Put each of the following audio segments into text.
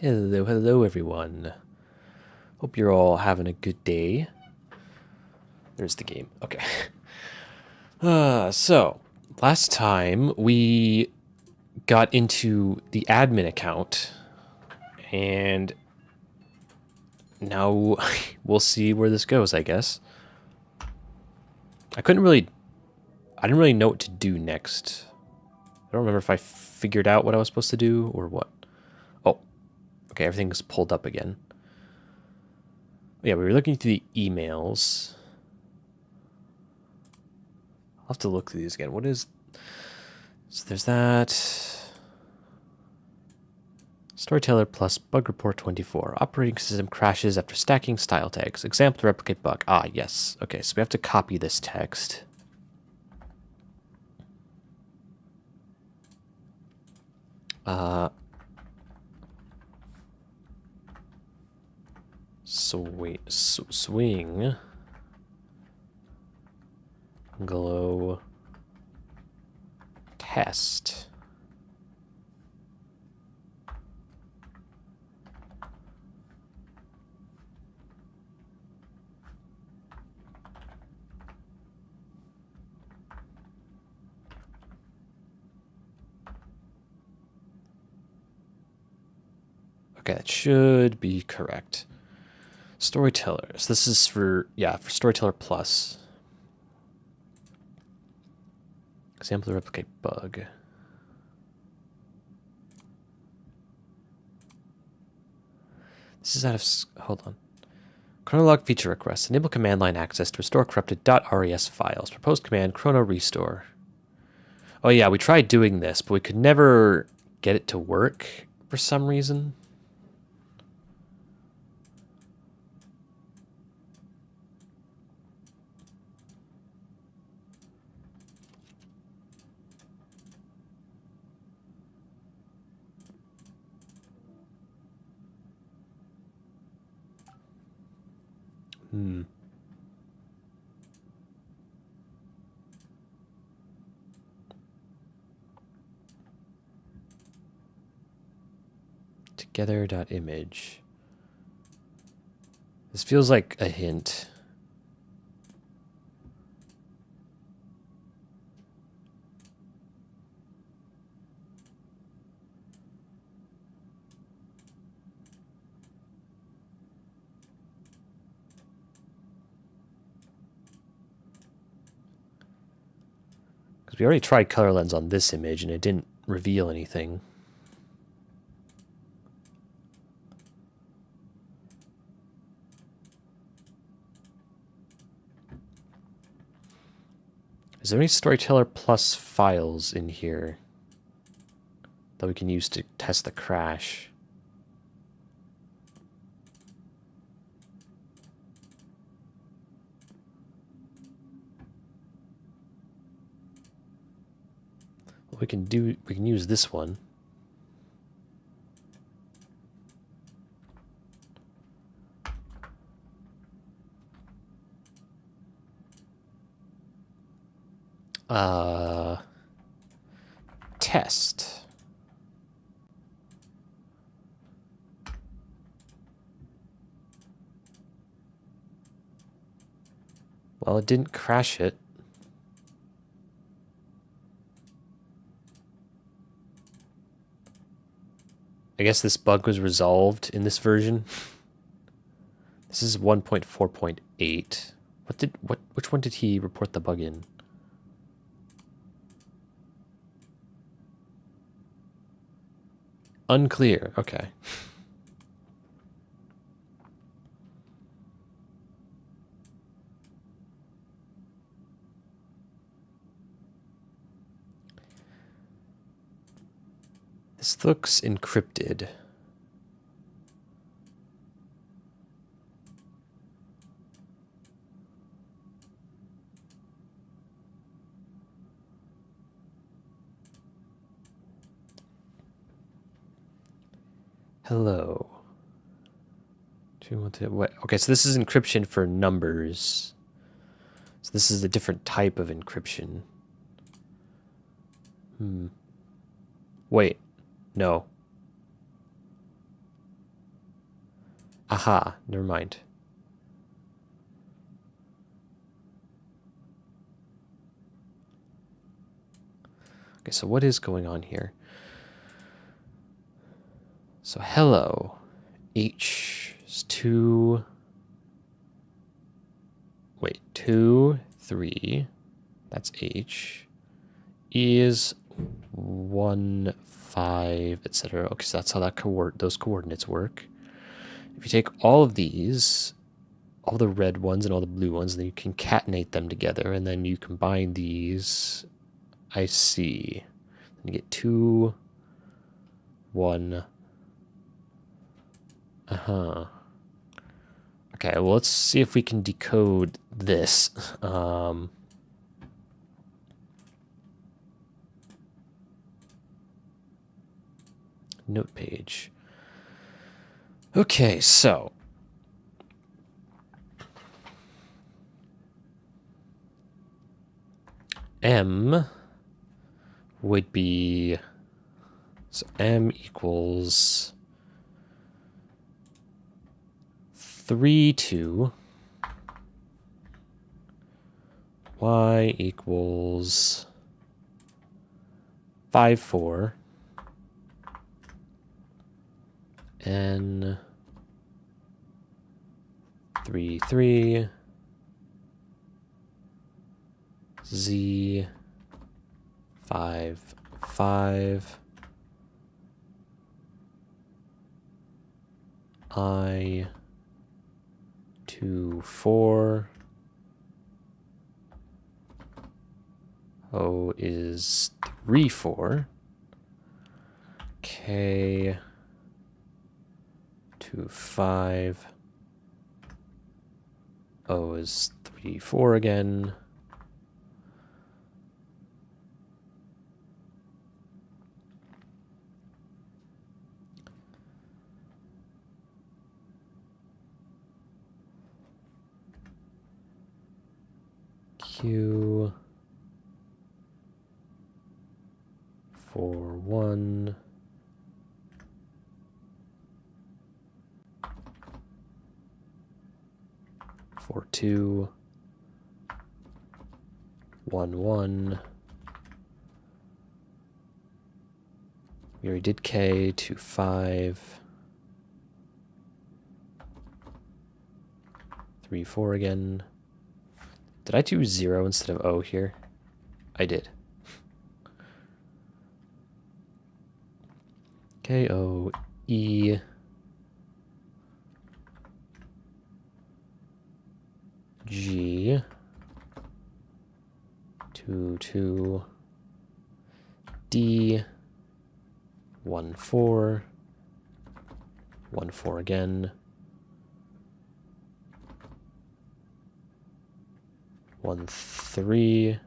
Hello everyone. Hope you're all having a good day. There's the game. Okay. So, last time we got into the admin account, and now we'll see where this goes, I guess. I didn't really know what to do next. I don't remember if I figured out what I was supposed to do or what. Oh, okay, everything's pulled up again. Yeah, we were looking through the emails. I'll have to look through these again. What is... So there's that. Storyteller plus bug report 24. Operating system crashes after stacking style tags. Example to replicate bug. Ah, yes. Okay, so we have to copy this text. Swing. Glow. Test. Okay, that should be correct. Storytellers. This is for Storyteller Plus. Example to replicate bug. This is out of... Hold on. Chronolog feature request. Enable command line access to restore corrupted .res files. Proposed command chrono restore. Oh yeah, we tried doing this, but we could never get it to work for some reason. Together.image. This feels like a hint. We already tried color lens on this image and it didn't reveal anything. Is there any Storyteller Plus files in here that we can use to test the crash? We can use this one. Test. Well, it didn't crash it. I guess this bug was resolved in this version. This is 1.4.8. Which one did he report the bug in? Unclear. Okay. This looks encrypted. Hello. Do you want to what? Okay, so this is encryption for numbers. So this is a different type of encryption. Wait. No. Aha, never mind. Okay, so what is going on here? So hello, H is 2, 3, that's H. E is 1, 5, etc. Okay, so that's how those coordinates work. If you take all of these, all the red ones and all the blue ones, then you concatenate them together, and then you combine these. I see. Then you get 2, 1. Okay, well, let's see if we can decode this. Note page. Okay, so M would be, so M equals 3, 2. Y equals 5, 4. N 3, 3. Z 5, 5. I 2, 4. O is 3, 4. K 2, 5. O is 3, 4 again. Q 4, 1. For 2, 1, 1. We already did K, 2, 5. 3, 4 again. Did I do 0 instead of O here? I did. K, O, E. G 2, 2. D 1, 4. 1, 4 again. 1, 3.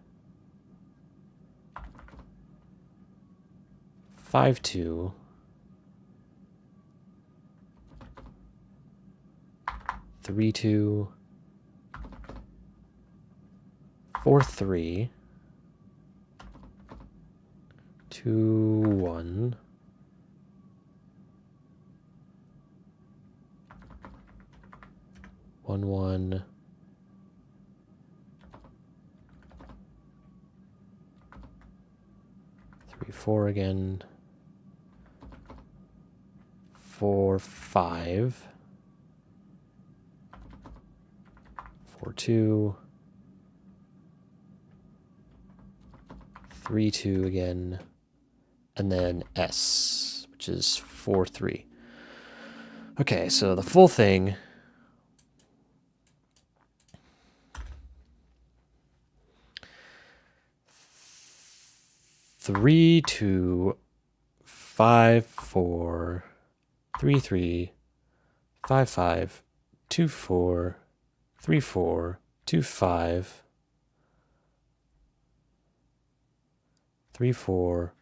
5, 2. 3, 2. 4, 3. 2, 1. 1, 1. 3, 4 again. 4, 5. 4, 2. 3, 2 again. And then S, which is 4, 3. Okay, so the full thing. Three, 2, 5, 4, 3, 3, 5, 5, 2, 4, 3, 4, 2, 5, 3, 4,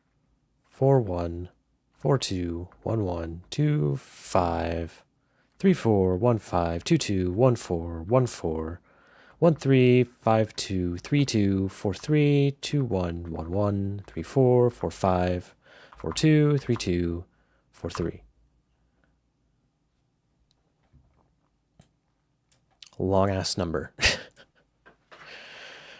4, 1, 4, 2, 1, 1, 2, 5, 3, 4, 1, 5, 2, 2, 1, 4, 1, 4, 1, 3, 5, 2, 3, 2, 4, 3, 2, 1, 1, 1, 3, 4, 4, 5, 4, 2, 3, 2, 4, 3. long ass number.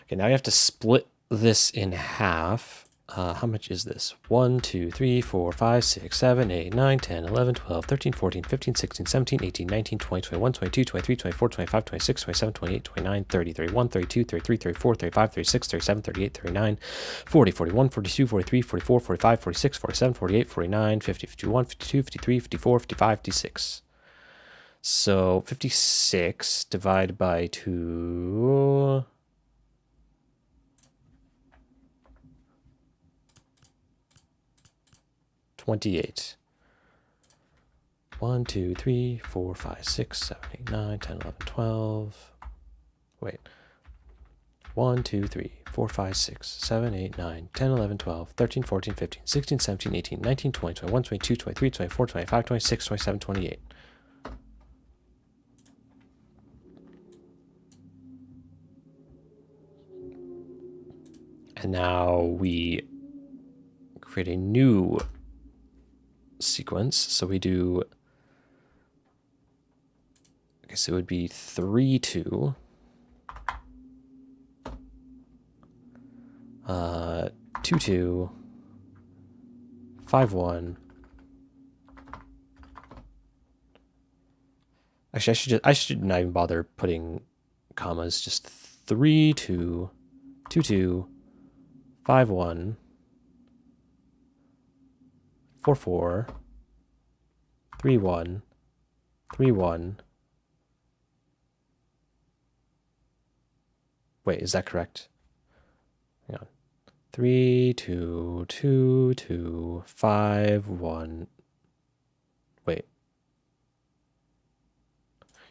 Okay, now you have to split this in half. How much is this? 1, 2, 3, 4, 5, 6, 7, 8, 9, 10, 11, 12, 13, 14, 15, 16, 17, 18, 19, 20, 21, 22, 23, 24, 25, 26, 27, 28, 29, 30, 31, 32, 33, 34, 35, 36, 37, 38, 39, 40, 41, 42, 43, 44, 45, 46, 47, 48, 49, 50, 51, 52, 53, 54, 55, 56. So 56 divided by 2... 28. 1, 2, 3, 4, 5, 6, 7, 8, 9, 10, 11, 12. Wait. 1, 2, 3, 4, 5, 6, 7, 8, 9, 10, 11, 12, 13, 14, 15, 16, 17, 18, 19, 20, 21, 22, 23, 24, 25, 26, 27, 28. And now we create a new sequence. So we do, I guess it would be 3, 2, 2, 2, 5, 1. Actually, I should not even bother putting commas. Just 3, 2, 2, 2, 5, 1, 4, 4, 3, 1, 3, 1. Wait, is that correct? Hang on. 3, 2, 2, 2, 5, 1. Wait.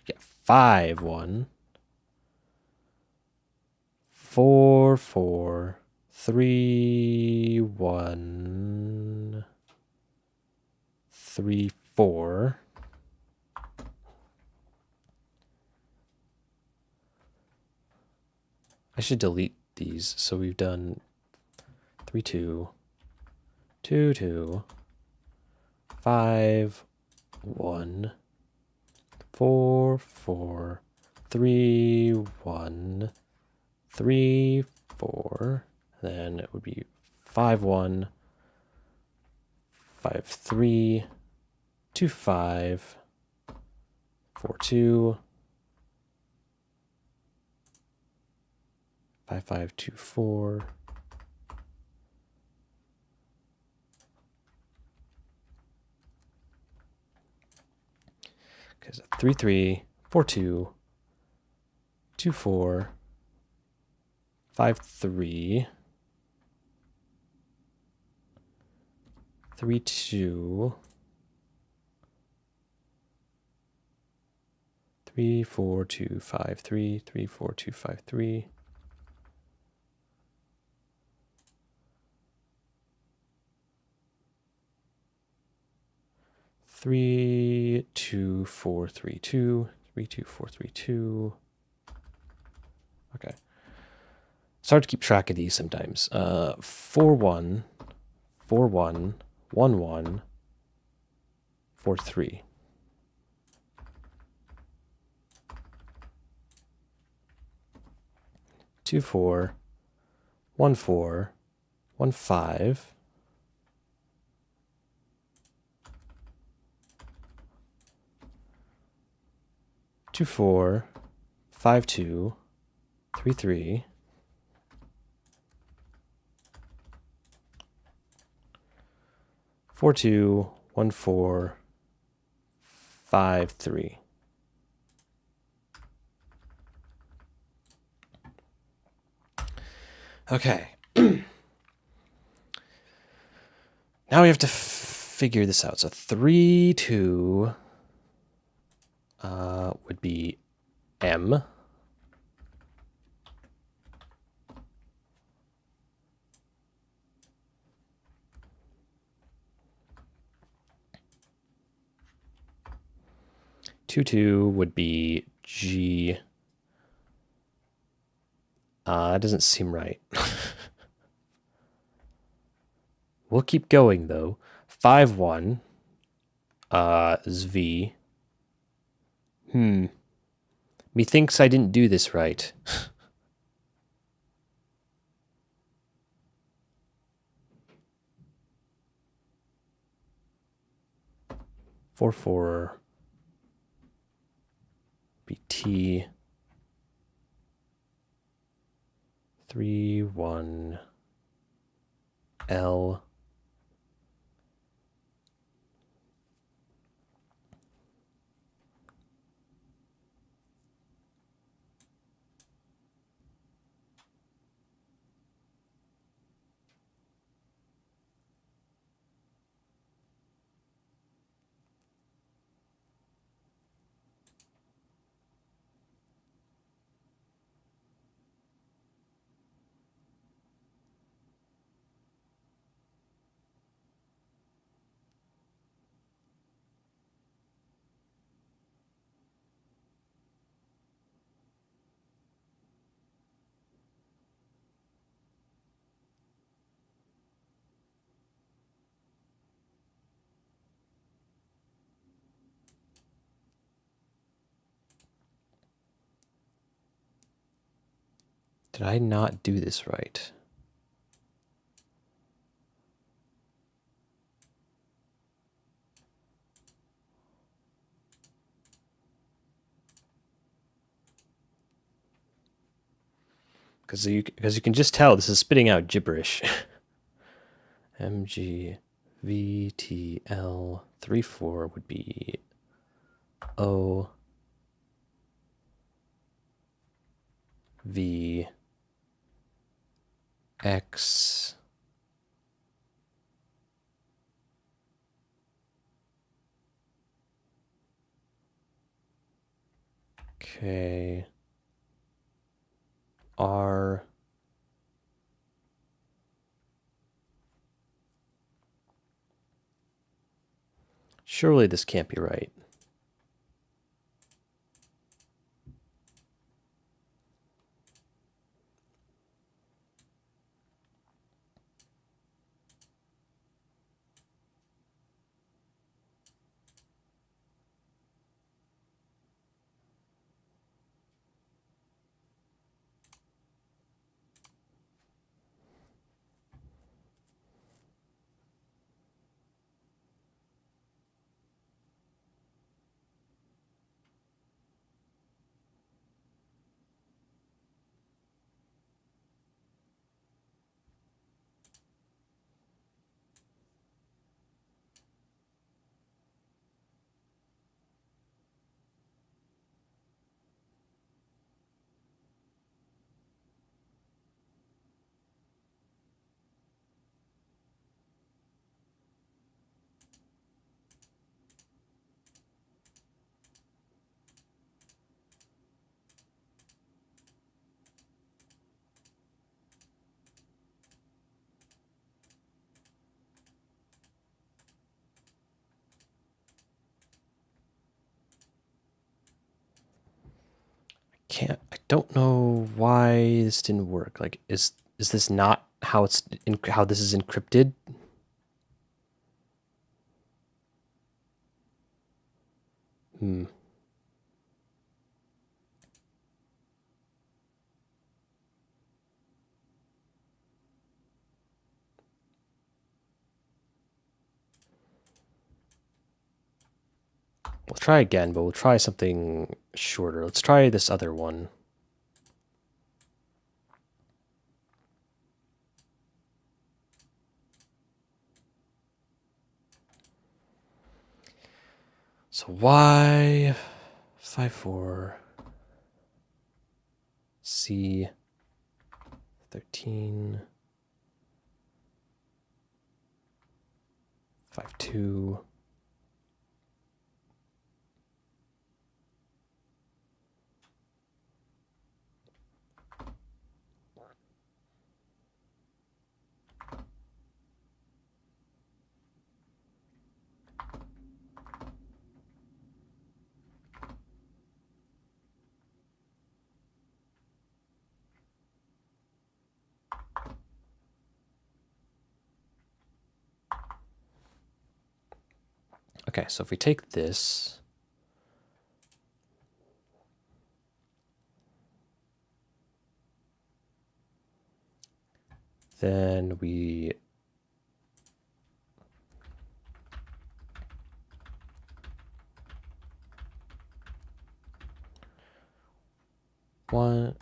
Yeah, 5, 1. 4, 4, 3, 1, 3, 4. I should delete these. So we've done 3, 2, 2, 2, 5, 1, 4, 4, 3, 1, 3, 4. Then it would be 5, 1, 5, 3, 2, 5, 4, 2, 5, 5, 2, 4. Because 3, 3, 4, 2, 2, 4, 5, 3, 3, 2, 3, 4, 2, 5, 3, 3, 4, 2, 5, 3. 3, 2, 4, 3, 2, 3, 2, 4, 3, 2. Okay. It's hard to keep track of these sometimes. 4, 1, 4, 1, 1, 1, 4, 3. Two, 4, 1, 4, 1, 5. 2, 4, 5, 2, 3, 3. 4, 2, 1, 4, 5, 3. Okay. Now we have to figure this out. So 3, 2 would be M. Two would be G. That doesn't seem right. We'll keep going though. 5, 1 is V. Methinks I didn't do this right. Four BT 31 L Did I not do this right? Because you can just tell this is spitting out gibberish. MGVTL34 would be O V X K R Surely this can't be right. I don't know why this didn't work. Like, is this not how how this is encrypted? We'll try again, but we'll try something shorter. Let's try this other one. So Y54 C 13 52 Okay, so if we take this, Then we one,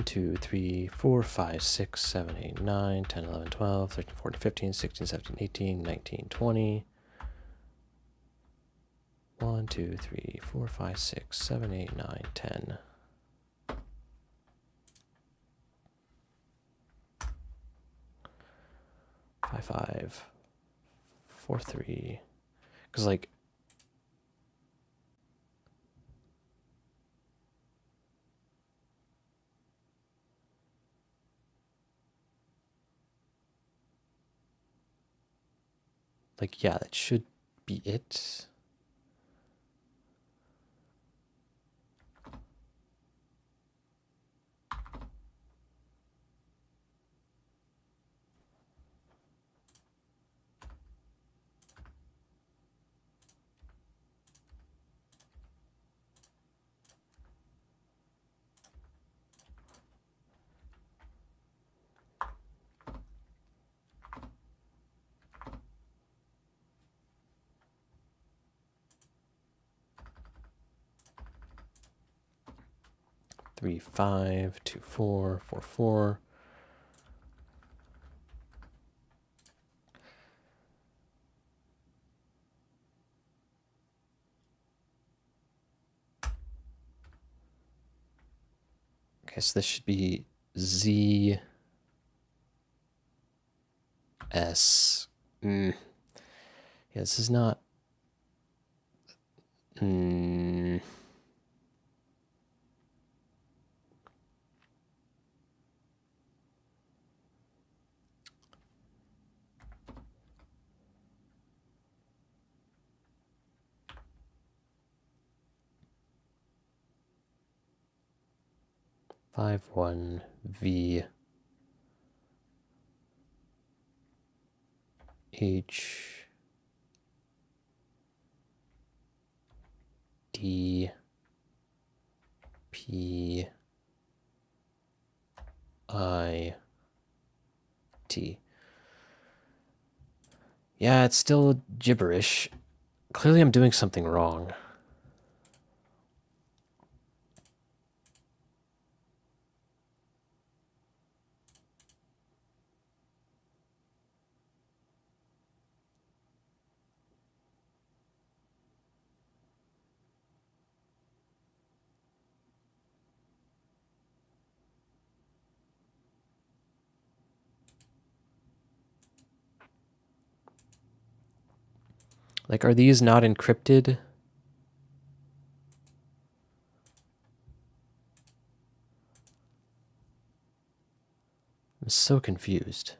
2, 3, 4, 5, 6, 7, 8, 9, 10, 11, 12, 13, 14, 15, 16, 17, 18, 19, 20. 1, 2, 3, 4, 5, 6, 7, 8, 9, 10. Five, 4, 3. Because, like, yeah, that should be it. Three, 5, 2, 4, 4, 4. Okay, so this should be Z S. Yeah, this is not. 5, 1, V, H, D, P, I, T. Yeah, it's still gibberish. Clearly I'm doing something wrong. Like, are these not encrypted? I'm so confused.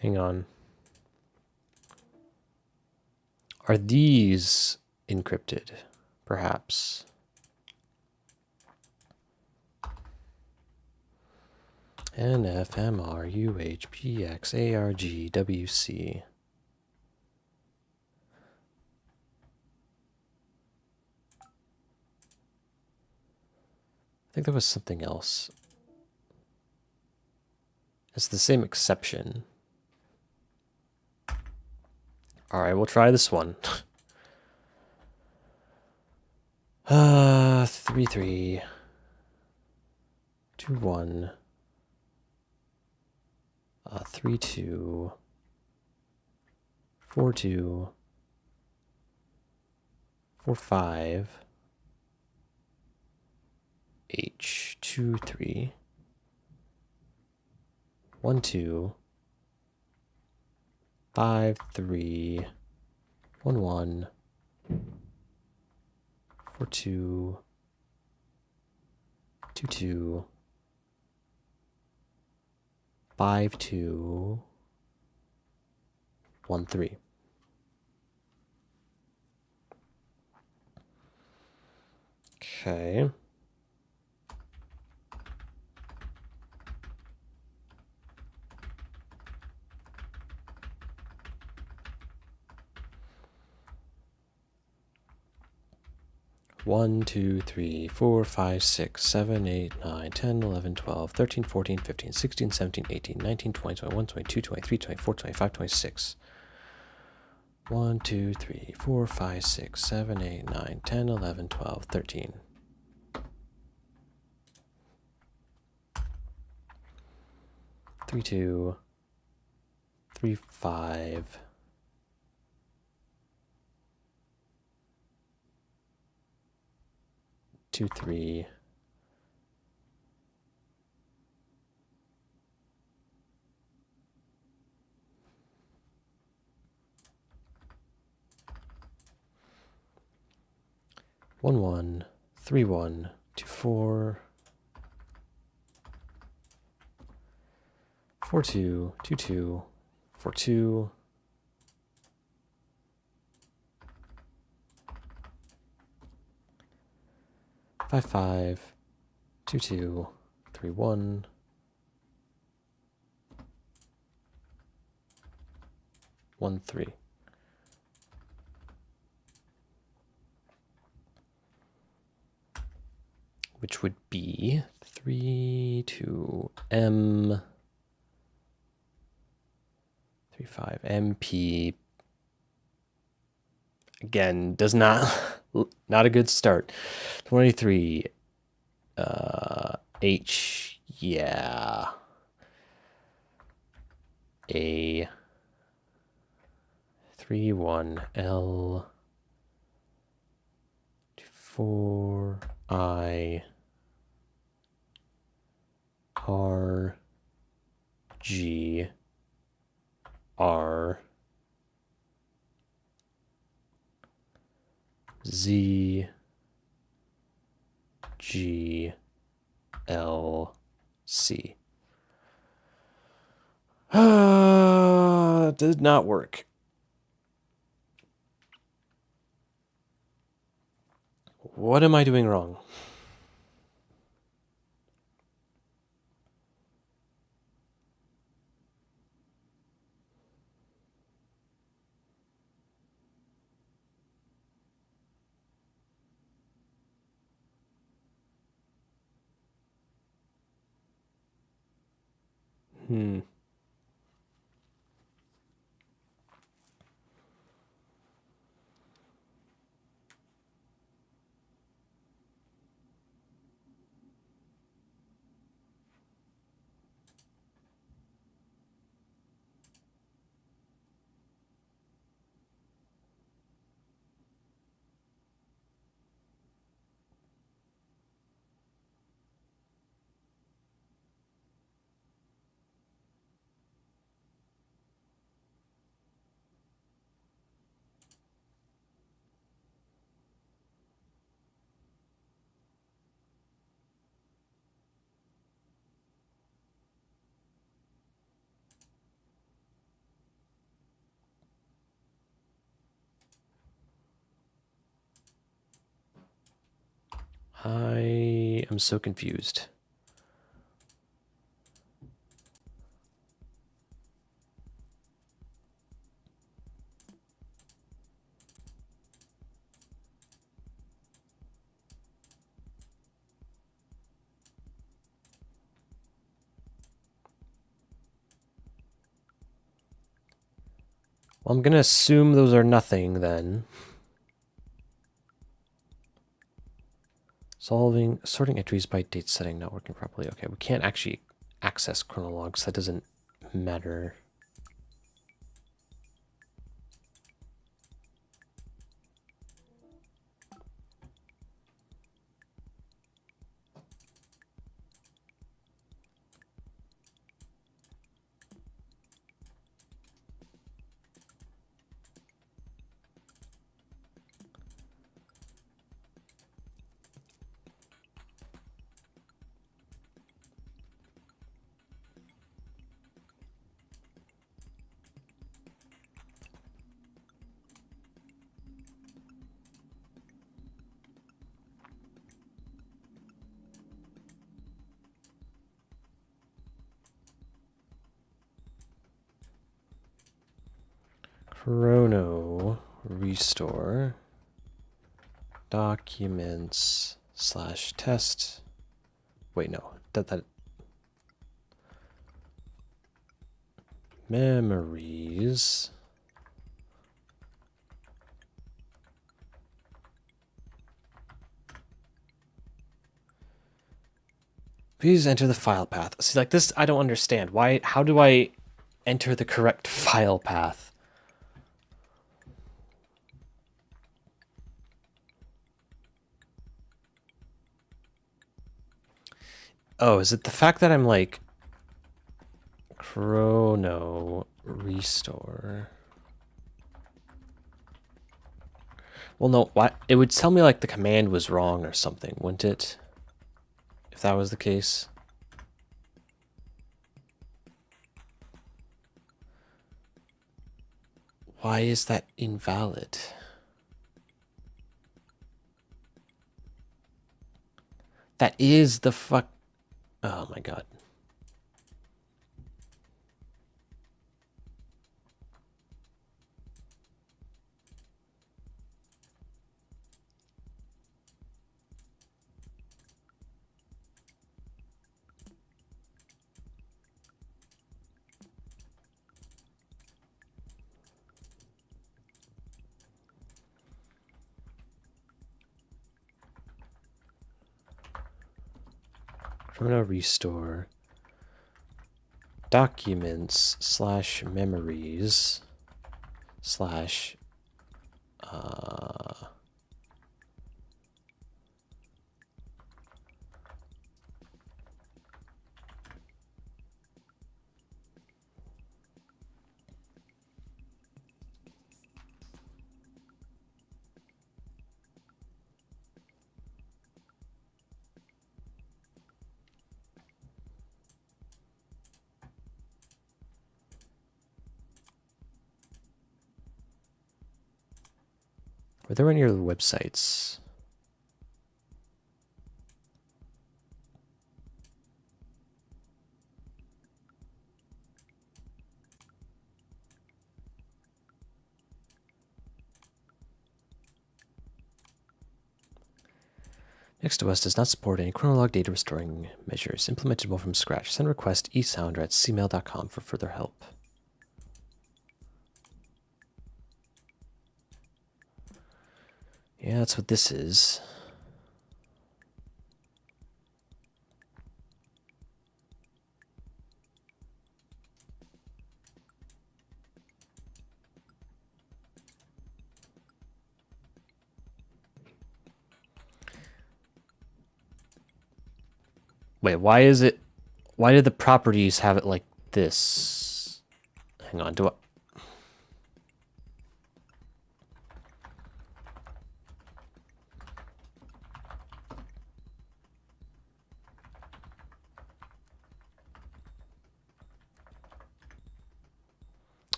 Hang on. Are these encrypted? Perhaps. NFMRUHPXARGWC. I think there was something else. It's the same exception. All right, we'll try this one. 3, 3, 2, 1, 3, 2, 4, 2, 4, 5, H, 2, 3, 1, 2, 5, 3, 1, 1, 4, 2, 2, 2, 5, 2, 1, 3. Okay. One, 2, 3, 4, 5, 6, 7, 8, 9, 10, 11, 12, 13, 14, 15, 16, 17, 18, 19, 20, 21, 22, 23, 24, 25, 26. 1, 2, 3, 4, 5, 6, 7, 8, 9, 10, 11, 12, 13. 3, 2, 3, 5. 2, 3. 1, 1, 3, 1, 2, 4. 4, 2, 2, 2, 4, 2. 5, 5, 2, 2, 3, 1. 1, 3. Which would be 3, 2, M, 3, 5, MP. Again, does not a good start. 23, H, yeah. A, 3, 1, L, 4, I, R, G, R, Z, G, L, C. Did not work. What am I doing wrong? I am so confused. Well, I'm going to assume those are nothing then. Sorting entries by date setting not working properly. Okay, we can't actually access chronologs. That doesn't matter. Chrono restore documents slash test. Wait, no, that memories. Please enter the file path. See, like this, I don't understand. Why? How do I enter the correct file path? Oh, is it the fact that I'm like chrono restore? Well, no, why? It would tell me like the command was wrong or something, wouldn't it? If that was the case. Why is that invalid? That is the fuck. Oh my god. Chrono restore documents slash memories slash were there any other websites? Next2us does not support any chronolog data restoring measures. Implementable from scratch. Send request esounder@cmail.com for further help. Yeah, that's what this is. Wait, why did the properties have it like this? Hang on, do I...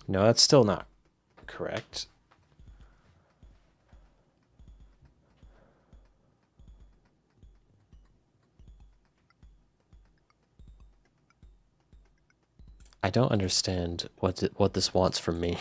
No, that's still not correct. I don't understand what this wants from me.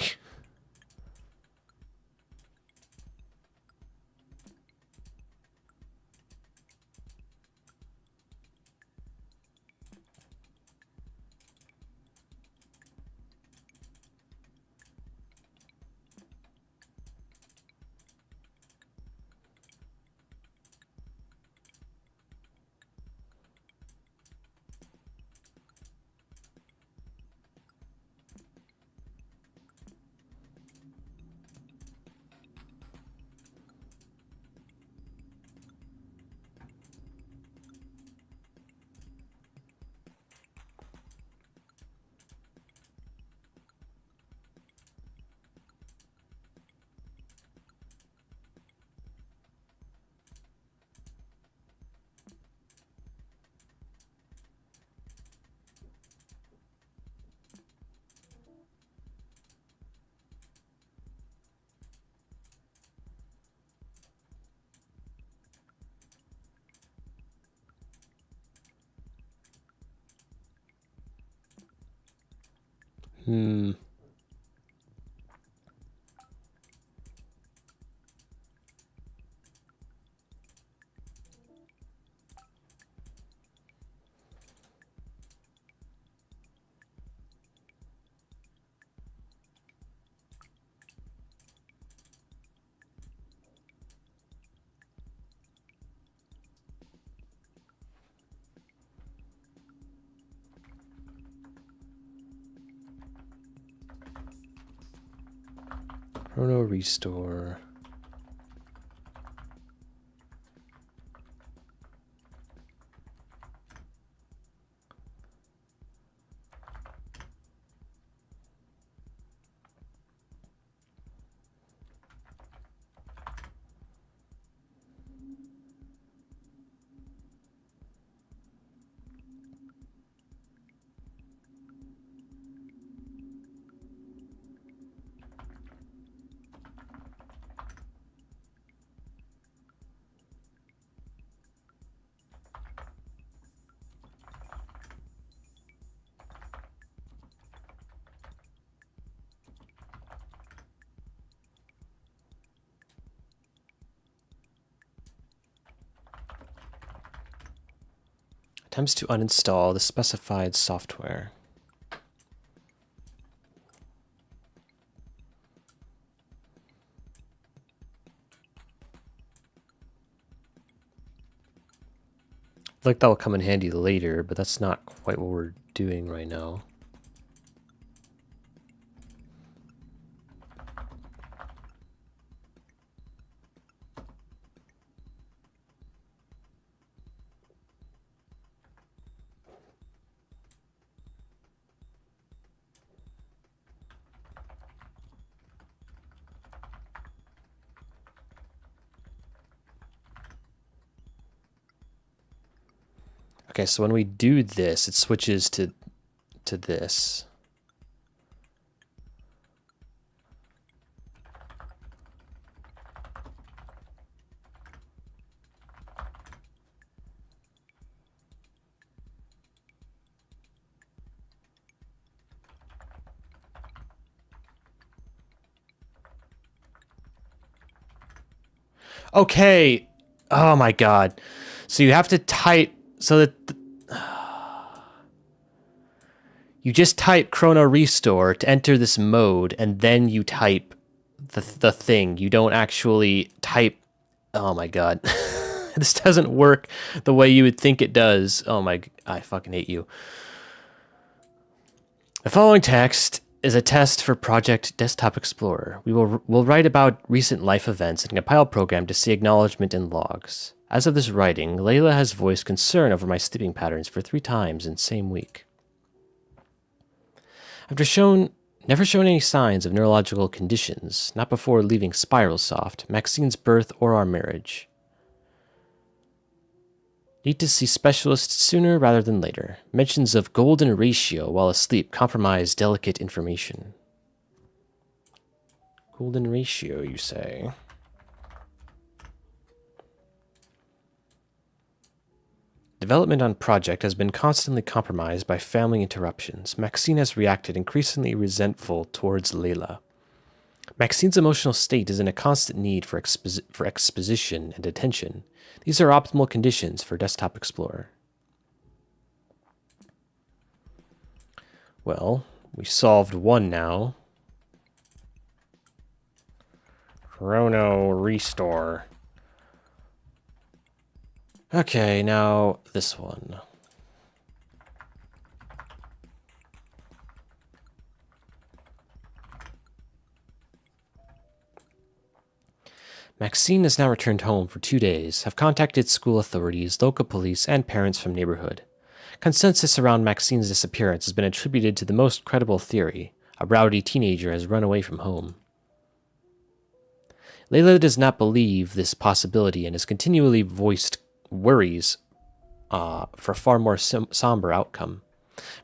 Chrono restore. Attempts to uninstall the specified software. I feel like that will come in handy later, but that's not quite what we're doing right now. Okay, so when we do this, it switches to this. Okay. Oh my god. So you have to type so that you just type chrono restore to enter this mode, and then you type the thing. You don't actually type. Oh my god. This doesn't work the way you would think it does. Oh my, I fucking hate you. The following text is a test for Project Desktop Explorer. We'll write about recent life events and compile a program to see acknowledgement in logs. As of this writing, Layla has voiced concern over my sleeping patterns for 3 times in the same week. After never shown any signs of neurological conditions, not before leaving Spiralsoft, Maxine's birth, or our marriage. Need to see specialists sooner rather than later. Mentions of golden ratio while asleep compromise delicate information. Golden ratio, you say? Development on project has been constantly compromised by family interruptions. Maxine has reacted increasingly resentful towards Layla. Maxine's emotional state is in a constant need for exposition and attention. These are optimal conditions for Desktop Explorer. Well, we solved one now. Chrono restore. Okay, now this one. Maxine has now returned home for 2 days, have contacted school authorities, local police, and parents from neighborhood. Consensus around Maxine's disappearance has been attributed to the most credible theory. A rowdy teenager has run away from home. Layla does not believe this possibility and has continually voiced worries for a far more somber outcome.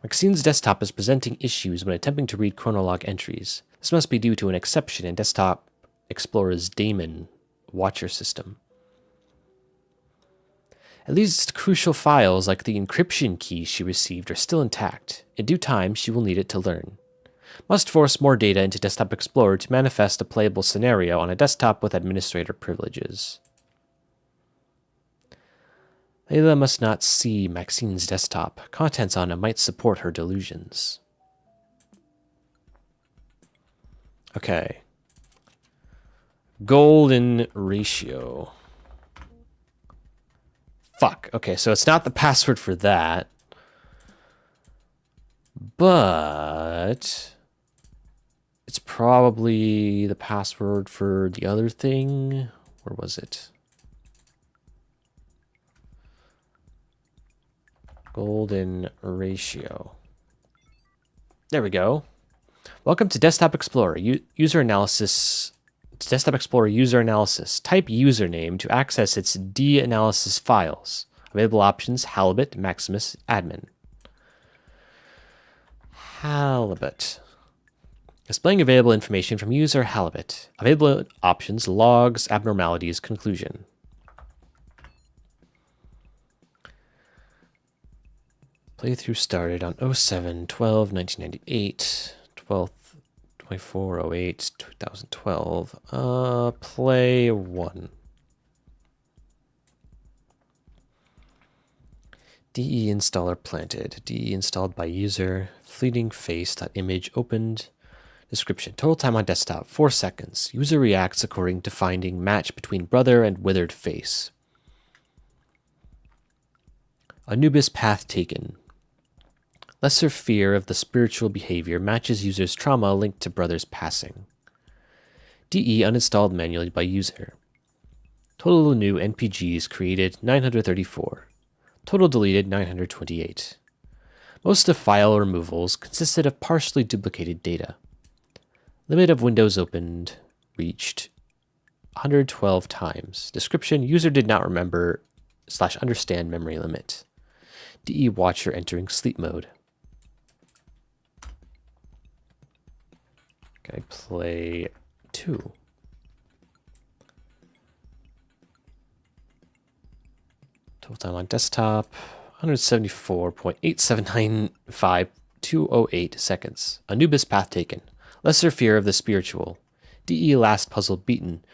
Maxine's desktop is presenting issues when attempting to read chronolog entries. This must be due to an exception in Desktop Explorer's daemon watcher system. At least crucial files like the encryption keys she received are still intact. In due time, she will need it to learn. Must force more data into Desktop Explorer to manifest a playable scenario on a desktop with administrator privileges. Layla must not see Maxine's desktop. Contents on it might support her delusions. Okay. Golden ratio. Fuck. Okay, so it's not the password for that. But It's probably the password for the other thing. Where was it? Golden ratio. There we go. Welcome to Desktop Explorer. User analysis. Desktop Explorer user analysis. Type username to access its D-analysis files. Available options: Halibut, Maximus, Admin. Halibut. Displaying available information from user Halibut. Available options: logs, abnormalities, conclusion. Playthrough started on 07/12/1998, 12/24/08/2012. Play 1. DE installer planted. DE installed by user. Fleeting face.image opened. Description. Total time on desktop, 4 seconds. User reacts according to finding match between brother and withered face. Anubis path taken. Lesser fear of the spiritual behavior matches user's trauma linked to brother's passing. DE uninstalled manually by user. Total new NPGs created 934. Total deleted 928. Most of file removals consisted of partially duplicated data. Limit of windows opened reached 112 times. Description: user did not remember/understand memory limit. DE watcher entering sleep mode. Okay, play 2. Total time on desktop, 174.8795208 seconds. Anubis path taken. Lesser fear of the spiritual. DE last puzzle beaten.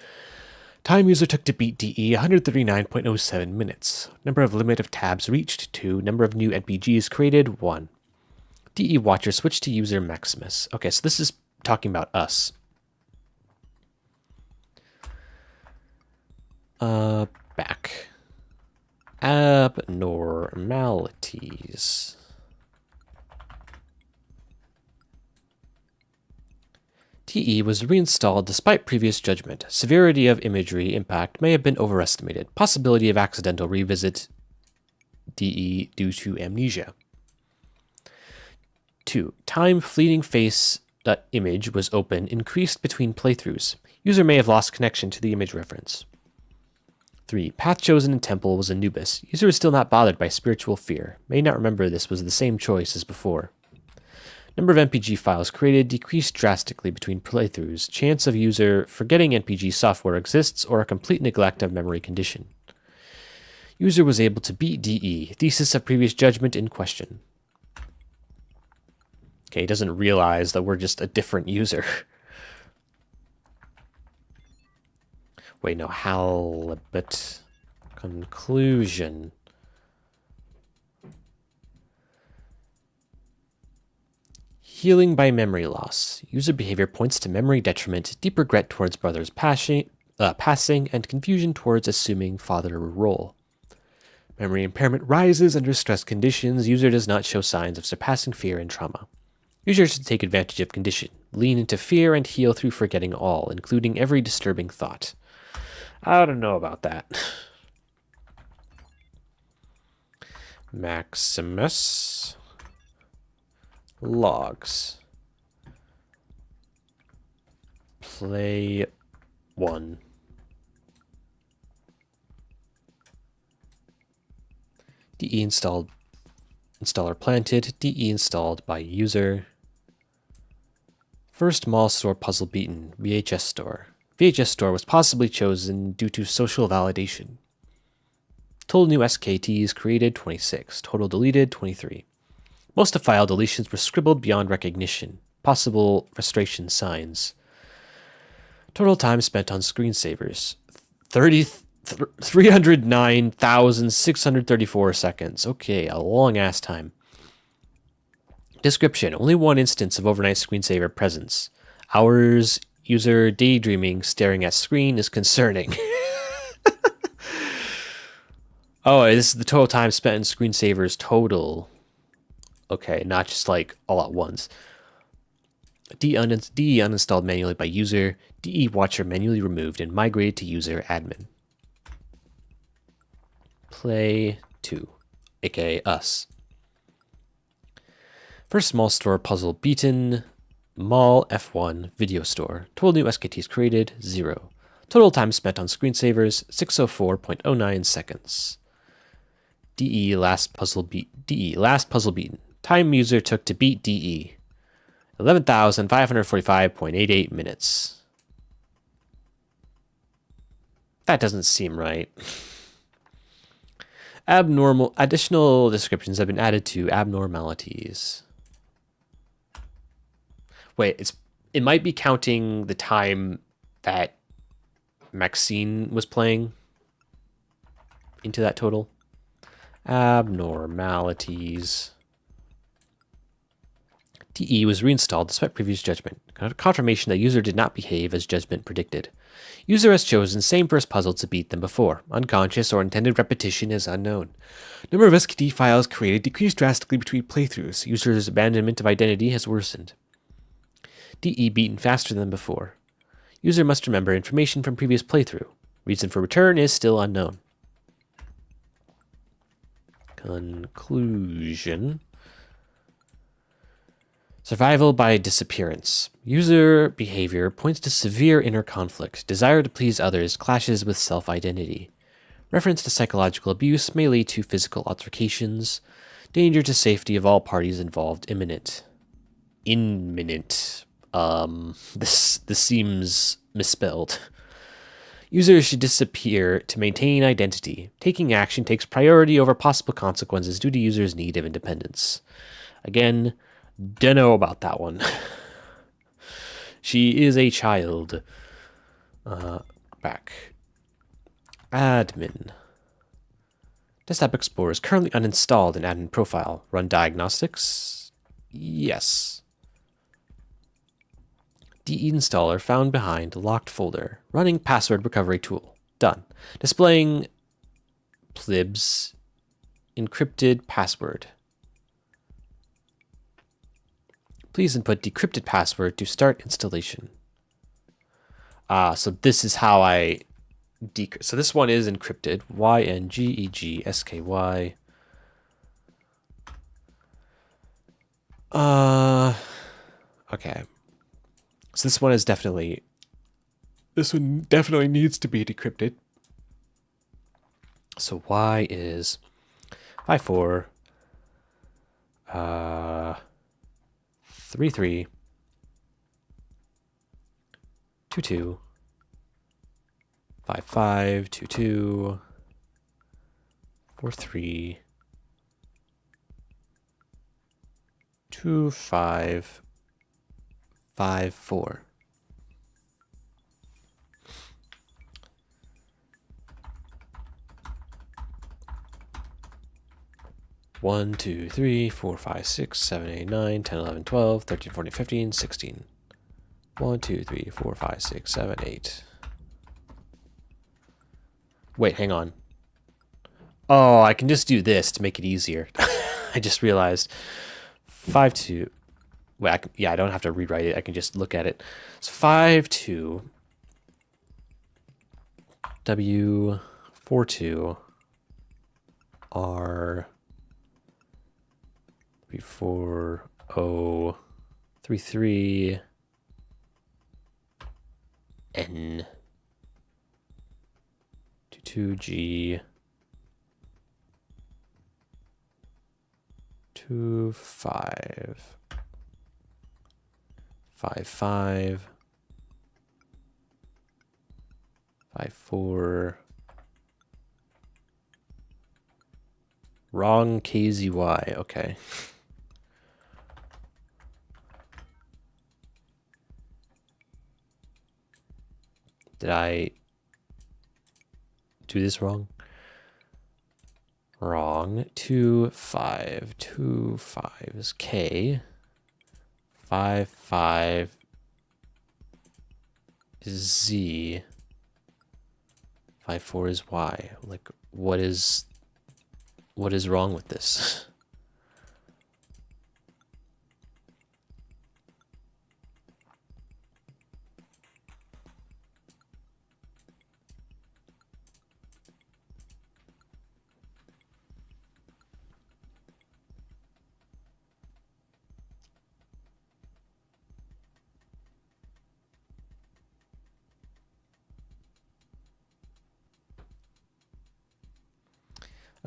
Time user took to beat DE, 139.07 minutes. Number of limit of tabs reached, 2. Number of new NPGs created, 1. DE watcher switched to user Maximus. Okay, so this is talking about us. Back. Abnormalities. TE was reinstalled despite previous judgment. Severity of imagery impact may have been overestimated. Possibility of accidental revisit DE due to amnesia. 2. Time fleeting face image was open increased between playthroughs. User may have lost connection to the image reference. 3. Path chosen in temple was Anubis. User is still not bothered by spiritual fear. May not remember this was the same choice as before. Number of NPG files created decreased drastically between playthroughs. Chance of user forgetting NPG software exists or a complete neglect of memory condition. User was able to beat DE. Thesis of previous judgment in question. Okay, he doesn't realize that we're just a different user. Wait, no, Halibut. Conclusion. Healing by memory loss. User behavior points to memory detriment, deep regret towards brother's passing, and confusion towards assuming father role. Memory impairment rises under stress conditions. User does not show signs of surpassing fear and trauma. User should take advantage of condition, lean into fear, and heal through forgetting all, including every disturbing thought. I don't know about that. Maximus. Logs. Play 1. DE installed. Installer planted. DE installed by user. First mall store puzzle beaten. VHS store. VHS store was possibly chosen due to social validation. Total new SKTs created 26. Total deleted 23. Most of file deletions were scribbled beyond recognition. Possible frustration signs. Total time spent on screensavers. 309,634 seconds. Okay, a long-ass time. Description. Only one instance of overnight screensaver presence. Hours, user daydreaming, staring at screen is concerning. Oh, this is the total time spent in screensavers total. Okay, not just like all at once. DE uninstalled manually by user, DE watcher manually removed and migrated to user admin. Play 2, aka us. First small store puzzle beaten. Mall F1 video store. Total new SKTs created 0. Total time spent on screensavers 604.09 seconds. DE last puzzle beaten. Time user took to beat DE 11,545.88 minutes. That doesn't seem right. Additional descriptions have been added to abnormalities. Wait, it might be counting the time that Maxine was playing into that total. Abnormalities. DE was reinstalled despite previous judgment. Confirmation that user did not behave as judgment predicted. User has chosen same first puzzle to beat than before. Unconscious or intended repetition is unknown. Number of SKT files created decreased drastically between playthroughs. User's abandonment of identity has worsened. DE beaten faster than before. User must remember information from previous playthrough. Reason for return is still unknown. Conclusion. Survival by disappearance. User behavior points to severe inner conflict. Desire to please others clashes with self-identity. Reference to psychological abuse may lead to physical altercations. Danger to safety of all parties involved imminent. Imminent. This seems misspelled. User should disappear to maintain identity. Taking action takes priority over possible consequences due to user's need of independence. Again, don't know about that one. She is a child. Back. Admin. Desktop Explorer is currently uninstalled in admin profile. Run diagnostics? Yes. DE installer found behind locked folder. Running password recovery tool. Done. Displaying plibs encrypted password. Please input decrypted password to start installation. So this is how I so this one is encrypted. YNGEGSKY. Okay. So this one definitely needs to be decrypted. So Y is 54 33 22 55 22 43 25 54. One, 2, 3, 4, 5, 6, 7, 8, 9, 10, 11, 12, 13, 14, 15, 16. 1, 2, 3, 4, 5, 6, 7, 8. Wait, hang on. Oh, I can just do this to make it easier. I just realized. 5, 2. Well, I don't have to rewrite it. I can just look at it. So 5, 2. W, 4, 2. R, 3, 4, O, 3, 3. N, 2, 2, G. 2, 5. 5, 5. 5, 4. Wrong KZY. Okay. Did I do this wrong? Wrong. 2, 5. 2, 5 is K. 5, 5 is Z. 5, 4 is Y. Like, what is wrong with this?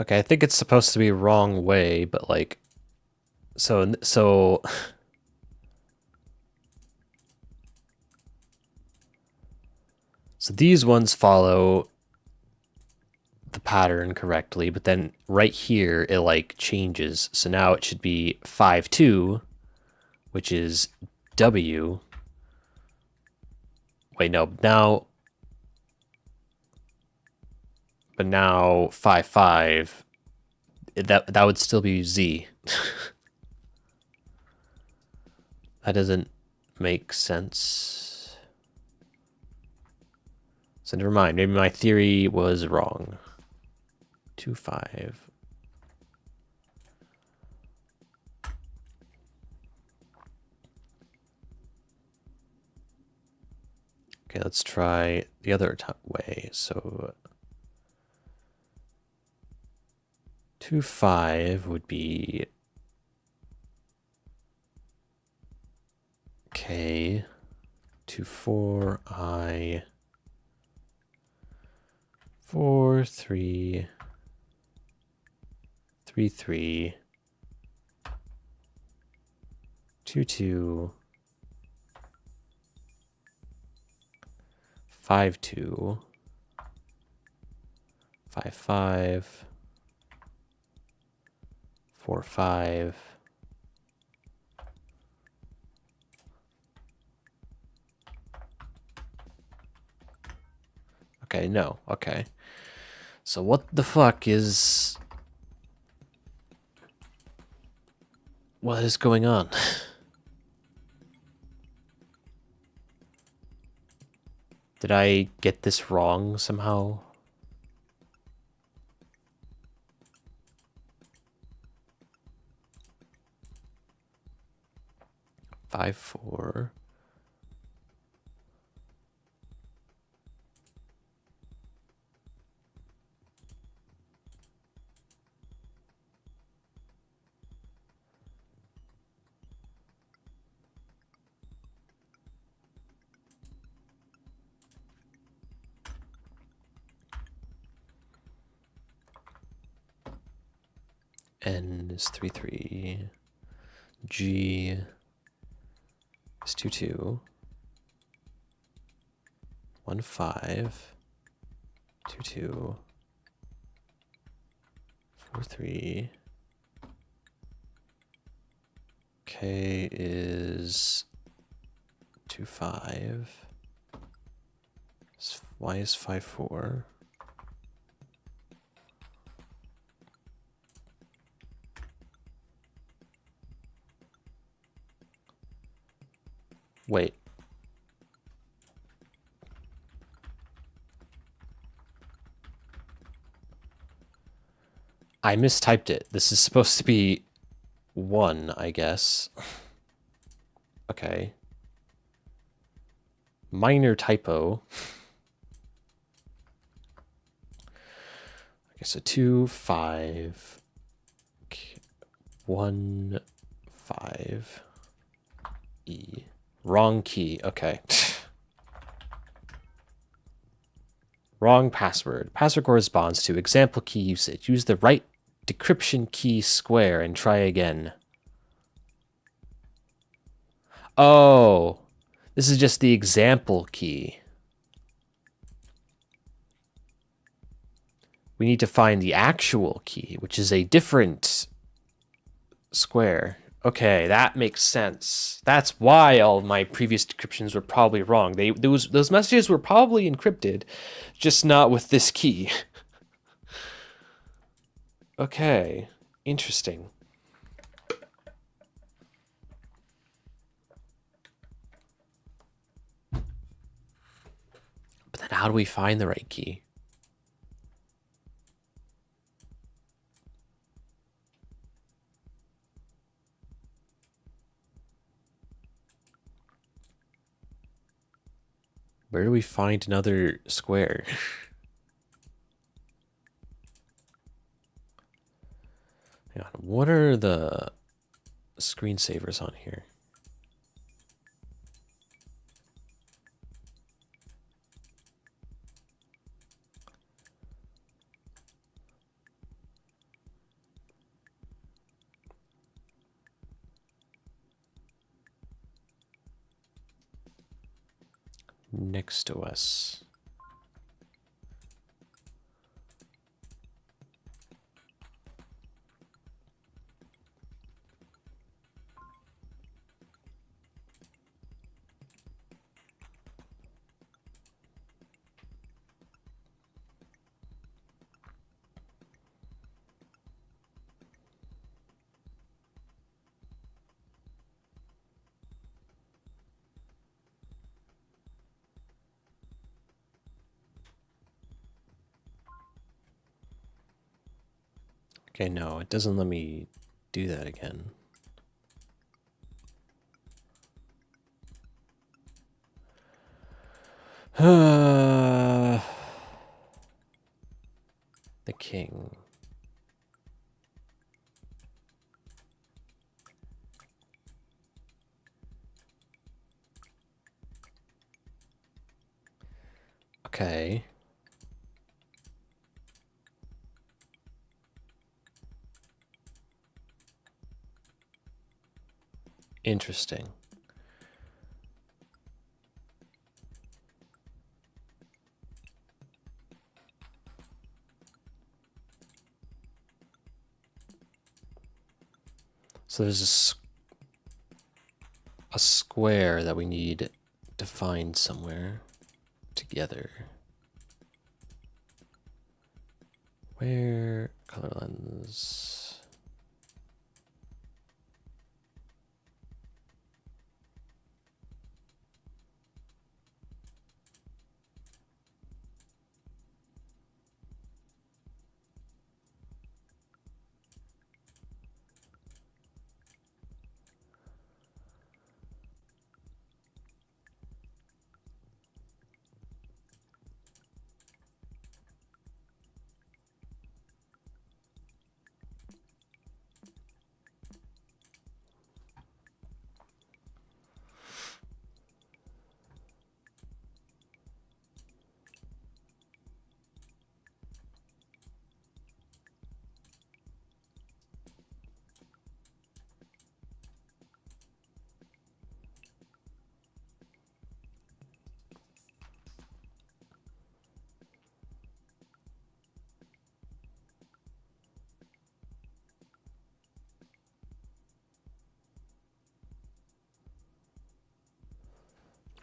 Okay, I think it's supposed to be wrong way, but like, so so these ones follow the pattern correctly, but then right here it like changes. So now it should be 5-2, which is W. Wait, no, now, but now 5-5. That would still be Z. That doesn't make sense. So never mind. Maybe my theory was wrong. 2-5. Okay, let's try the other way. So 2-5 would be K. 2-4 I. 4-3. 3-3. 2-2. 5-2. 5-5. 4-5. Okay, no. Okay. So what the fuck is... What is going on? Did I get this wrong somehow? Five, 4. N is 3-3. G is 2-2. 1-5. 2-2. 4-3. K is 2-5. Y is 5-4. Wait. I mistyped it. This is supposed to be 1, I guess. Okay. Minor typo. Okay, so 2-5. 1-5. E. Wrong key. Okay. Wrong password. Password corresponds to example key usage. Use the right decryption key square and try again. Oh, this is just the example key. We need to find the actual key, which is a different square. Okay, that makes sense. That's why all of my previous decryptions were probably wrong. Those messages were probably encrypted, just not with this key. Okay, interesting. But then how do we find the right key? Where do we find another square? Hang on, what are the screensavers on here? next to us. Okay, no, it doesn't let me do that again. The king. Okay. Interesting. So there's a square that we need to find somewhere together. Where? Color lens.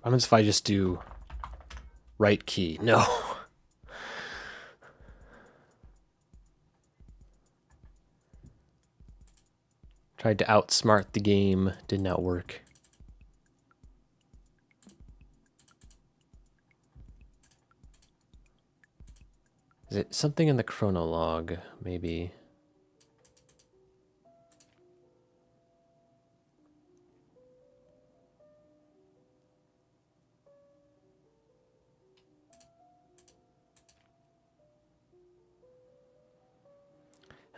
What happens if I just do right key? No. Tried to outsmart the game, did not work. Is it something in the chronologue, maybe?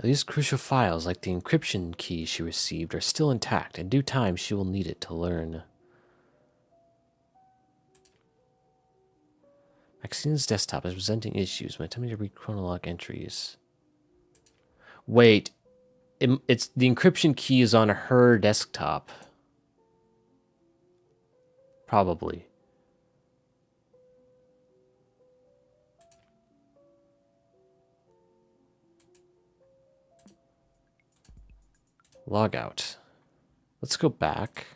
These crucial files, like the encryption key she received, are still intact. In due time, she will need it to learn. Maxine's desktop is presenting issues when attempting to read chronologue entries. Wait, it's the encryption key is on her desktop. Probably. Log out. Let's go back.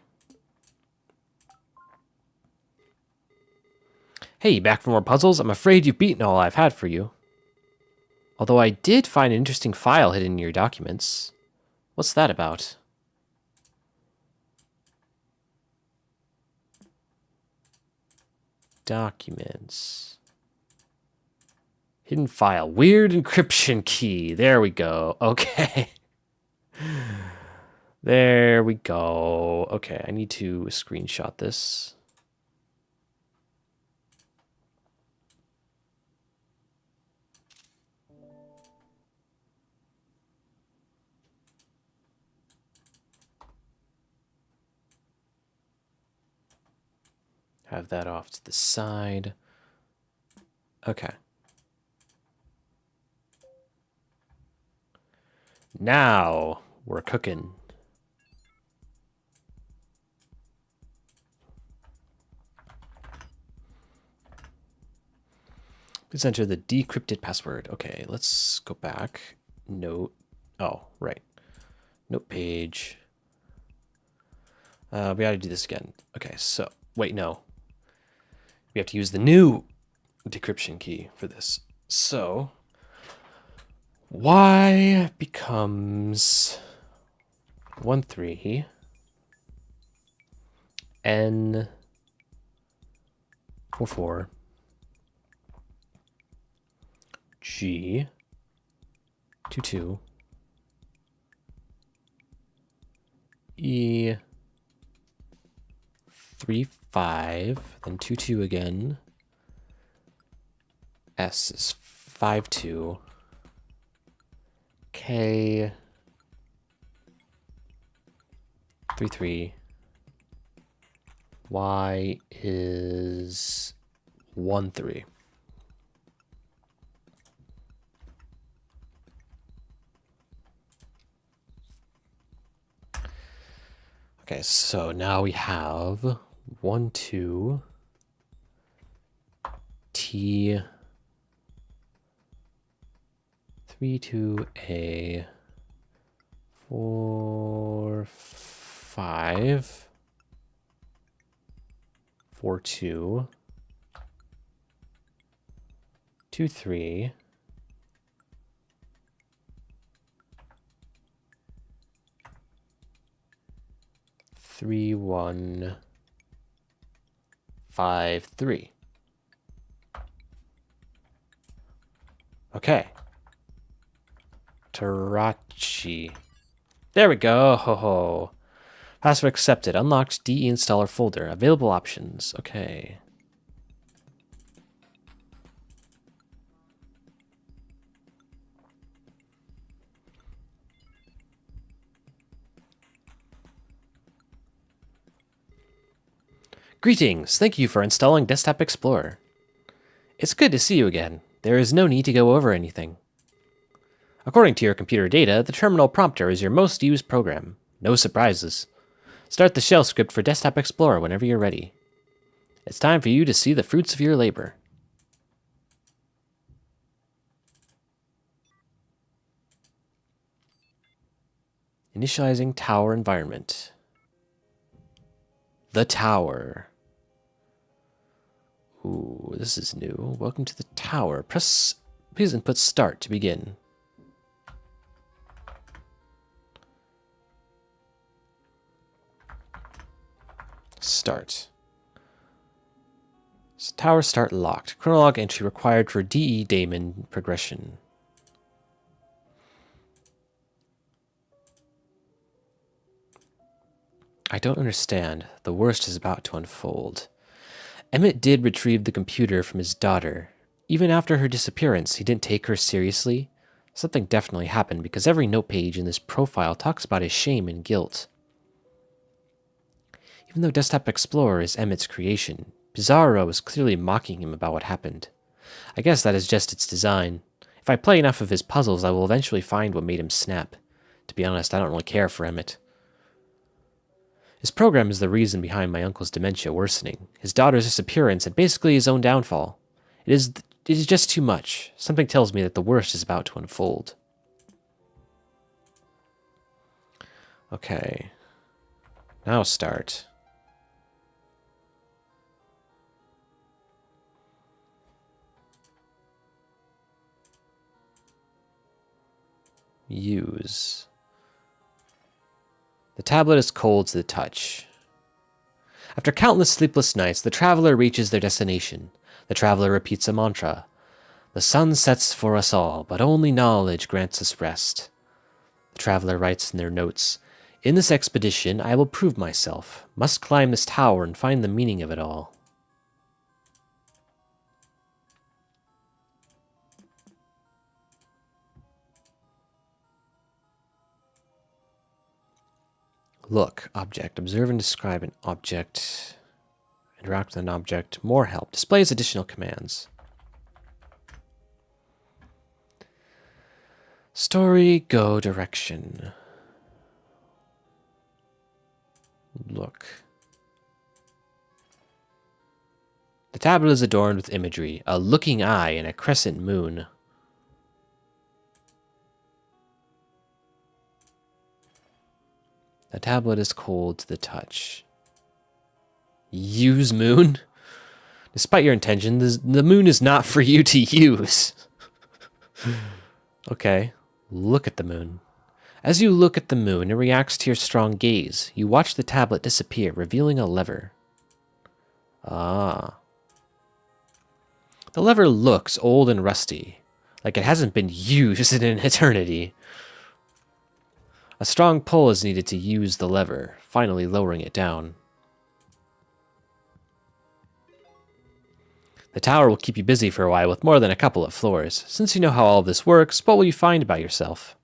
Hey, back for more puzzles? I'm afraid you've beaten all I've had for you. Although I did find an interesting file hidden in your documents. What's that about? Documents. Hidden file. Weird encryption key. There we go. Okay. There we go. Okay, I need to screenshot this. Have that off to the side. Okay. Now we're cooking. Please enter the decrypted password. Okay, let's go back. Note. Oh, right. Note page. We gotta do this again. Okay, so, wait, no. We have to use the new decryption key for this. So, y becomes 13, n 44, g 22, e 35, then 22 again, s is 52, k 33, y is 13. Okay, so now we have 1, 2, T, 3, 2, A, 4, 5, 4, 2, 2, 3, 3, 1, 5, 3. Okay. Tarachi. There we go. Ho ho. Password accepted. Unlocked DE installer folder. Available options. Okay. Greetings. Thank you for installing Desktop Explorer. It's good to see you again. There is no need to go over anything. According to your computer data, the terminal prompter is your most used program. No surprises. Start the shell script for Desktop Explorer whenever you're ready. It's time for you to see the fruits of your labor. Initializing tower environment. The tower. Ooh, this is new. Welcome to the tower. Please input start to begin. Start. So tower start locked. Chronolog entry required for DE daemon progression. I don't understand. The worst is about to unfold. Emmett did retrieve the computer from his daughter. Even after her disappearance, he didn't take her seriously. Something definitely happened because every note page in this profile talks about his shame and guilt. Even though Desktop Explorer is Emmett's creation, Bizarro is clearly mocking him about what happened. I guess that is just its design. If I play enough of his puzzles, I will eventually find what made him snap. To be honest, I don't really care for Emmett. His program is the reason behind my uncle's dementia worsening, his daughter's disappearance, and basically his own downfall. It is just too much. Something tells me that the worst is about to unfold. Okay. Now start. Use. The tablet is cold to the touch. After countless sleepless nights, the traveler reaches their destination. The traveler repeats a mantra. The sun sets for us all, but only knowledge grants us rest. The traveler writes in their notes, in this expedition, I will prove myself. Must climb this tower and find the meaning of it all. Look, object. Observe and describe an object. Interact with an object. More help. Displays additional commands. Story, go, direction. Look. The tablet is adorned with imagery, a looking eye and a crescent moon. The tablet is cold to the touch. Use moon? Despite your intention, the moon is not for you to use. Okay, look at the moon. As you look at the moon, it reacts to your strong gaze. You watch the tablet disappear, revealing a lever. Ah. The lever looks old and rusty, like it hasn't been used in an eternity. A strong pull is needed to use the lever, finally lowering it down. The tower will keep you busy for a while with more than a couple of floors. Since you know how all of this works, what will you find about yourself?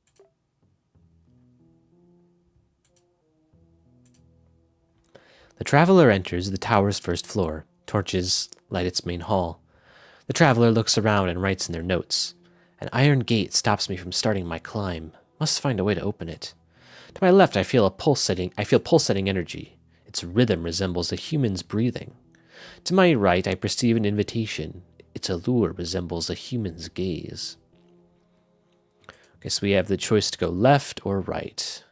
The traveler enters the tower's first floor. Torches light its main hall. The traveler looks around and writes in their notes. An iron gate stops me from starting my climb. Must find a way to open it. To my left, I feel pulsating energy. Its rhythm resembles a human's breathing. To my right, I perceive an invitation. Its allure resembles a human's gaze. Okay, so we have the choice to go left or right.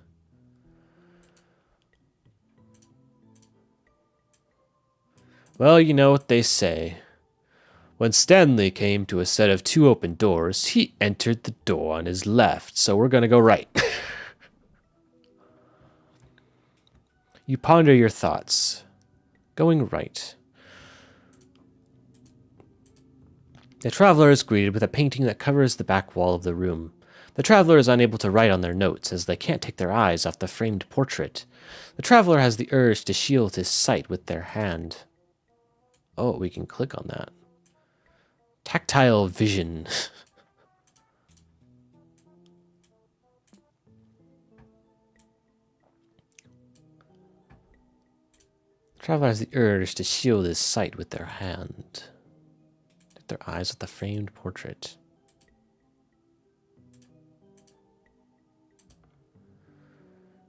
Well, you know what they say. When Stanley came to a set of 2 open doors, he entered the door on his left, so we're gonna go right. You ponder your thoughts. Going right. The traveler is greeted with a painting that covers the back wall of the room. The traveler is unable to write on their notes as they can't take their eyes off the framed portrait. The traveler has the urge to shield his sight with their hand. Oh, we can click on that. Tactile vision. The traveler has the urge to shield his sight with their hand. Take their eyes with the framed portrait.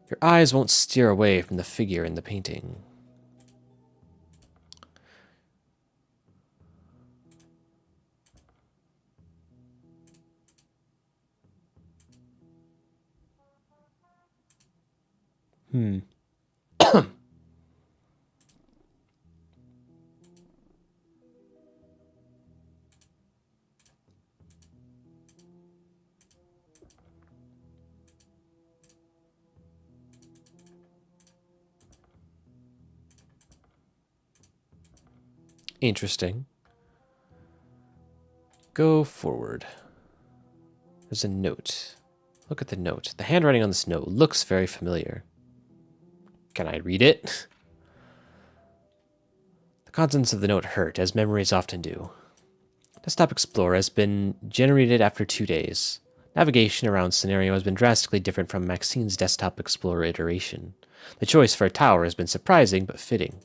Your eyes won't steer away from the figure in the painting. Interesting. Go forward. There's a note. Look at the note. The handwriting on this note looks very familiar. Can I read it? The contents of the note hurt, as memories often do. Desktop Explorer has been generated after 2 days. Navigation around scenario has been drastically different from Maxine's Desktop Explorer iteration. The choice for a tower has been surprising but fitting.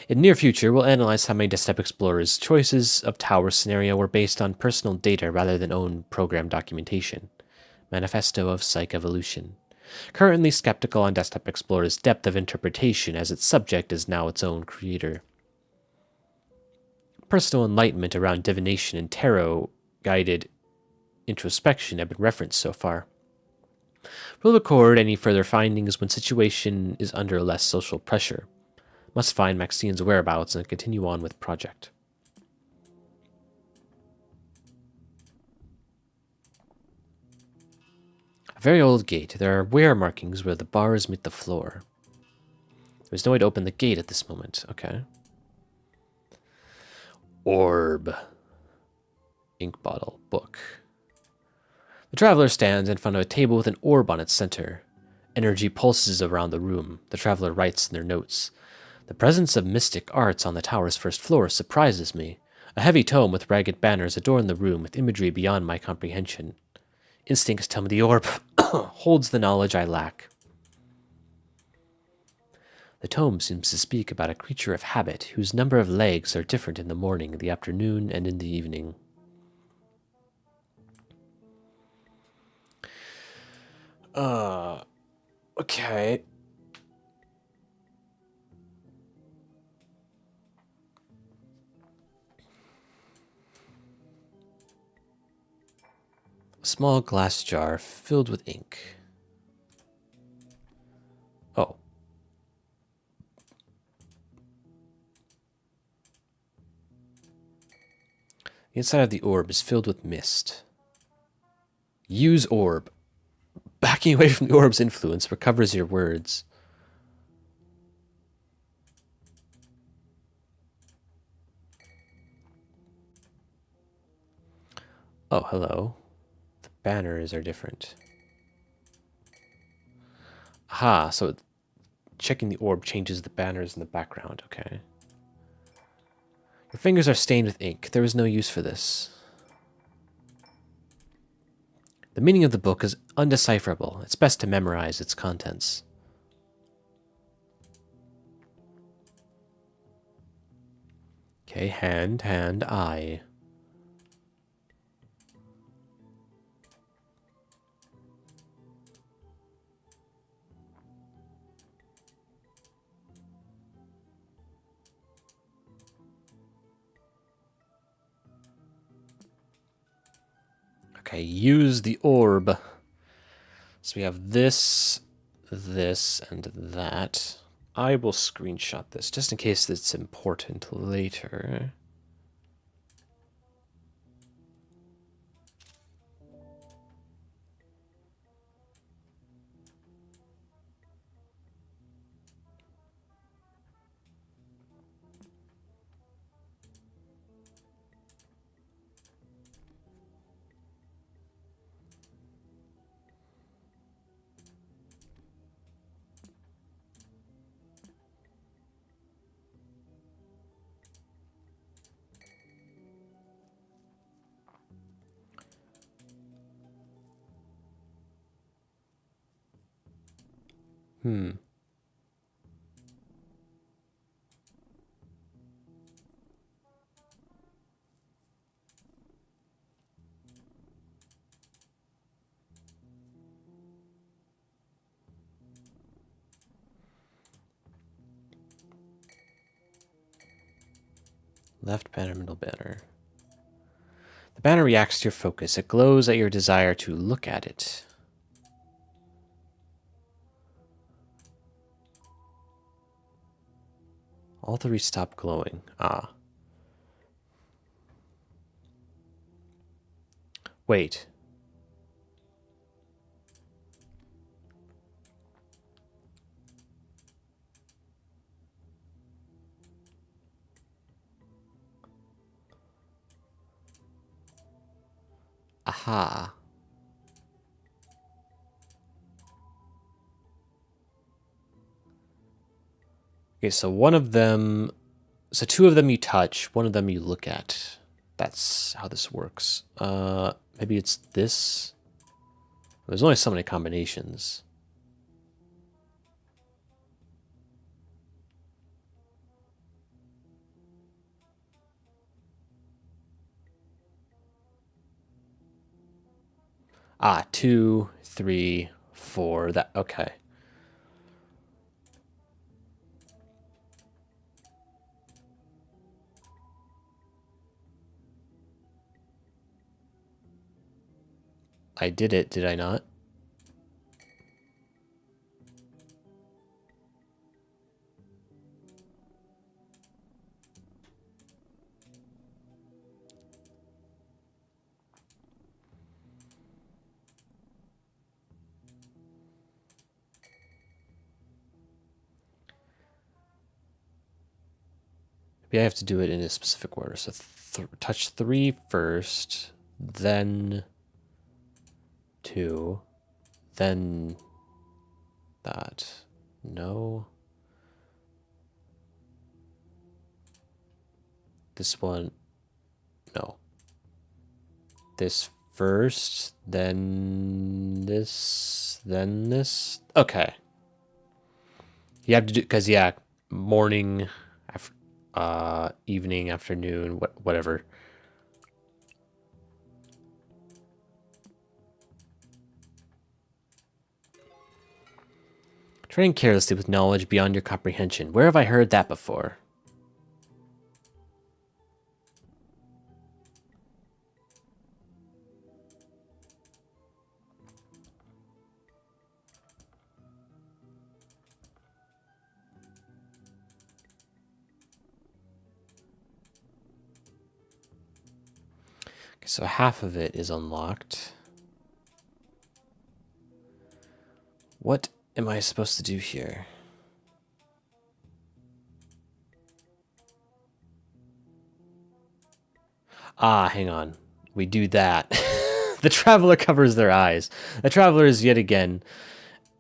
In the near future, we'll analyze how many Desktop Explorer's choices of tower scenario were based on personal data rather than own program documentation. Manifesto of Psych Evolution. Currently skeptical on Desktop Explorer's depth of interpretation as its subject is now its own creator. Personal enlightenment around divination and tarot-guided introspection have been referenced so far. We'll record any further findings when situation is under less social pressure. Must find Maxine's whereabouts and continue on with project. A very old gate. There are wear markings where the bars meet the floor. There's no way to open the gate at this moment. Okay. Orb. Ink bottle. Book. The traveler stands in front of a table with an orb on its center. Energy pulses around the room. The traveler writes in their notes. The presence of mystic arts on the tower's first floor surprises me. A heavy tome with ragged banners adorn the room with imagery beyond my comprehension. Instincts tell me the orb holds the knowledge I lack. The tome seems to speak about a creature of habit whose number of legs are different in the morning, the afternoon, and in the evening. Okay. A small glass jar filled with ink. Oh. The inside of the orb is filled with mist. Use orb. Backing away from the orb's influence recovers your words. Oh, hello. The banners are different. Aha, so checking the orb changes the banners in the background. Okay. Your fingers are stained with ink. There is no use for this. The meaning of the book is undecipherable. It's best to memorize its contents. Okay, hand, eye. Okay, use the orb. So we have this, and that. I will screenshot this just in case it's important later. Left banner, middle banner. The banner reacts to your focus. It glows at your desire to look at it. All three stop glowing. Ah. Wait. Aha. Okay, so one of them... So two of them you touch, one of them you look at. That's how this works. Maybe it's this? There's only so many combinations. Ah, 2, 3, 4. That okay. I did it, did I not? Maybe I have to do it in a specific order. So touch 3 first, then 2, then that. No. This one. No. This first, then this, then this. Okay. You have to do, because, yeah, morning, evening, afternoon, whatever. Treading carelessly with knowledge beyond your comprehension. Where have I heard that before? So half of it is unlocked. What am I supposed to do here? Ah, hang on. We do that. The traveler covers their eyes. The traveler is yet again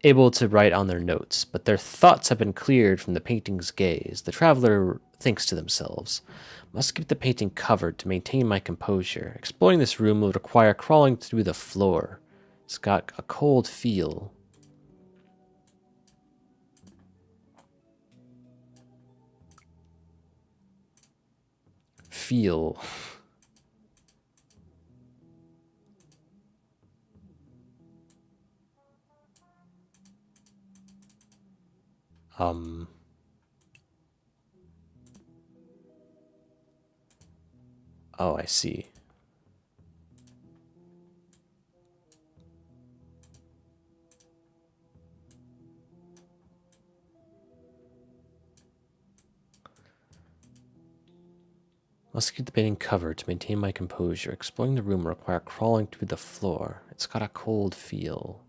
able to write on their notes, but their thoughts have been cleared from the painting's gaze. The traveler thinks to themselves, must keep the painting covered to maintain my composure. Exploring this room will require crawling through the floor. It's got a cold feel. Feel. Oh, I see. Must keep the painting covered to maintain my composure. Exploring the room will require crawling through the floor. It's got a cold feel.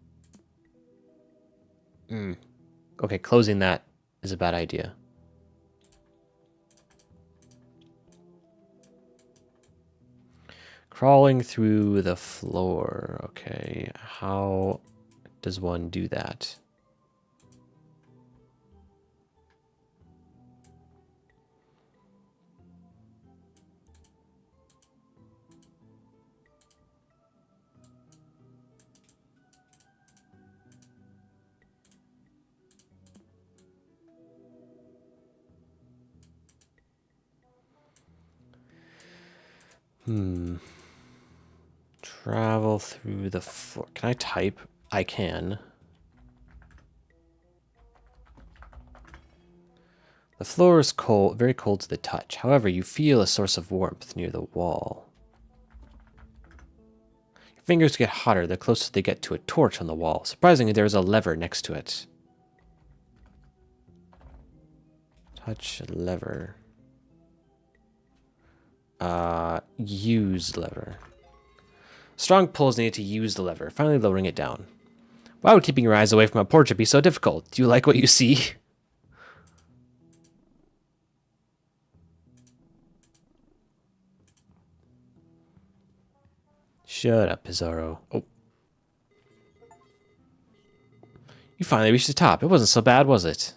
Okay, closing that is a bad idea. Crawling through the floor. Okay, how does one do that? Travel through the floor. Can I type? I can. The floor is cold, very cold to the touch. However, you feel a source of warmth near the wall. Your fingers get hotter the closer they get to a torch on the wall. Surprisingly, there is a lever next to it. Touch lever. Use lever. Strong pulls needed to use the lever, finally lowering it down. Why would keeping your eyes away from a portrait be so difficult? Do you like what you see? Shut up, Pizarro. Oh. You finally reached the top. It wasn't so bad, was it?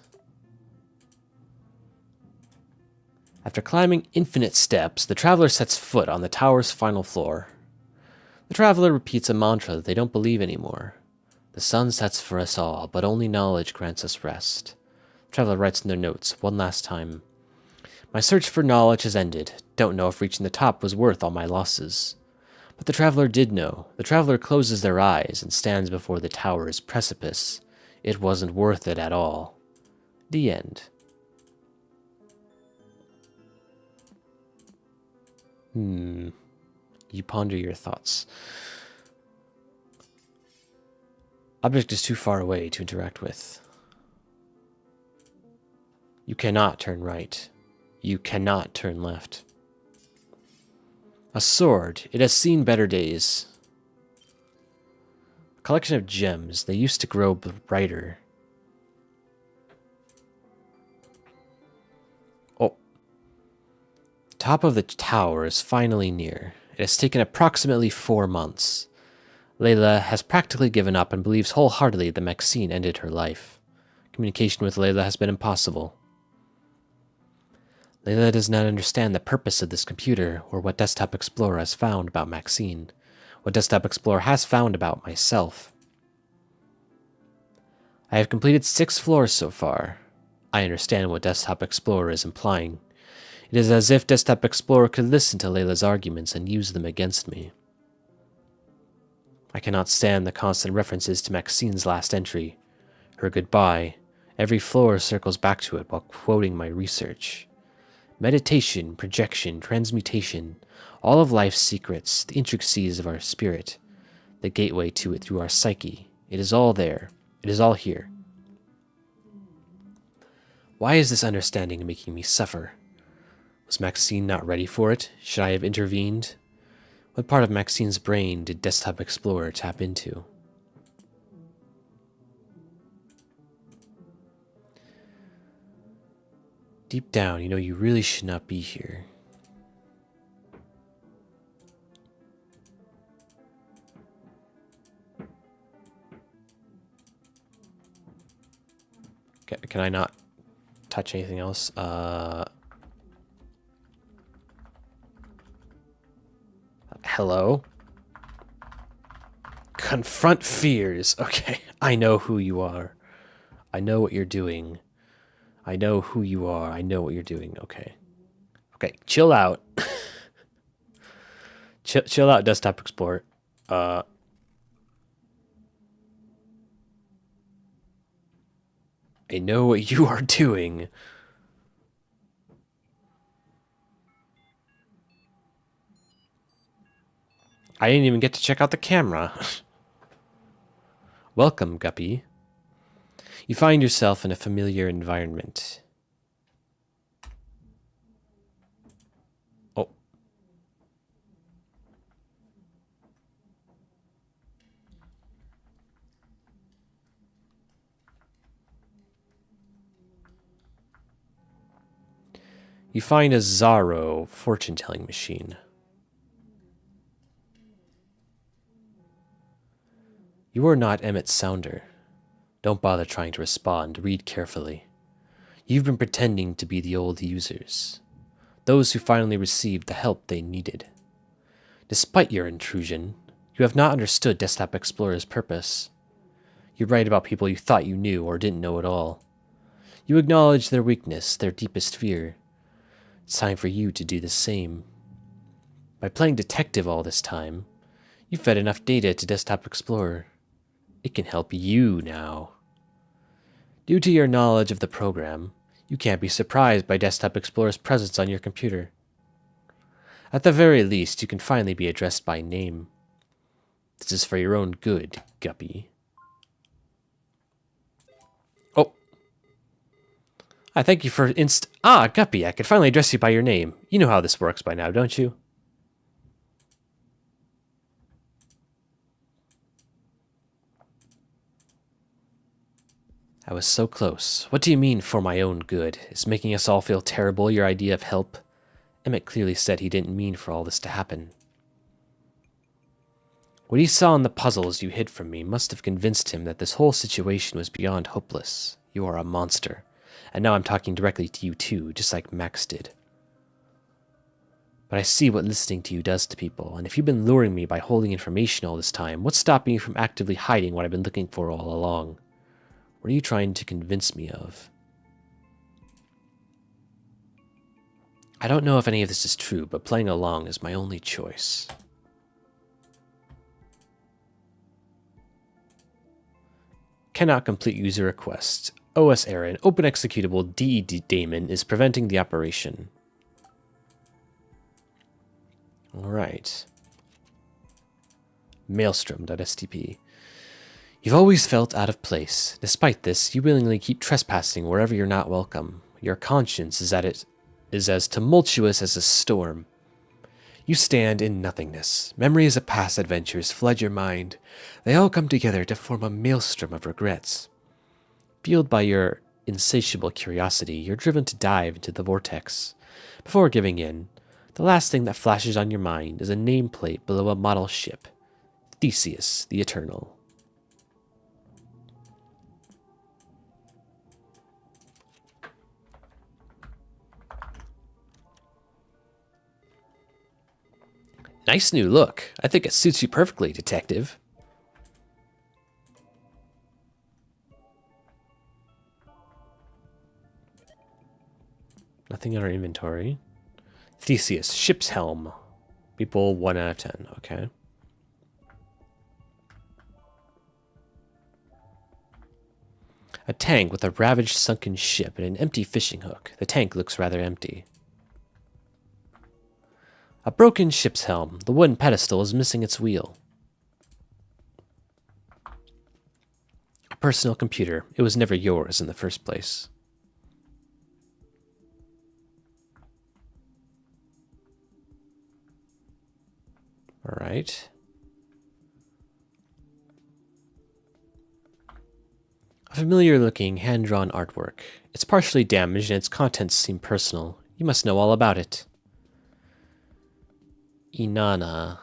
After climbing infinite steps, the traveler sets foot on the tower's final floor. The traveler repeats a mantra that they don't believe anymore. The sun sets for us all, but only knowledge grants us rest. The traveler writes in their notes one last time. My search for knowledge has ended. Don't know if reaching the top was worth all my losses. But the traveler did know. The traveler closes their eyes and stands before the tower's precipice. It wasn't worth it at all. The end. You ponder your thoughts. Object is too far away to interact with. You cannot turn right. You cannot turn left. A sword. It has seen better days. A collection of gems. They used to grow brighter. Oh. Top of the tower is finally near. It has taken approximately 4 months. Layla has practically given up and believes wholeheartedly that Maxine ended her life. Communication with Layla has been impossible. Layla does not understand the purpose of this computer or what Desktop Explorer has found about Maxine, what Desktop Explorer has found about myself. I have completed 6 floors so far. I understand what Desktop Explorer is implying. It is as if Desktop Explorer could listen to Layla's arguments and use them against me. I cannot stand the constant references to Maxine's last entry. Her goodbye. Every floor circles back to it while quoting my research. Meditation, projection, transmutation, all of life's secrets, the intricacies of our spirit, the gateway to it through our psyche. It is all there. It is all here. Why is this understanding making me suffer? Was Maxine not ready for it? Should I have intervened? What part of Maxine's brain did Desktop Explorer tap into? Deep down, you know you really should not be here. Can I not touch anything else? Hello? Confront fears. Okay, I know who you are. I know what you're doing. I know who you are. I know what you're doing. Okay. Okay, chill out. Chill out, Desktop Explorer. I know what you are doing. I didn't even get to check out the camera. Welcome, Guppy. You find yourself in a familiar environment. Oh. You find a Zaro fortune-telling machine. You are not Emmett Sounder. Don't bother trying to respond. Read carefully. You've been pretending to be the old users. Those who finally received the help they needed. Despite your intrusion, you have not understood Desktop Explorer's purpose. You write about people you thought you knew or didn't know at all. You acknowledge their weakness, their deepest fear. It's time for you to do the same. By playing detective all this time, you fed enough data to Desktop Explorer. It can help you now. Due to your knowledge of the program, you can't be surprised by Desktop Explorer's presence on your computer. At the very least, you can finally be addressed by name. This is for your own good, Guppy. Oh. I thank you for Guppy, I can finally address you by your name. You know how this works by now, don't you? I was so close. What do you mean, for my own good? Is making us all feel terrible your idea of help? Emmett clearly said he didn't mean for all this to happen. What he saw in the puzzles you hid from me must have convinced him that this whole situation was beyond hopeless. You are a monster. And now I'm talking directly to you too, just like Max did. But I see what listening to you does to people, and if you've been luring me by holding information all this time, what's stopping you from actively hiding what I've been looking for all along? What are you trying to convince me of? I don't know if any of this is true, but playing along is my only choice. Cannot complete user request. OS error. An open executable DE daemon is preventing the operation. Alright. Maelstrom.stp. You've always felt out of place. Despite this, you willingly keep trespassing wherever you're not welcome. Your conscience is as tumultuous as a storm. You stand in nothingness. Memories of past adventures flood your mind. They all come together to form a maelstrom of regrets. Fueled by your insatiable curiosity, you're driven to dive into the vortex. Before giving in, the last thing that flashes on your mind is a nameplate below a model ship. Theseus the Eternal. Nice new look. I think it suits you perfectly, detective. Nothing in our inventory. Theseus, ship's helm. People 1 out of 10. Okay. A tank with a ravaged sunken ship and an empty fishing hook. The tank looks rather empty. A broken ship's helm. The wooden pedestal is missing its wheel. A personal computer. It was never yours in the first place. All right. A familiar-looking, hand-drawn artwork. It's partially damaged and its contents seem personal. You must know all about it. Inanna.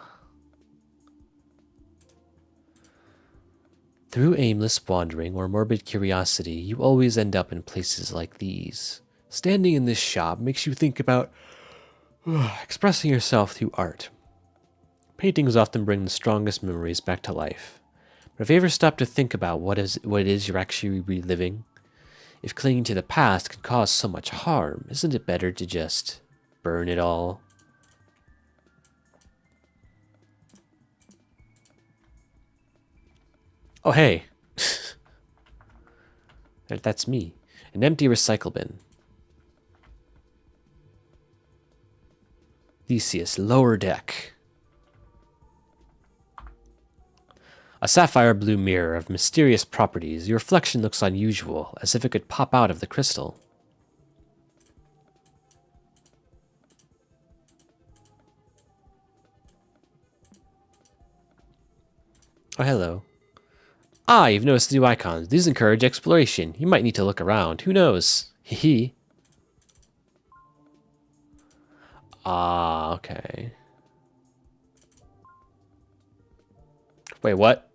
Through aimless wandering or morbid curiosity, you always end up in places like these. Standing in this shop makes you think about expressing yourself through art. Paintings often bring the strongest memories back to life. But have you ever stopped to think about what it is you're actually reliving? If clinging to the past can cause so much harm, isn't it better to just burn it all? Oh, hey. That's me. An empty recycle bin. Theseus, lower deck. A sapphire blue mirror of mysterious properties. Your reflection looks unusual, as if it could pop out of the crystal. Oh, hello. Ah, you've noticed the new icons. These encourage exploration. You might need to look around. Who knows? Hee. Ah, okay. Wait, what?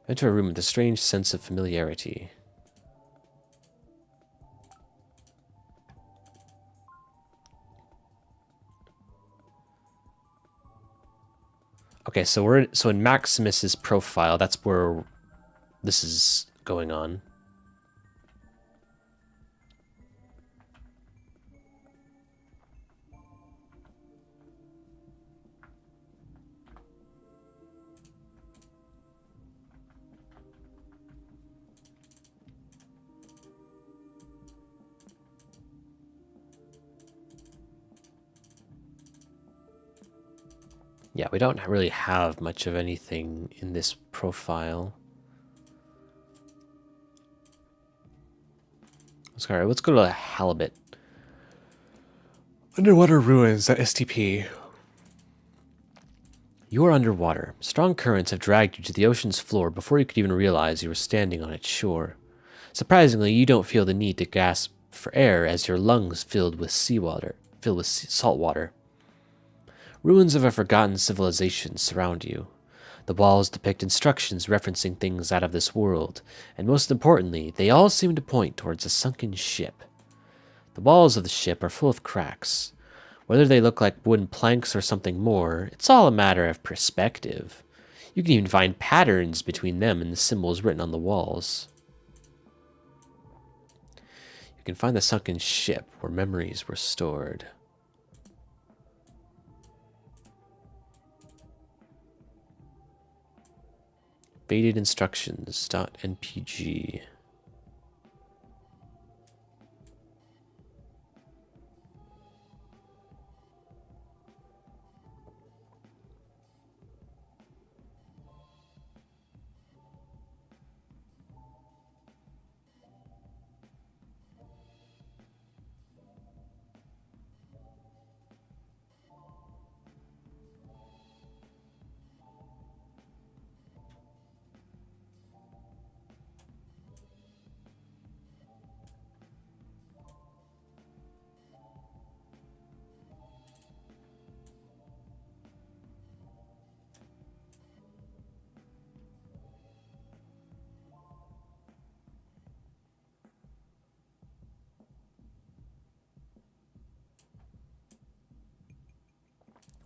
Enter a room with a strange sense of familiarity. Okay, so in Maximus's profile, that's where this is going on. Yeah, we don't really have much of anything in this profile. Sorry, let's go to Halibut. Underwater ruins at STP. You are underwater. Strong currents have dragged you to the ocean's floor before you could even realize you were standing on its shore. Surprisingly, you don't feel the need to gasp for air as your lungs filled with salt water. Ruins of a forgotten civilization surround you. The walls depict instructions referencing things out of this world, and most importantly, they all seem to point towards a sunken ship. The walls of the ship are full of cracks. Whether they look like wooden planks or something more, it's all a matter of perspective. You can even find patterns between them and the symbols written on the walls. You can find the sunken ship where memories were stored. Faded instructions.npg.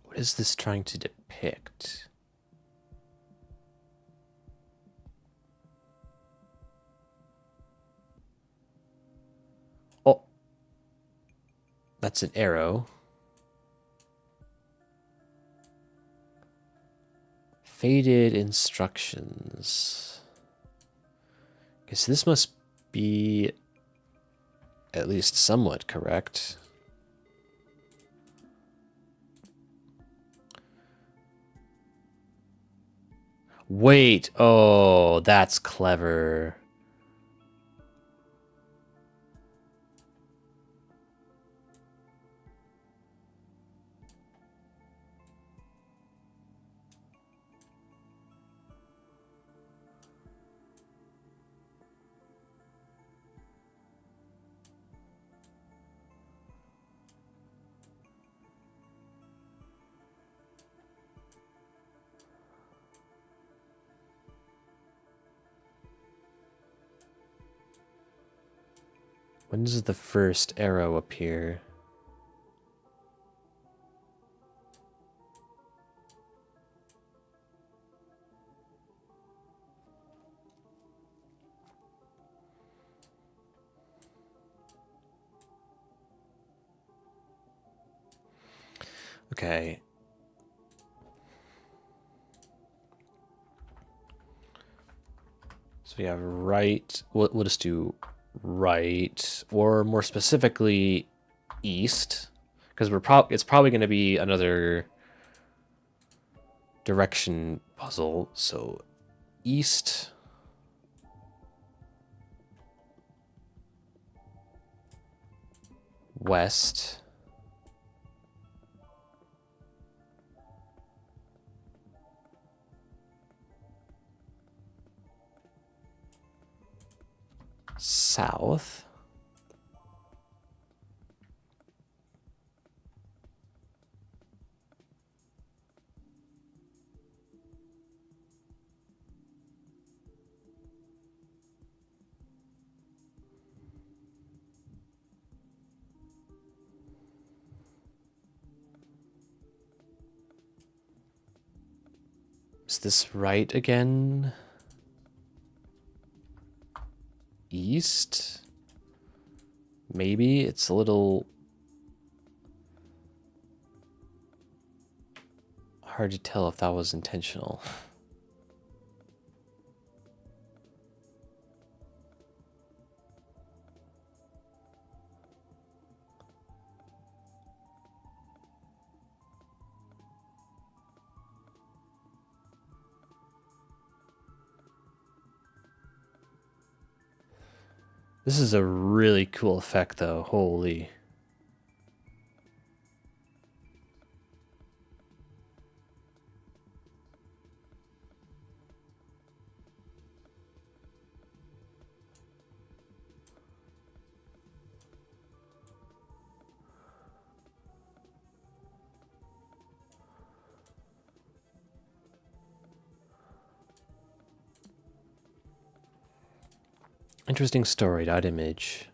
What is this trying to depict? Oh, that's an arrow. Faded instructions. Okay, so this must be at least somewhat correct. Wait, oh, that's clever. When does the first arrow appear? Okay. So we have right. We'll just do right, or more specifically, east, because it's probably going to be another direction puzzle. So east, west, south, is this right again? East? Maybe it's a little hard to tell if that was intentional. This is a really cool effect, though. Holy. Interesting story, that image.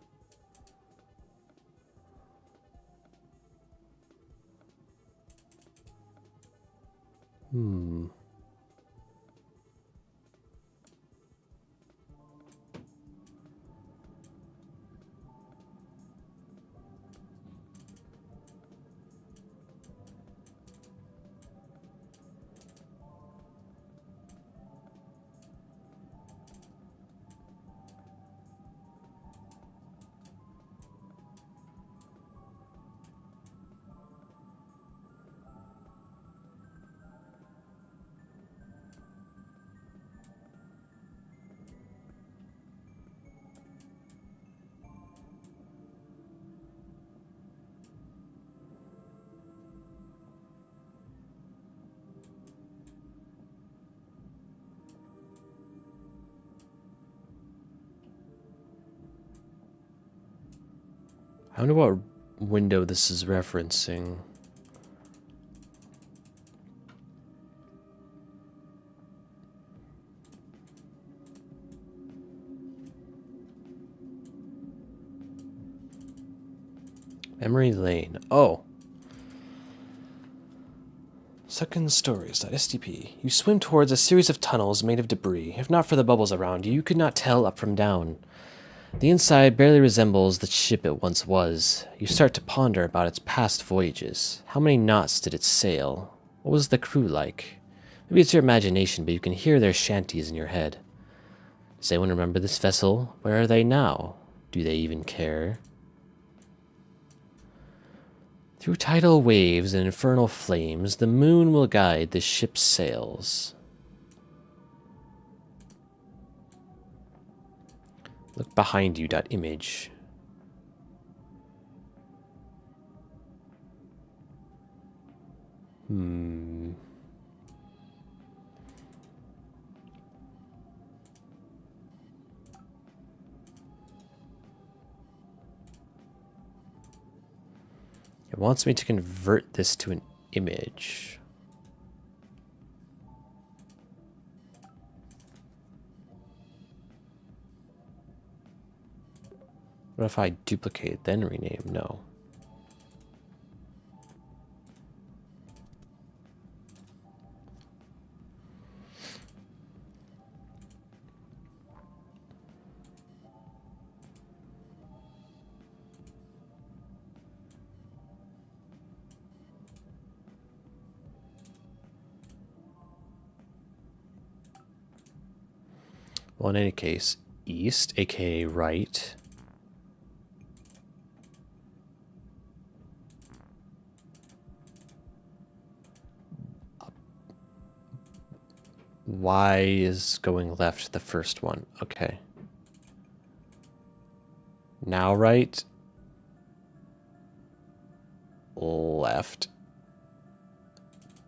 I wonder what window this is referencing. Memory Lane. Oh. Secondstories.stp. You swim towards a series of tunnels made of debris. If not for the bubbles around you, you could not tell up from down. The inside barely resembles the ship it once was. You start to ponder about its past voyages. How many knots did it sail? What was the crew like? Maybe it's your imagination, but you can hear their shanties in your head. Does anyone remember this vessel? Where are they now? Do they even care? Through tidal waves and infernal flames, the moon will guide the ship's sails. Look behind you, image. It wants me to convert this to an image. What if I duplicate, then rename? No. Well, in any case, east, aka right. Y is going left, the first one. Okay. Now right. Left.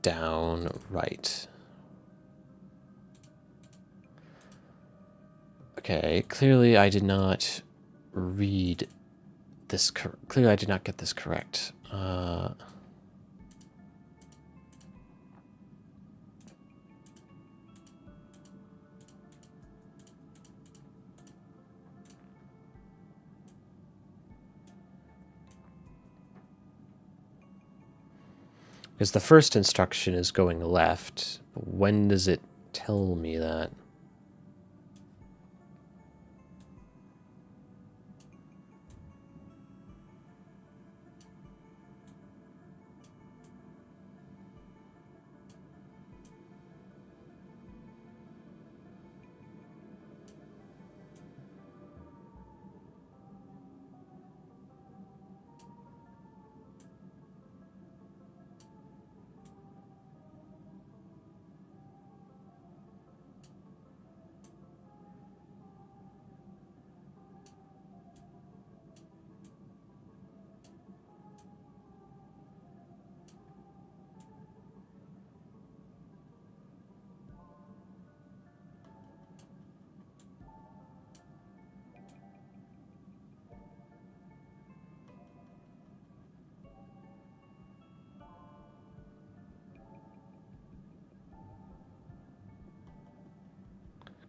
Down, right. Okay, clearly I did not read this. Clearly I did not get this correct. Because the first instruction is going left. When does it tell me that?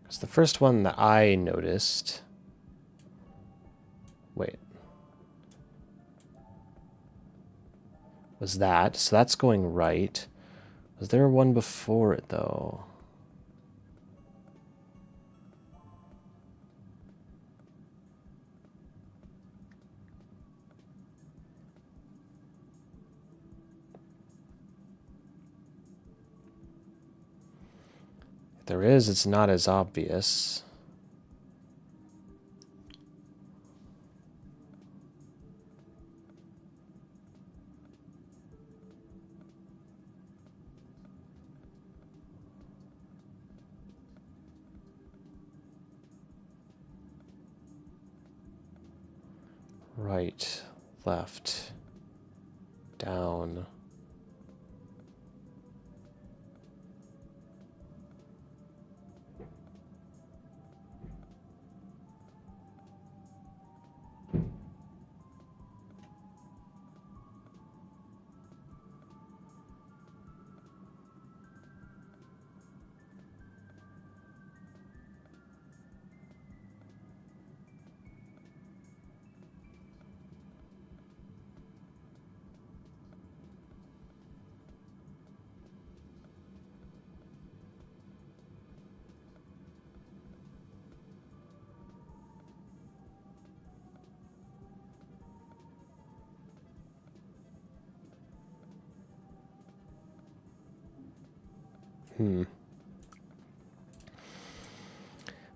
Because the first one that I noticed... Wait. Was that. So that's going right. Was there one before it, though? If there is, it's not as obvious. Right, left, down.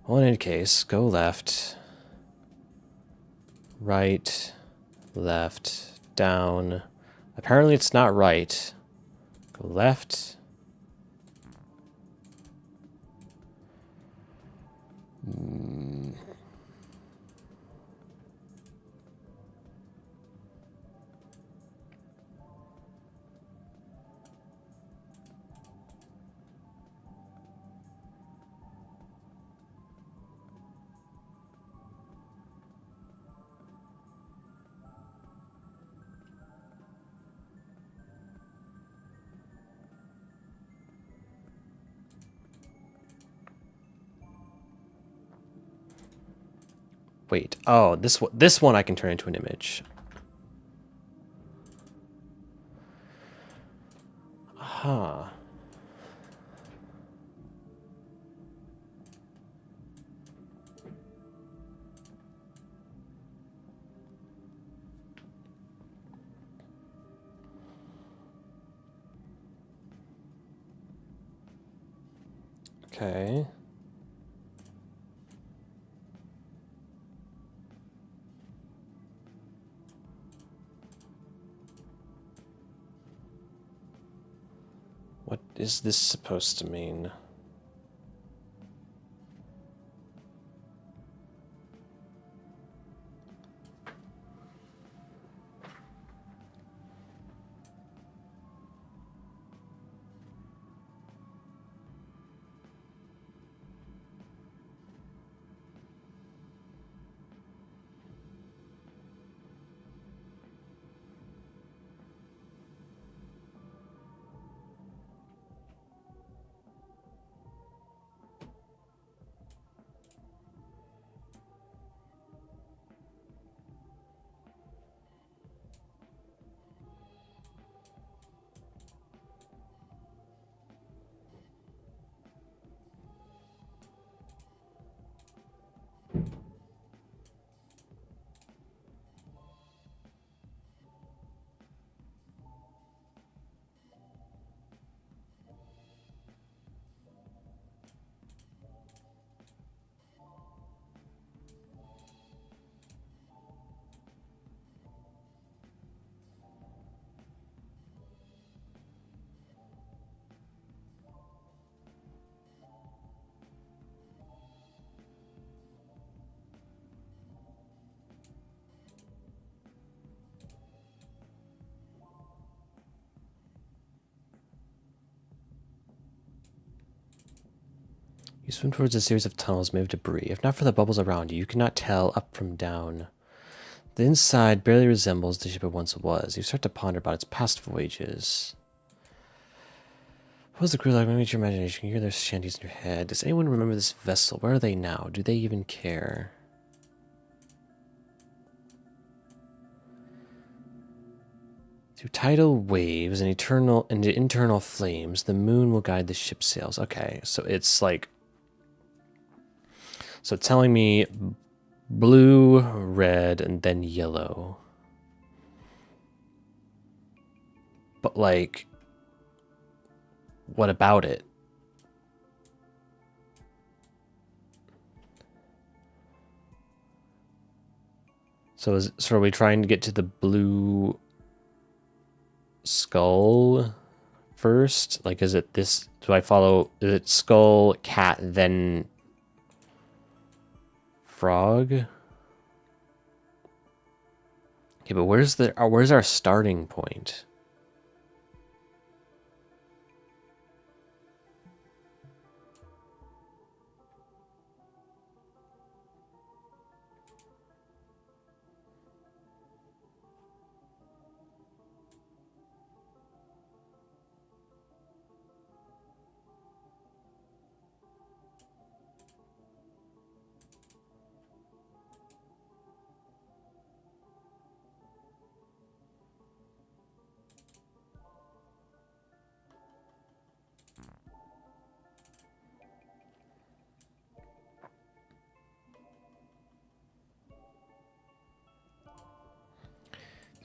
Well, in any case, go left, right, left, down. Apparently it's not right. Go left. Wait. Oh, this one I can turn into an image. Huh. Okay. What is this supposed to mean? You swim towards a series of tunnels made of debris. If not for the bubbles around you, you cannot tell up from down. The inside barely resembles the ship it once was. You start to ponder about its past voyages. What was the crew like? Maybe it's your imagination. You hear their shanties in your head. Does anyone remember this vessel? Where are they now? Do they even care? Through tidal waves and internal flames, the moon will guide the ship's sails. Okay, so it's like... So telling me blue, red, and then yellow. But like, what about it? So are we trying to get to the blue skull first? Like, is it this? Do I follow? Is it skull, cat, then frog? Okay, but where's our starting point?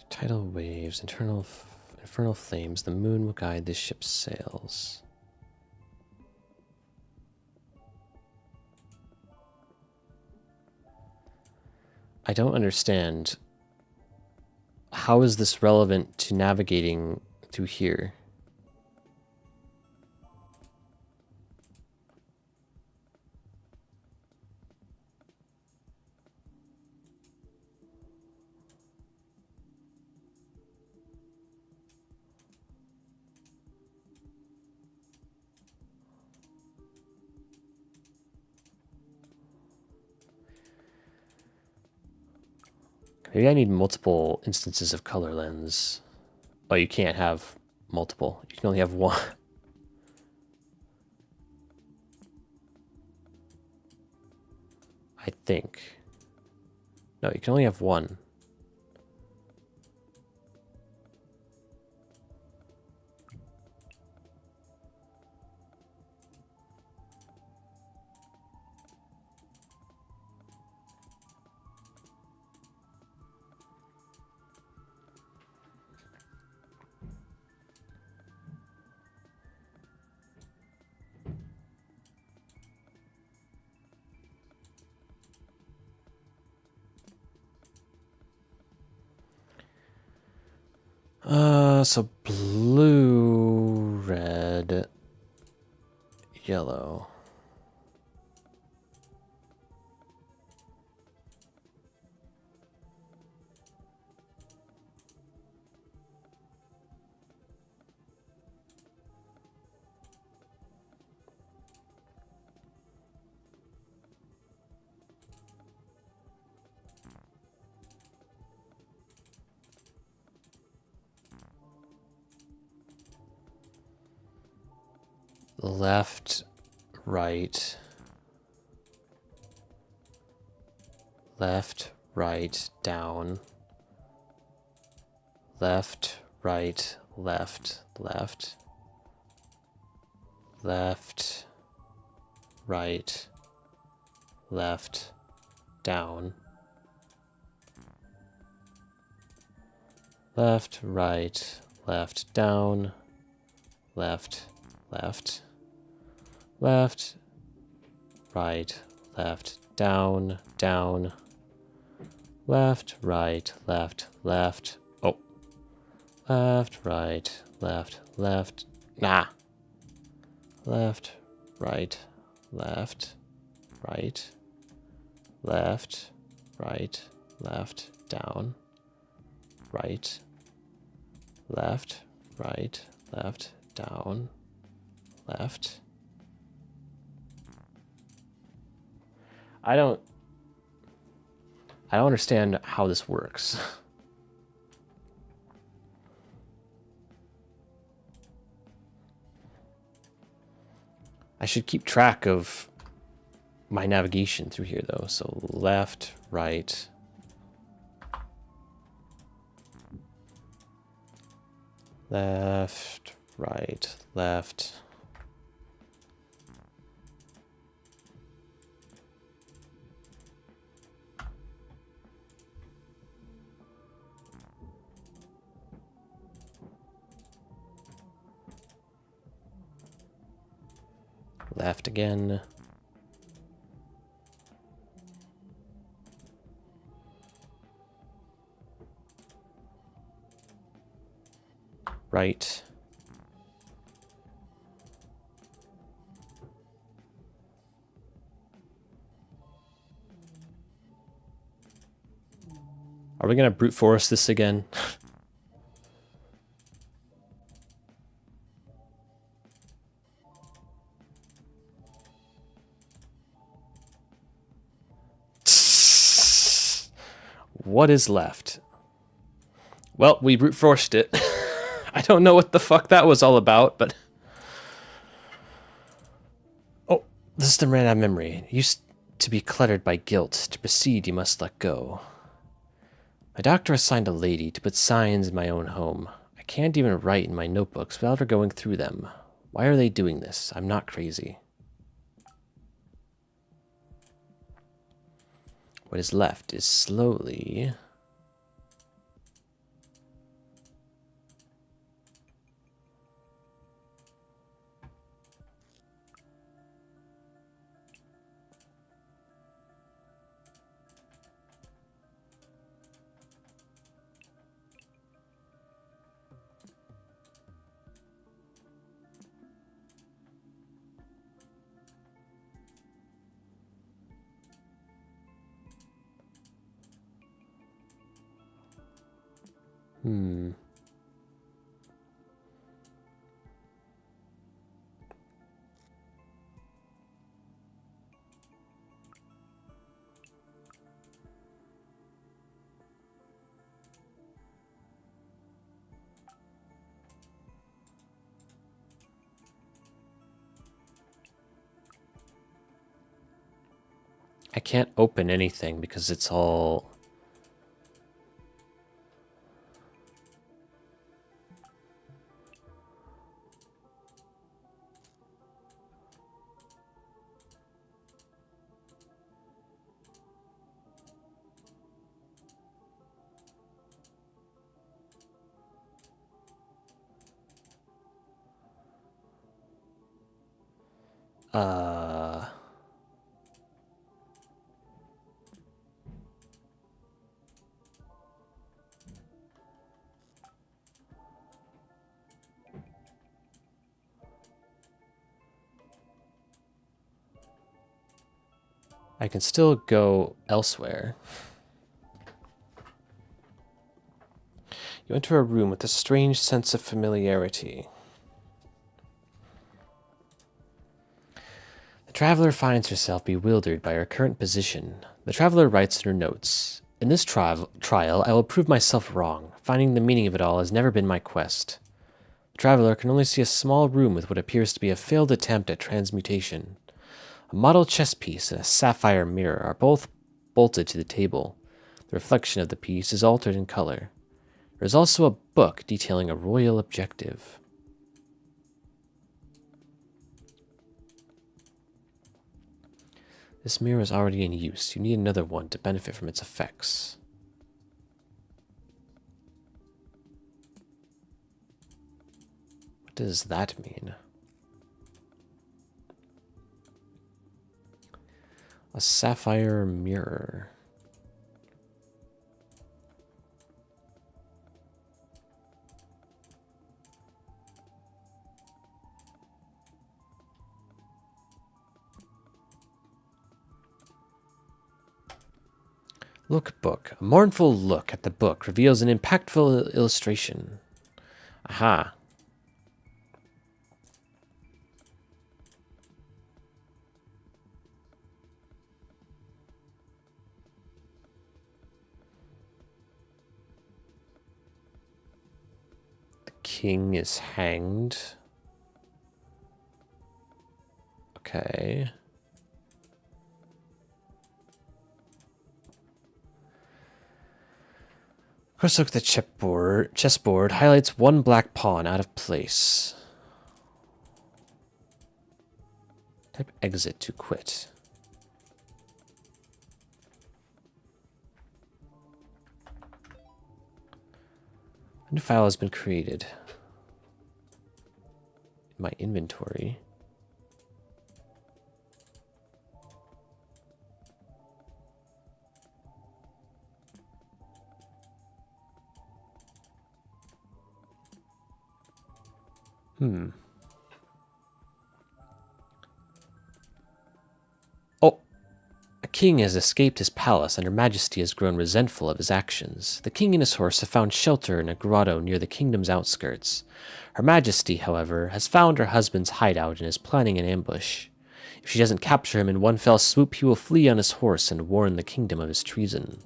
Tidal waves, infernal flames, the moon will guide the ship's sails. I don't understand. How is this relevant to navigating through here? Maybe I need multiple instances of color lens. Oh, you can't have multiple. You can only have one. I think. No, you can only have one. So blue, red, yellow. Left, right, left, right, down, left, right, left, left, left, right, left, down, left, right, left, down, left, left, left, right, left, down, down, left, right, left, left, oh, left, right, left, left, nah, left, right, left, right, left, right, left, down, right, left, right, left, down, left. I don't understand how this works. I should keep track of my navigation through here though. So left, right, left, right, left. Left again. Right. Are we gonna brute force this again? What is left? Well, we brute forced it. I don't know what the fuck that was all about, but... Oh, the system ran out of memory. It used to be cluttered by guilt. To proceed, you must let go. My doctor assigned a lady to put signs in my own home. I can't even write in my notebooks without her going through them. Why are they doing this? I'm not crazy. What is left is slowly... I can't open anything because it's all I can still go elsewhere. You enter a room with a strange sense of familiarity. The traveler finds herself bewildered by her current position. The traveler writes in her notes, "In this trial, I will prove myself wrong. Finding the meaning of it all has never been my quest." The traveler can only see a small room with what appears to be a failed attempt at transmutation. A model chess piece and a sapphire mirror are both bolted to the table. The reflection of the piece is altered in color. There is also a book detailing a royal objective. This mirror is already in use. You need another one to benefit from its effects. What does that mean? A sapphire mirror. Lookbook. A mournful look at the book reveals an impactful illustration. Aha. The king is hanged. Okay. First look at the chessboard highlights one black pawn out of place. Type exit to quit. A new file has been created. In my inventory. Oh, a king has escaped his palace, and Her Majesty has grown resentful of his actions. The king and his horse have found shelter in a grotto near the kingdom's outskirts. Her Majesty, however, has found her husband's hideout and is planning an ambush. If she doesn't capture him in one fell swoop, he will flee on his horse and warn the kingdom of his treason.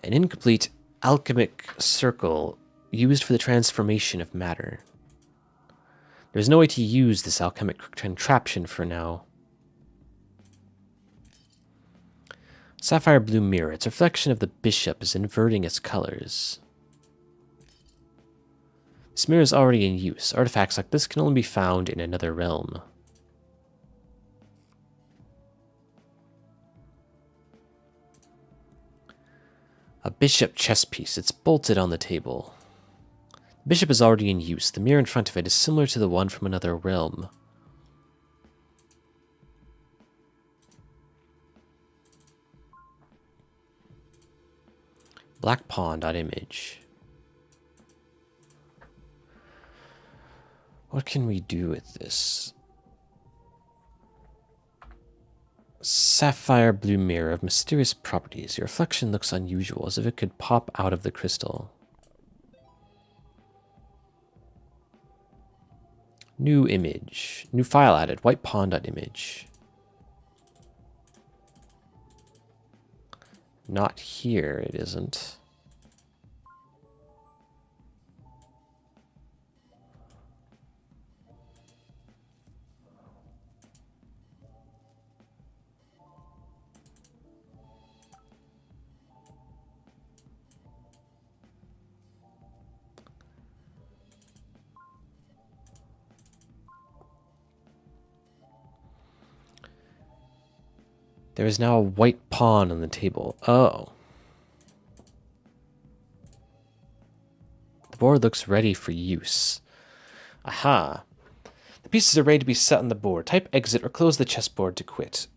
An incomplete alchemic circle used for the transformation of matter. There's no way to use this alchemic contraption for now. Sapphire blue mirror. Its reflection of the bishop is inverting its colors. This mirror is already in use. Artifacts like this can only be found in another realm. A bishop chess piece. It's bolted on the table. The bishop is already in use. The mirror in front of it is similar to the one from another realm. Black pawn.image. What can we do with this? Sapphire blue mirror of mysterious properties. Your reflection looks unusual, as if it could pop out of the crystal. New image. New file added. White pawn.image. Not here, it isn't. There is now a white pawn on the table. Oh. board looks ready for use. Aha. The pieces are ready to be set on the board. Type exit or close the chessboard to quit.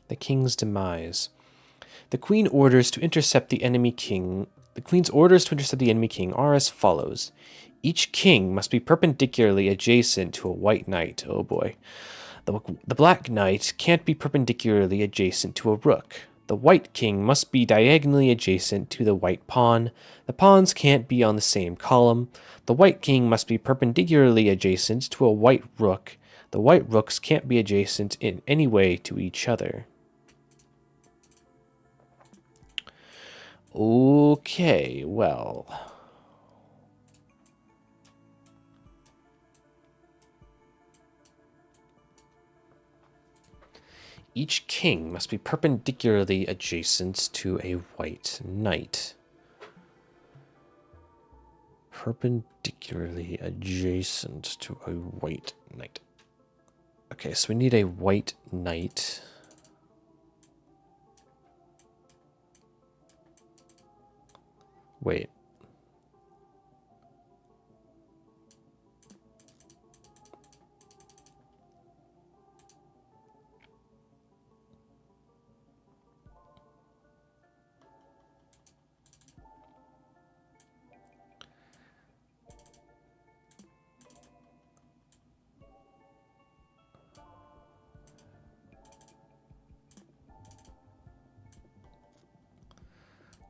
The king's demise. The queen orders to intercept the enemy king. The queen's orders to intercept the enemy king are as follows. Each king must be perpendicularly adjacent to a white knight. Oh boy. The black knight can't be perpendicularly adjacent to a rook. The white king must be diagonally adjacent to the white pawn. The pawns can't be on the same column. The white king must be perpendicularly adjacent to a white rook. The white rooks can't be adjacent in any way to each other. Okay, well. Each king must be perpendicularly adjacent to a white knight. Perpendicularly adjacent to a white knight. Okay, so we need a white knight. Wait.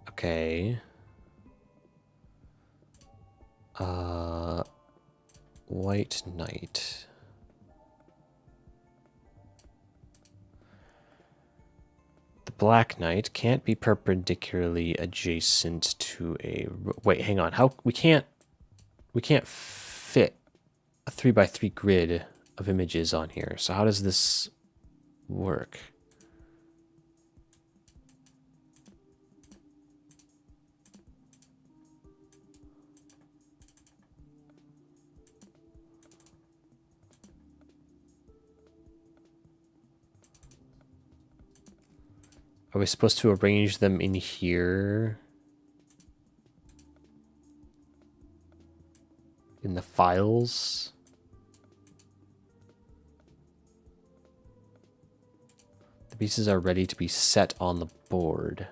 Okay. White knight. The black knight can't be perpendicularly adjacent to a... Wait, hang on. How we can't fit a 3x3 grid of images on here. So how does this work? Are we supposed to arrange them in here? In the files? The pieces are ready to be set on the board.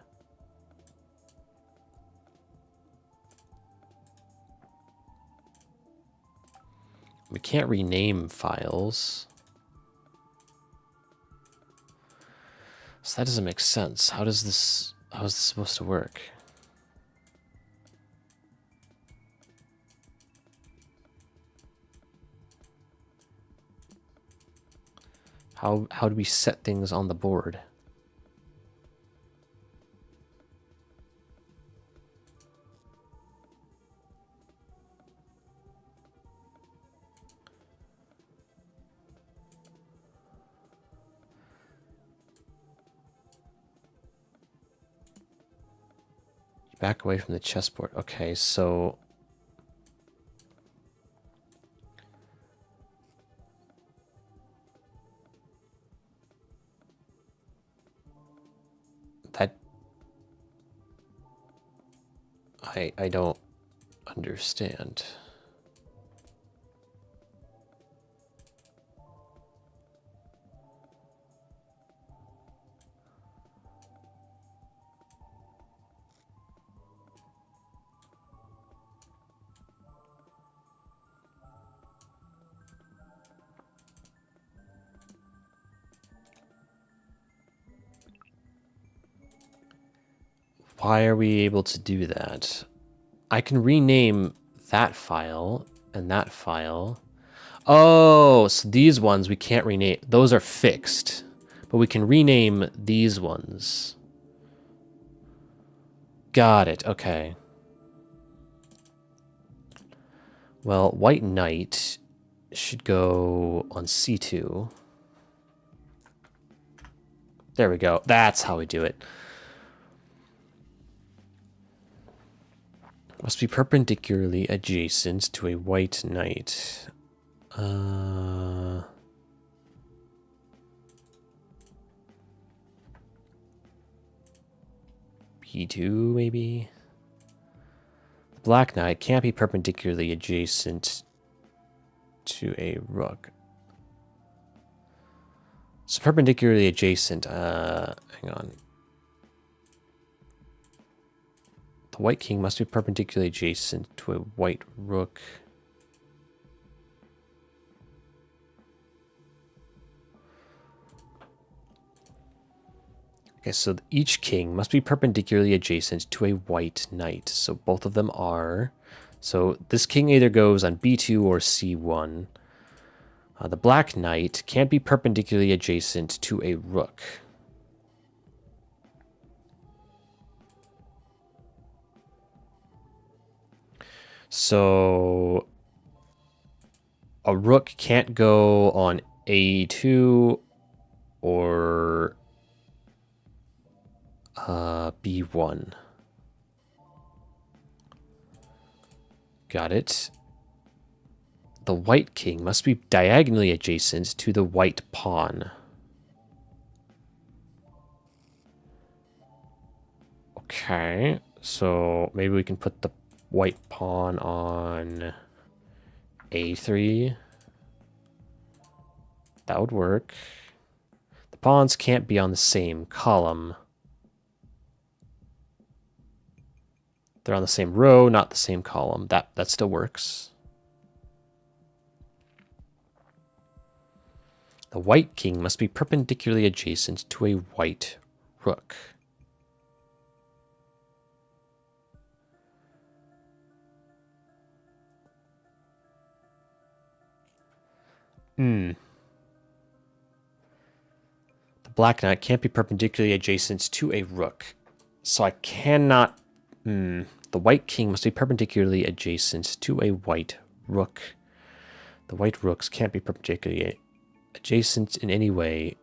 We can't rename files. So that doesn't make sense. How is this supposed to work? How do we set things on the board? Back away from the chessboard. Okay, so that I don't understand. Why are we able to do that? I can rename that file and that file. Oh, so these ones we can't rename. Those are fixed, but we can rename these ones. Got it. Okay. Well, white knight should go on C2. There we go. That's how we do it. Must be perpendicularly adjacent to a white knight. B2, maybe? The black knight can't be perpendicularly adjacent to a rook. So perpendicularly adjacent, hang on. The white king must be perpendicularly adjacent to a white rook. Okay, so each king must be perpendicularly adjacent to a white knight. So both of them are. So this king either goes on B2 or C1. The black knight can't be perpendicularly adjacent to a rook. So a rook can't go on A2 or B1. Got it. The white king must be diagonally adjacent to the white pawn. Okay, so maybe we can put the white pawn on A3. That would work. The pawns can't be on the same column. They're on the same row, not the same column. That still works. The white king must be perpendicularly adjacent to a white rook. The black knight can't be perpendicularly adjacent to a rook. So I cannot... The white king must be perpendicularly adjacent to a white rook. The white rooks can't be perpendicularly adjacent in any way.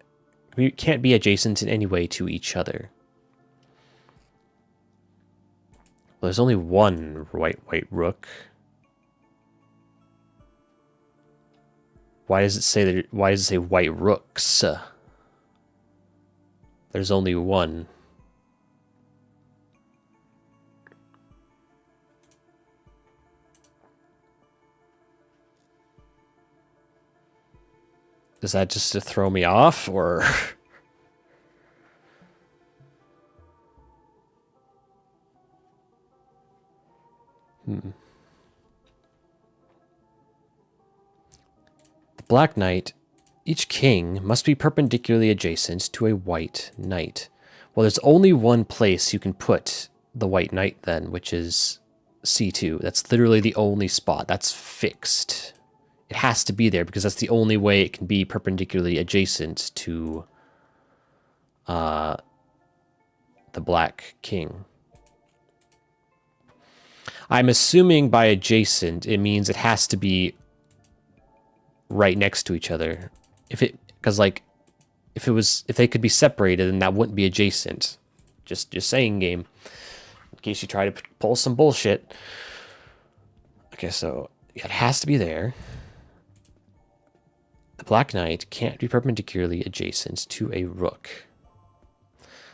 Can't be adjacent in any way to each other. Well, there's only one white rook. Why does it say that? Why does it say white rooks? There's only one. Is that just to throw me off, or? The black knight, each king must be perpendicularly adjacent to a white knight. Well, there's only one place you can put the white knight then, which is C2. That's literally the only spot. That's fixed. It has to be there because that's the only way it can be perpendicularly adjacent to the black king. I'm assuming by adjacent, it means it has to be right next to each other. Because like, if they could be separated, then that wouldn't be adjacent. Just saying, game. In case you try to pull some bullshit. Okay, so it has to be there. The black knight can't be perpendicularly adjacent to a rook.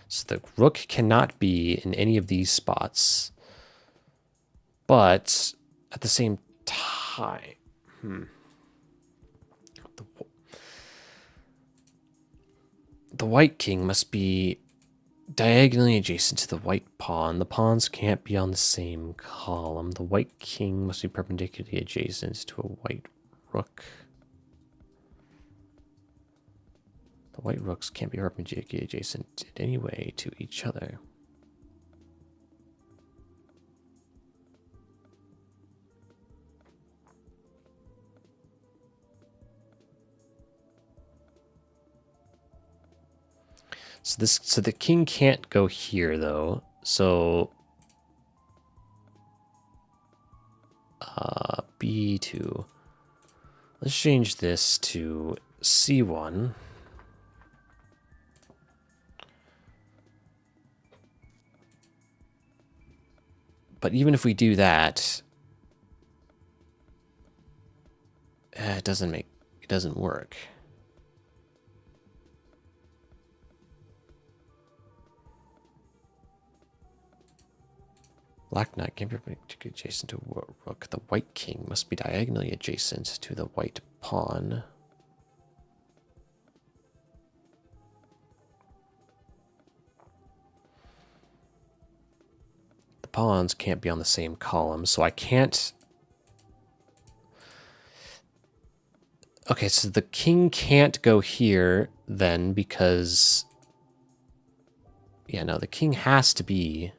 So the rook cannot be in any of these spots. But at the same time, the white king must be diagonally adjacent to the white pawn. The pawns can't be on the same column. The white king must be perpendicularly adjacent to a white rook. The white rooks can't be perpendicularly adjacent in any way to each other. So the king can't go here though. So B2. Let's change this to C1. But even if we do that, it doesn't work. Black knight can be particularly adjacent to a rook. The white king must be diagonally adjacent to the white pawn. The pawns can't be on the same column, so I can't... Okay, so the king can't go here then because... Yeah, no, the king has to be...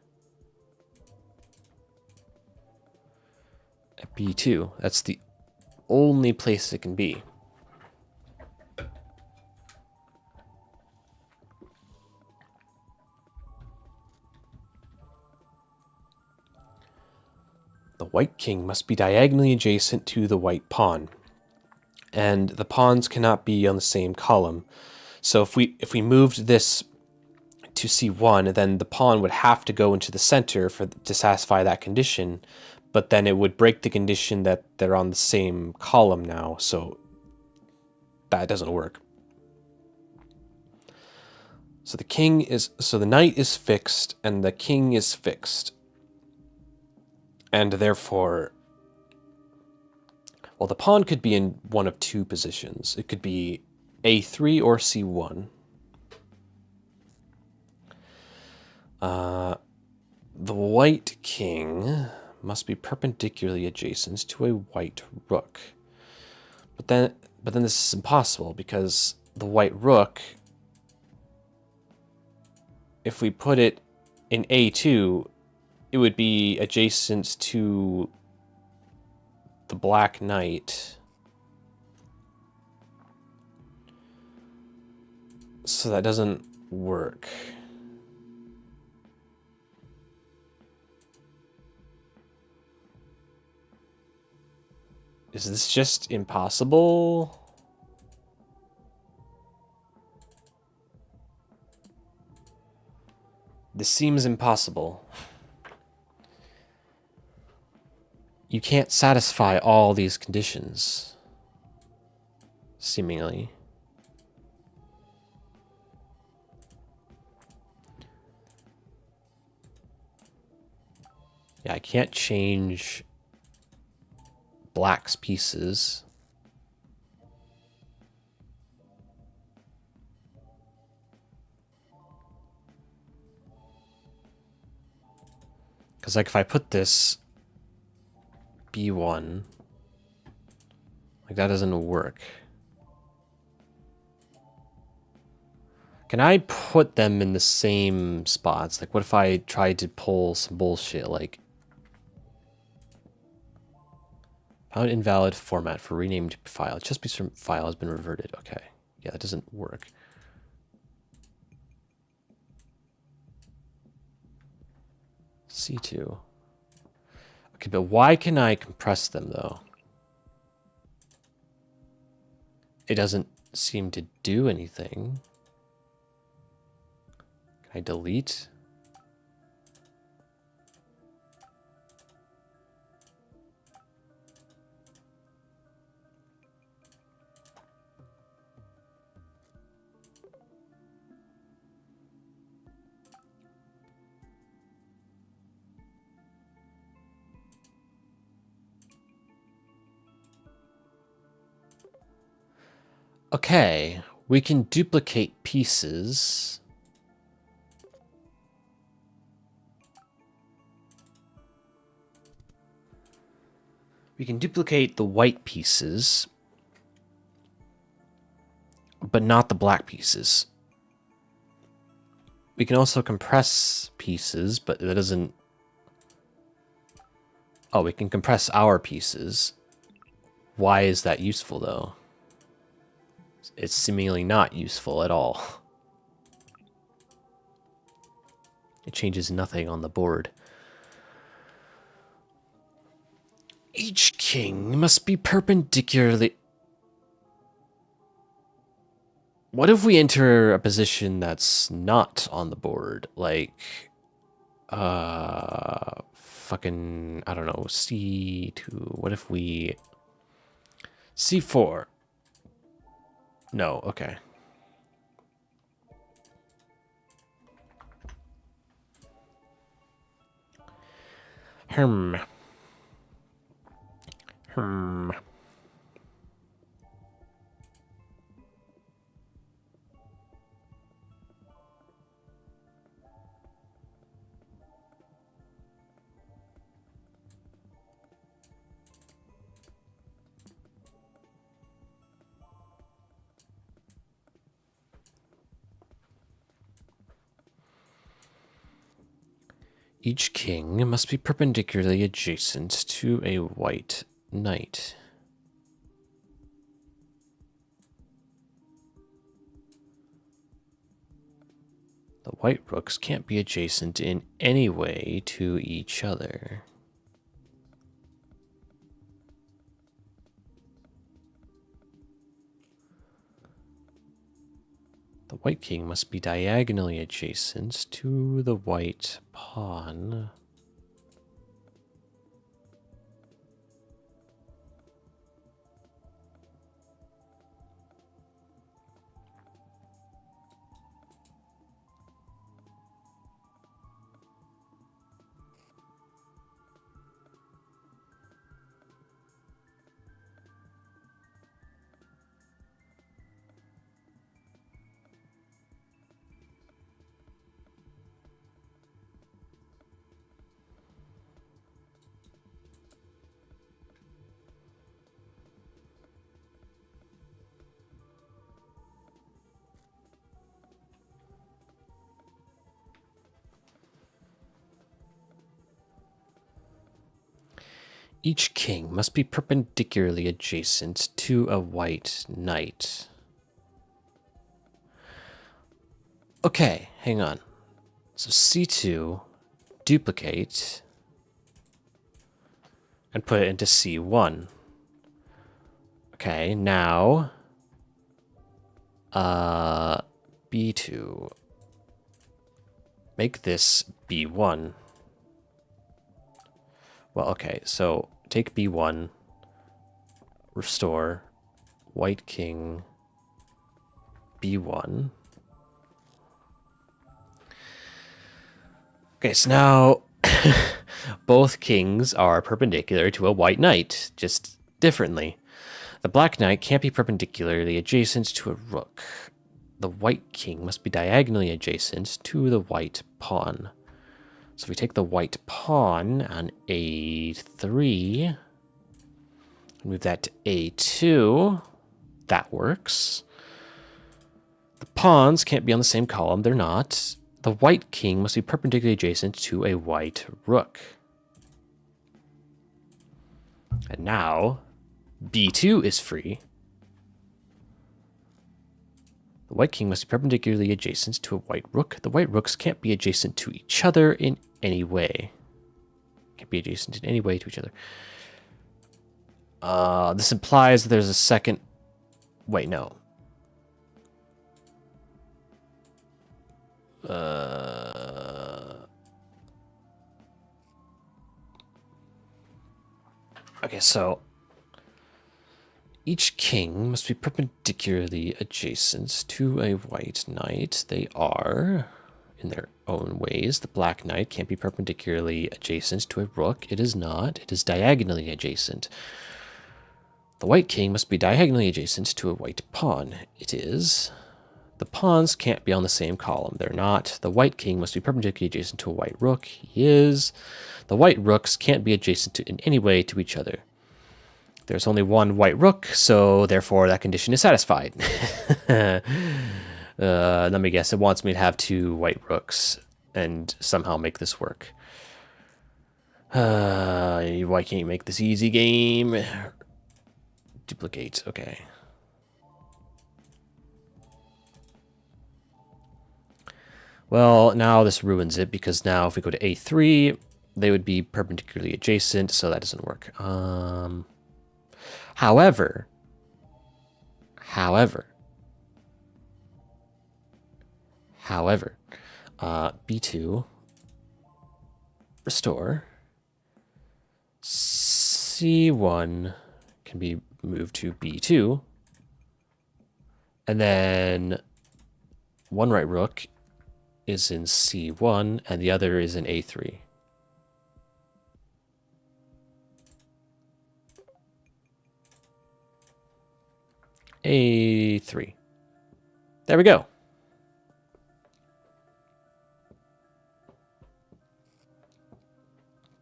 at B2. That's the only place it can be. The white king must be diagonally adjacent to the white pawn. And the pawns cannot be on the same column. So if we moved this to C1, then the pawn would have to go into the center to satisfy that condition. But then it would break the condition that they're on the same column now, so that doesn't work. So the knight is fixed and the king is fixed. And therefore, well, the pawn could be in one of two positions. It could be A3 or C1. The white king must be perpendicularly adjacent to a white rook. But then this is impossible because the white rook, if we put it in A2, it would be adjacent to the black knight. So that doesn't work. Is this just impossible? This seems impossible. You can't satisfy all these conditions, seemingly. Yeah, I can't change black's pieces. Because, like, if I put this B1, like, that doesn't work. Can I put them in the same spots? Like, what if I tried to pull some bullshit, like, found invalid format for renamed file. Just piece file has been reverted. Okay. Yeah, that doesn't work. C2. Okay, but why can I compress them, though? It doesn't seem to do anything. Can I delete? Okay, we can duplicate pieces. We can duplicate the white pieces, but not the black pieces. We can also compress pieces, but that doesn't... Oh, we can compress our pieces. Why is that useful, though? It's seemingly not useful at all. It changes nothing on the board. Each king must be perpendicularly... What if we enter a position that's not on the board? Like, fucking, I don't know, C2. What if we... C4. No, okay. Hmm. Each king must be perpendicularly adjacent to a white knight. The white rooks can't be adjacent in any way to each other. The white king must be diagonally adjacent to the white pawn. Each king must be perpendicularly adjacent to a white knight. Okay, hang on. So C2, duplicate, and put it into C1. Okay, now B2. Make this B1. Well, okay, so take B1, restore, white king, B1. Okay, so now both kings are perpendicular to a white knight, just differently. The black knight can't be perpendicularly adjacent to a rook. The white king must be diagonally adjacent to the white pawn. So if we take the white pawn on A3, move that to A2, that works. The pawns can't be on the same column, they're not. The white king must be perpendicularly adjacent to a white rook. And now, B2 is free. The white king must be perpendicularly adjacent to a white rook. The white rooks can't be adjacent to each other in any way. Can't be adjacent in any way to each other. This implies that there's a second... Wait, no. Okay, so... Each king must be perpendicularly adjacent to a white knight. They are, in their own ways. The black knight can't be perpendicularly adjacent to a rook. It is not. It is diagonally adjacent. The white king must be diagonally adjacent to a white pawn. It is. The pawns can't be on the same column. They're not. The white king must be perpendicularly adjacent to a white rook. He is. The white rooks can't be adjacent in any way to each other. There's only one white rook, so therefore that condition is satisfied. Let me guess, it wants me to have two white rooks and somehow make this work. Why can't you make this easy game? Duplicate, okay. Well, now this ruins it, because now if we go to A3, they would be perpendicularly adjacent, so that doesn't work. However, B2, restore, C1 can be moved to B2. And then one right rook is in C1 and the other is in A3. A3. There we go.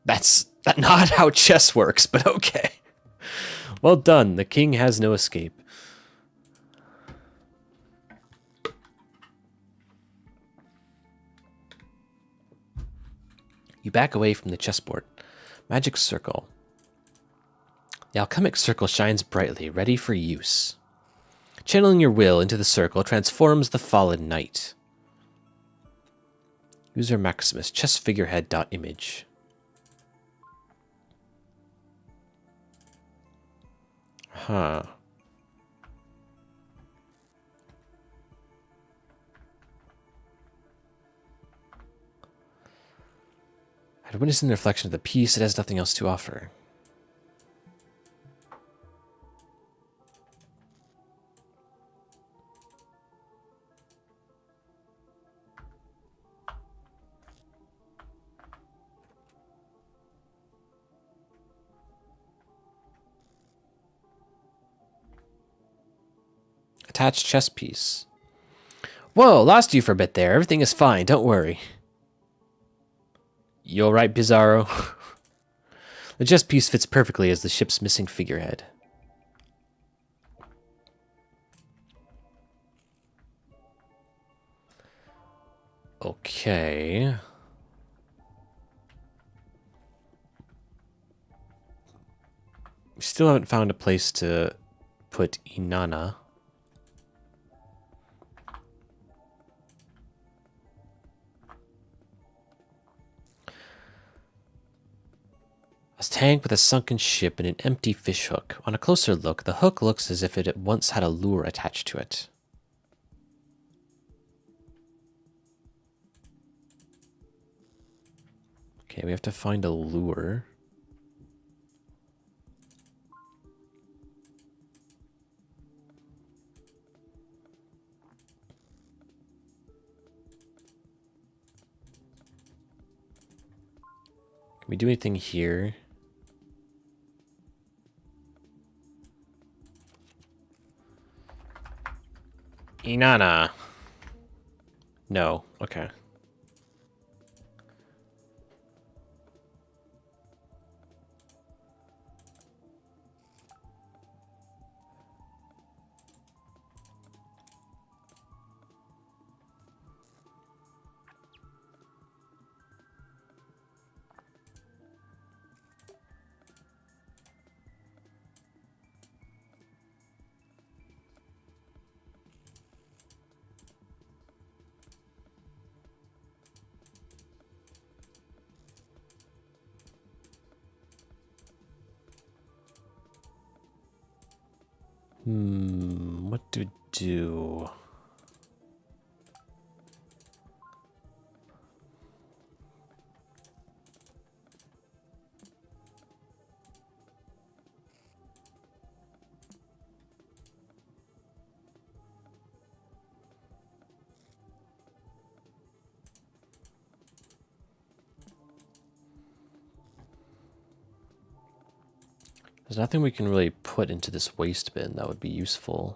That's not how chess works, but okay. Well done. The king has no escape. You back away from the chessboard. Magic circle. The alchemic circle shines brightly, ready for use. Channeling your will into the circle transforms the fallen knight. User Maximus, chess figurehead.image. Huh. I'd witnessed in the reflection of the piece, it has nothing else to offer. Attached chess piece. Whoa, lost you for a bit there. Everything is fine, don't worry. You alright, Pizarro? The chess piece fits perfectly as the ship's missing figurehead. Okay. We still haven't found a place to put Inanna. A tank with a sunken ship and an empty fishhook. On a closer look, the hook looks as if it once had a lure attached to it. Okay, we have to find a lure. Can we do anything here? Inanna. No. Okay. What to do? There's nothing we can really put into this waste bin that would be useful.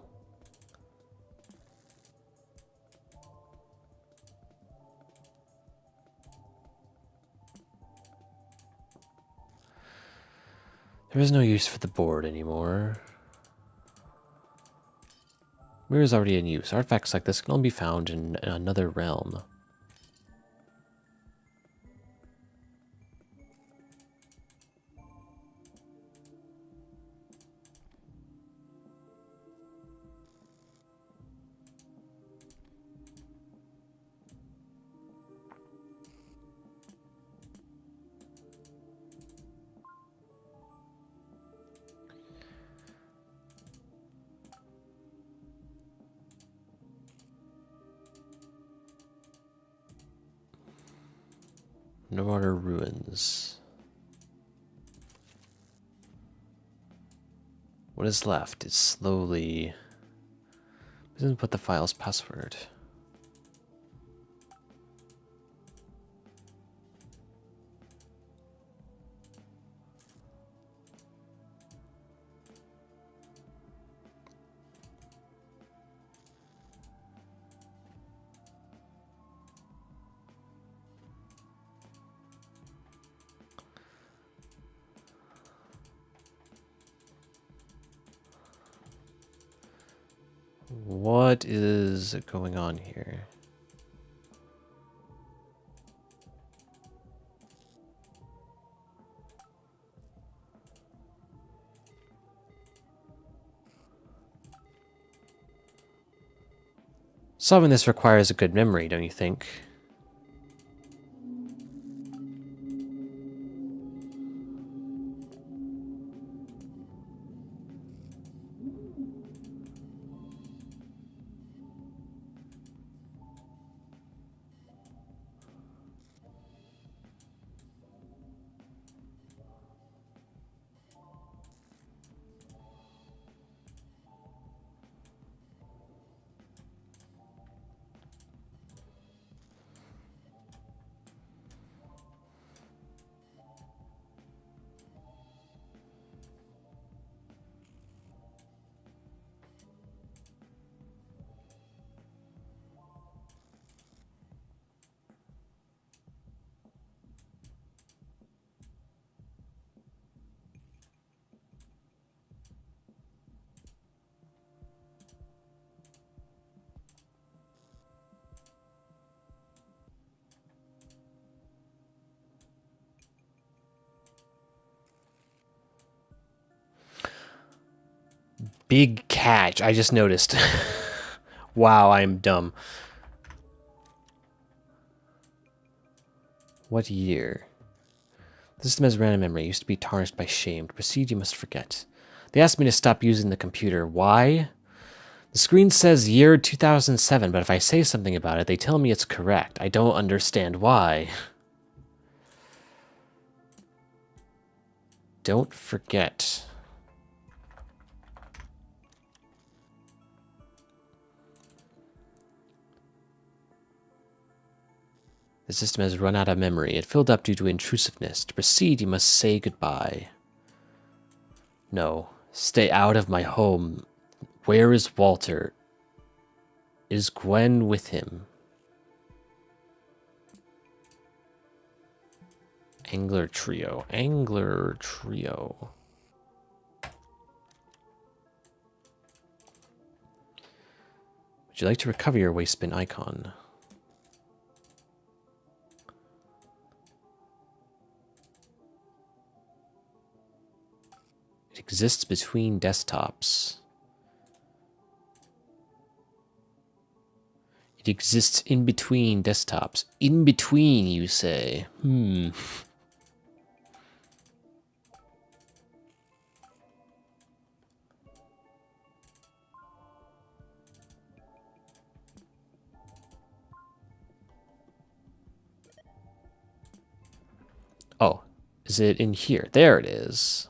There is no use for the board anymore. Mirror is already in use. Artifacts like this can only be found in another realm. No other ruins. What is left is slowly... Doesn't put the file's password. What is going on here? Solving this requires a good memory, don't you think? Big catch. I just noticed. Wow, I'm dumb. What year? The system has random memory. It used to be tarnished by shame. To proceed, you must forget. They asked me to stop using the computer. Why? The screen says year 2007, but if I say something about it, they tell me it's correct. I don't understand why. Don't forget. The system has run out of memory. It filled up due to intrusiveness. To proceed, you must say goodbye. No. Stay out of my home. Where is Walter? Is Gwen with him? Angler trio. Angler trio. Would you like to recover your waste bin icon? It exists between desktops. It exists in between desktops. In between, you say? Oh, is it in here? There it is.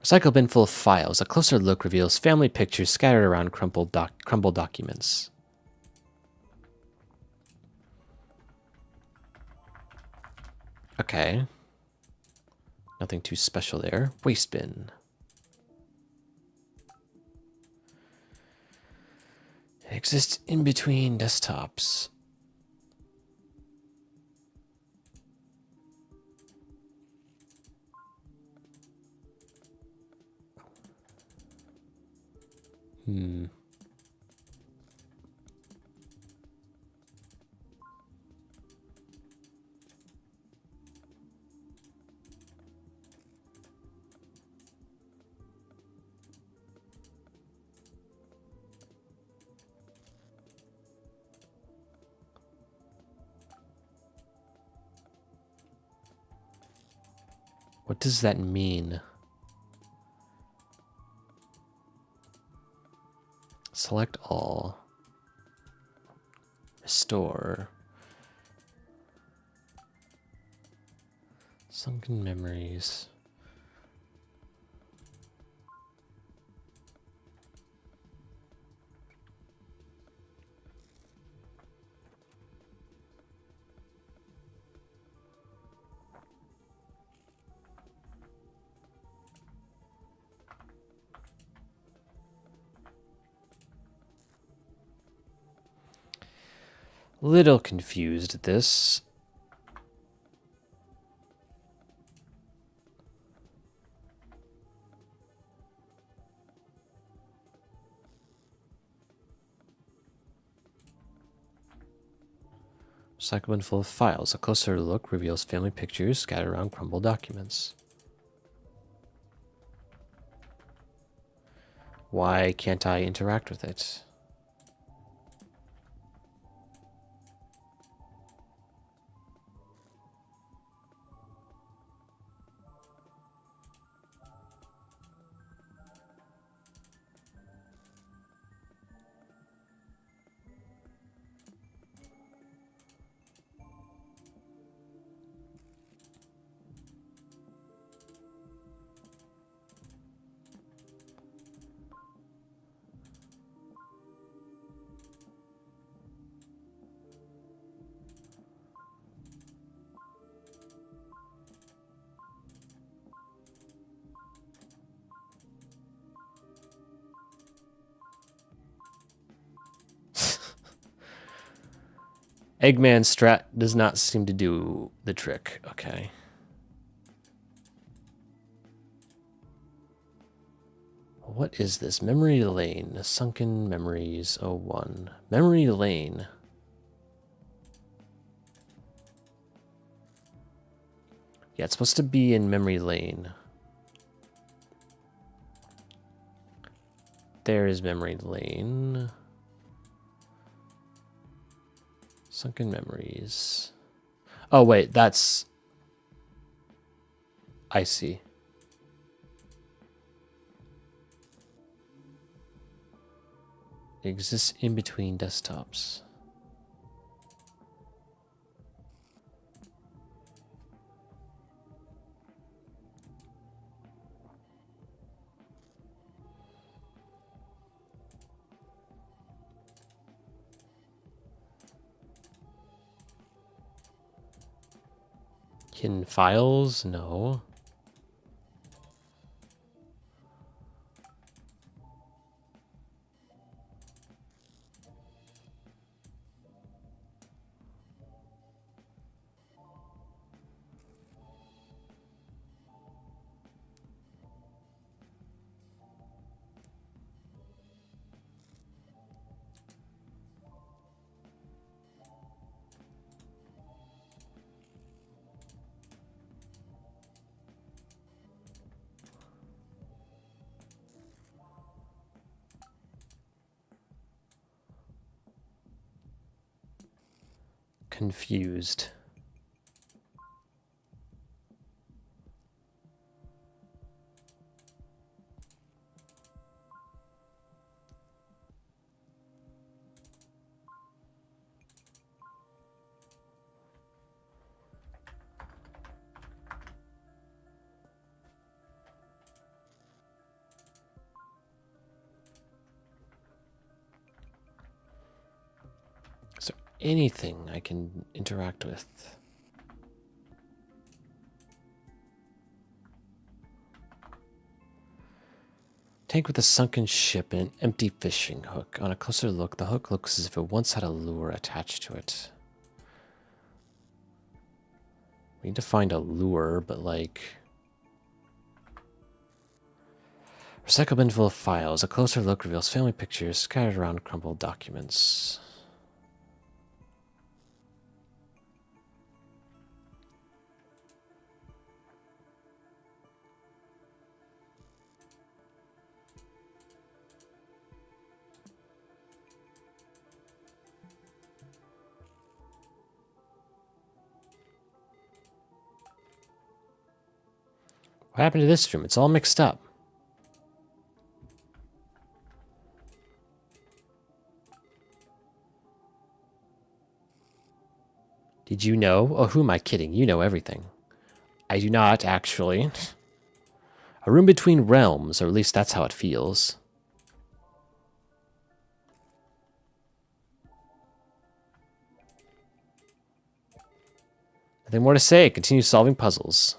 Recycle bin full of files. A closer look reveals family pictures scattered around crumpled documents. Okay. Nothing too special there. Waste bin. It exists in between desktops. What does that mean? Select all. Restore. Sunken memories. little confused at this. Recycle bin full of files. A closer look reveals family pictures scattered around crumbled documents. Why can't I interact with it? Eggman strat does not seem to do the trick. Okay. What is this? Memory Lane. Sunken Memories 01. Memory Lane. Yeah, it's supposed to be in Memory Lane. There is Memory Lane. Sunken Memories. Oh, wait, that's... I see. It exists in between desktops. Hidden files? No. Confused. Anything I can interact with. Tank with a sunken ship and an empty fishing hook. On a closer look, the hook looks as if it once had a lure attached to it. We need to find a lure, but like... Recycle bin full of files. A closer look reveals family pictures scattered around crumpled documents. What happened to this room? It's all mixed up. Did you know? Oh, who am I kidding? You know everything. I do not, actually. A room between realms, or at least that's how it feels. Nothing more to say. Continue solving puzzles.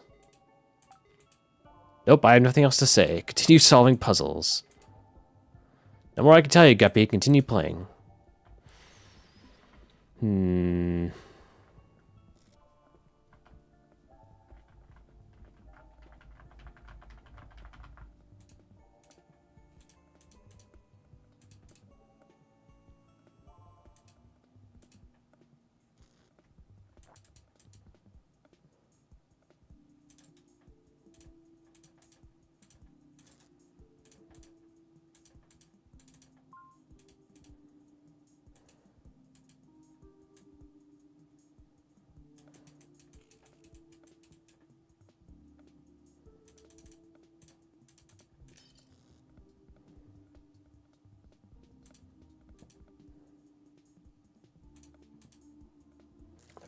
Nope, I have nothing else to say. Continue solving puzzles. No more I can tell you, Guppy. Continue playing. Hmm.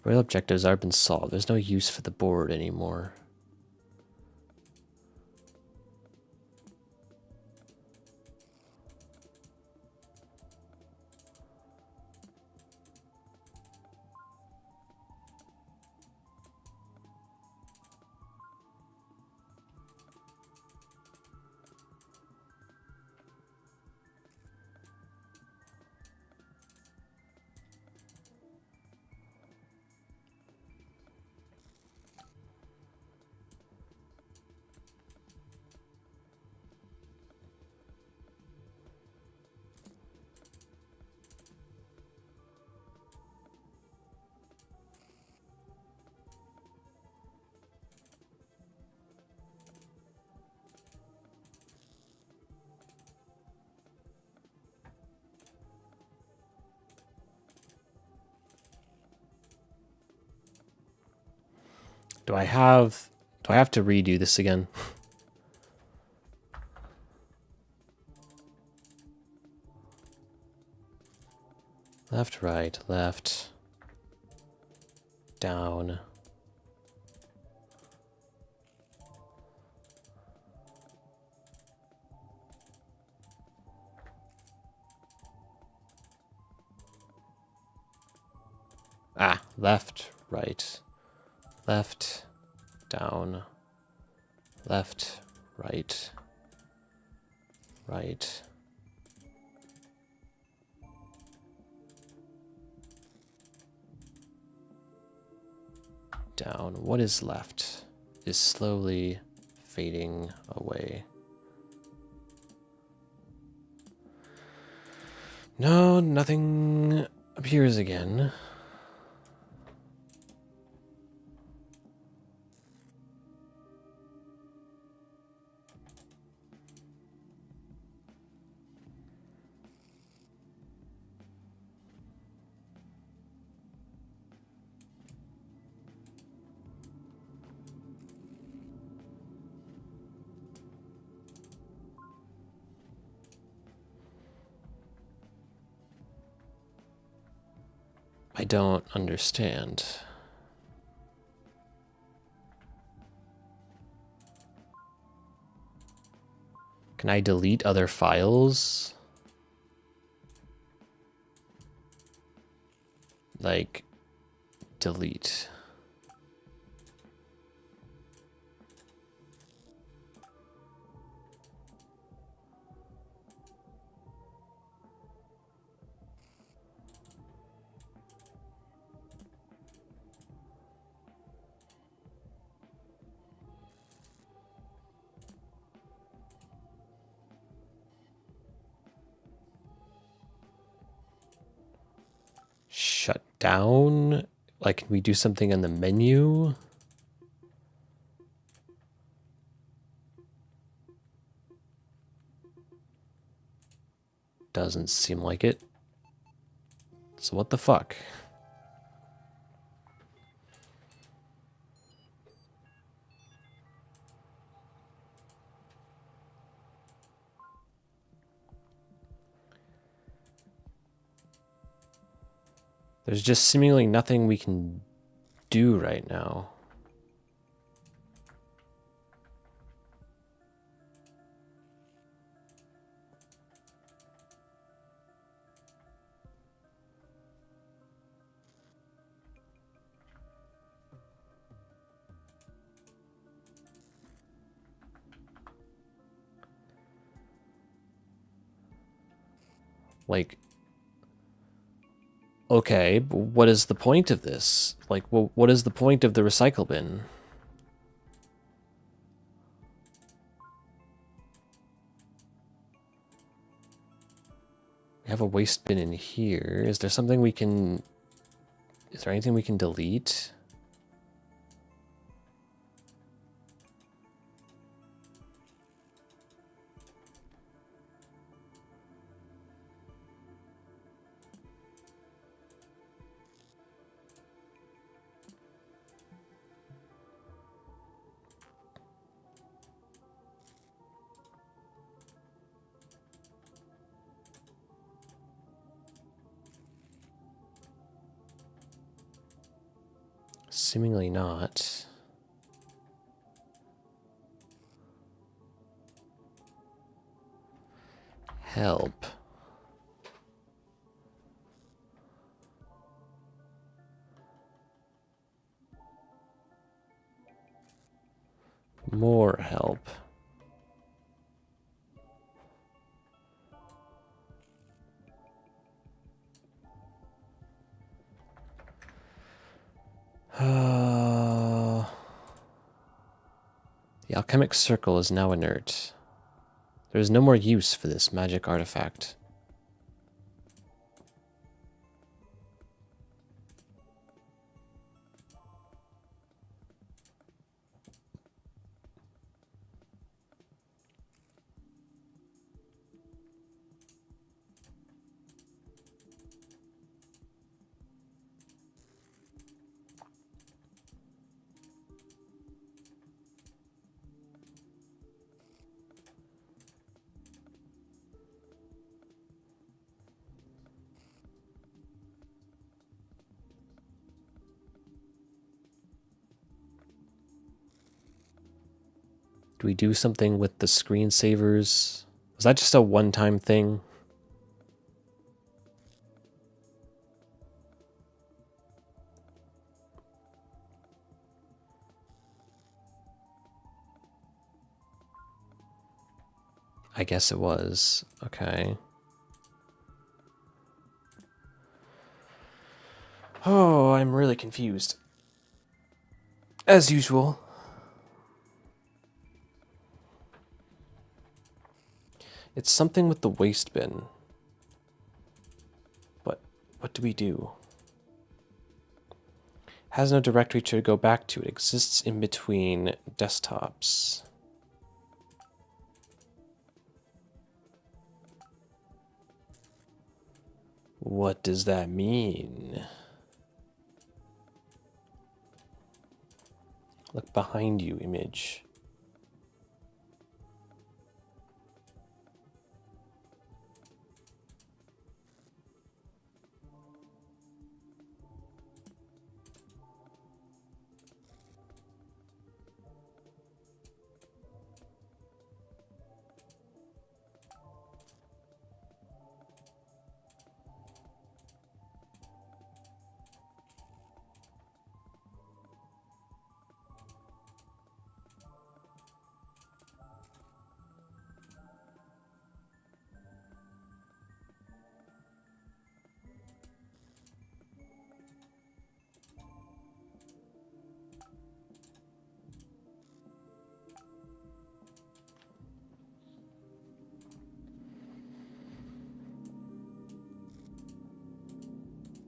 Real objectives are been solved. There's no use for the board anymore. Do I have to redo this again? Left, right, left, down. Ah, left, right, left, down, left, right, right. Down. What is left is slowly fading away. No, nothing appears again. I don't understand. Can I delete other files? Like, delete. Shut down? Like, can we do something in the menu? Doesn't seem like it. So what the fuck? There's just seemingly nothing we can do right now. Like, Okay, but what is the point of this? Like, what is the point of the recycle bin? We have a waste bin in here. Is there something we can... Is there anything we can delete? Seemingly not. Help. More help. The alchemic circle is now inert. There is no more use for this magic artifact. Do we do something with the screensavers? Was that just a one-time thing? I guess it was. Okay. Oh, I'm really confused. As usual. It's something with the waste bin. But what do we do? Has no directory to go back to. It exists in between desktops. What does that mean? Look behind you, image.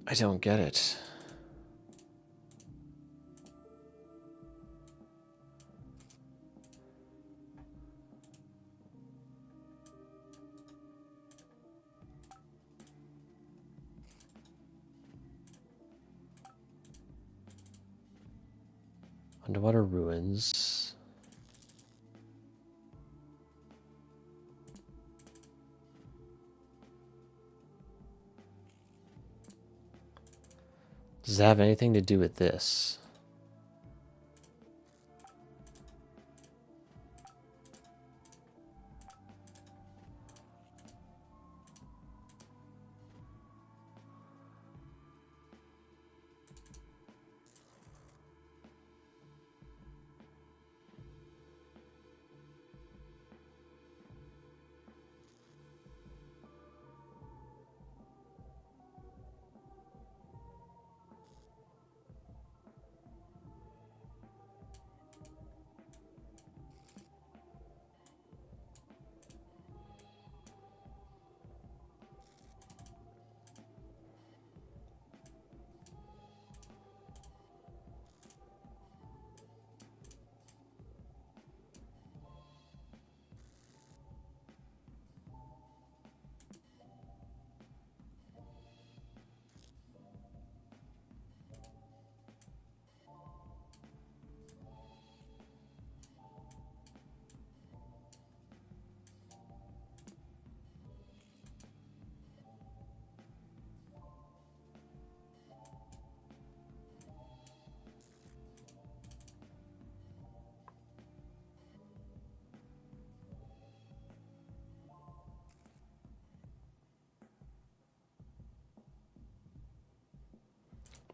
I don't get it. Underwater ruins. Does it have anything to do with this?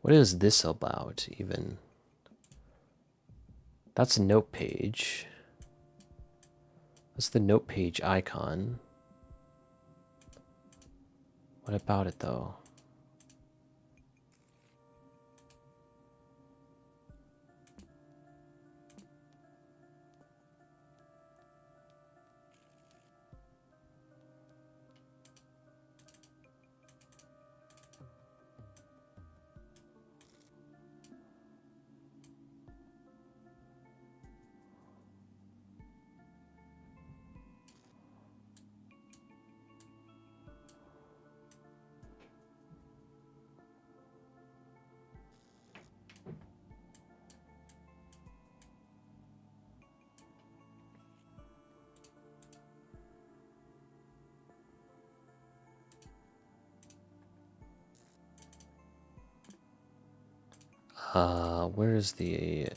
What is this about, even? That's a note page. That's the note page icon. What about it, though? Where's the...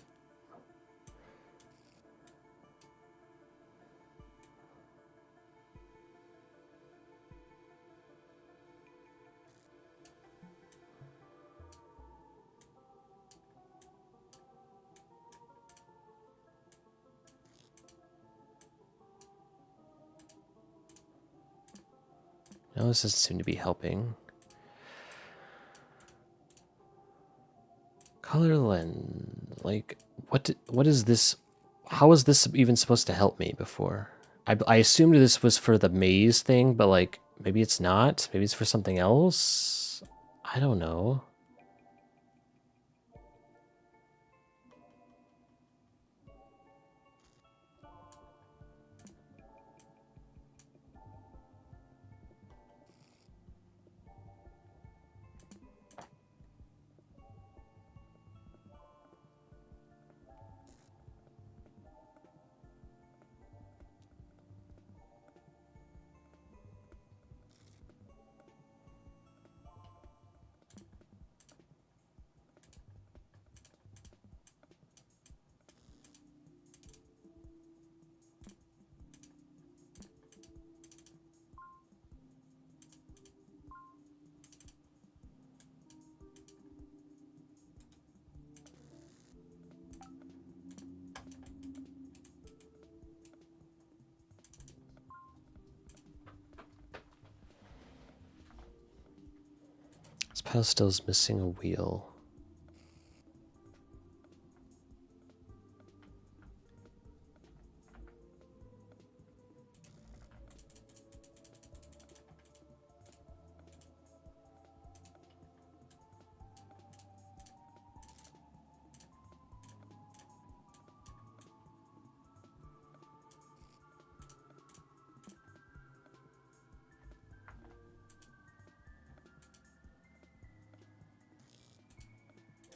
No, this doesn't seem to be helping. Color lens, like, what is this? How is this even supposed to help me before? I assumed this was for the maze thing, but like, maybe it's not. Maybe it's for something else. I don't know. This pedestal is missing a wheel.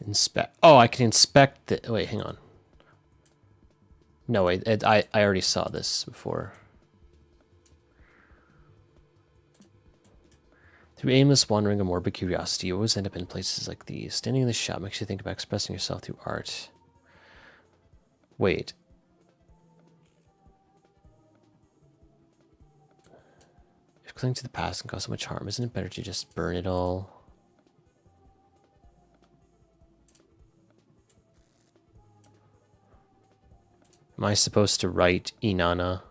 Inspect. Oh, I can inspect the. Wait, hang on. No, wait. I already saw this before. Through aimless wandering or morbid curiosity, you always end up in places like these. Standing in the shop makes you think about expressing yourself through art. Wait. If clinging to the past can cause so much harm, isn't it better to just burn it all? Am I supposed to write Inanna?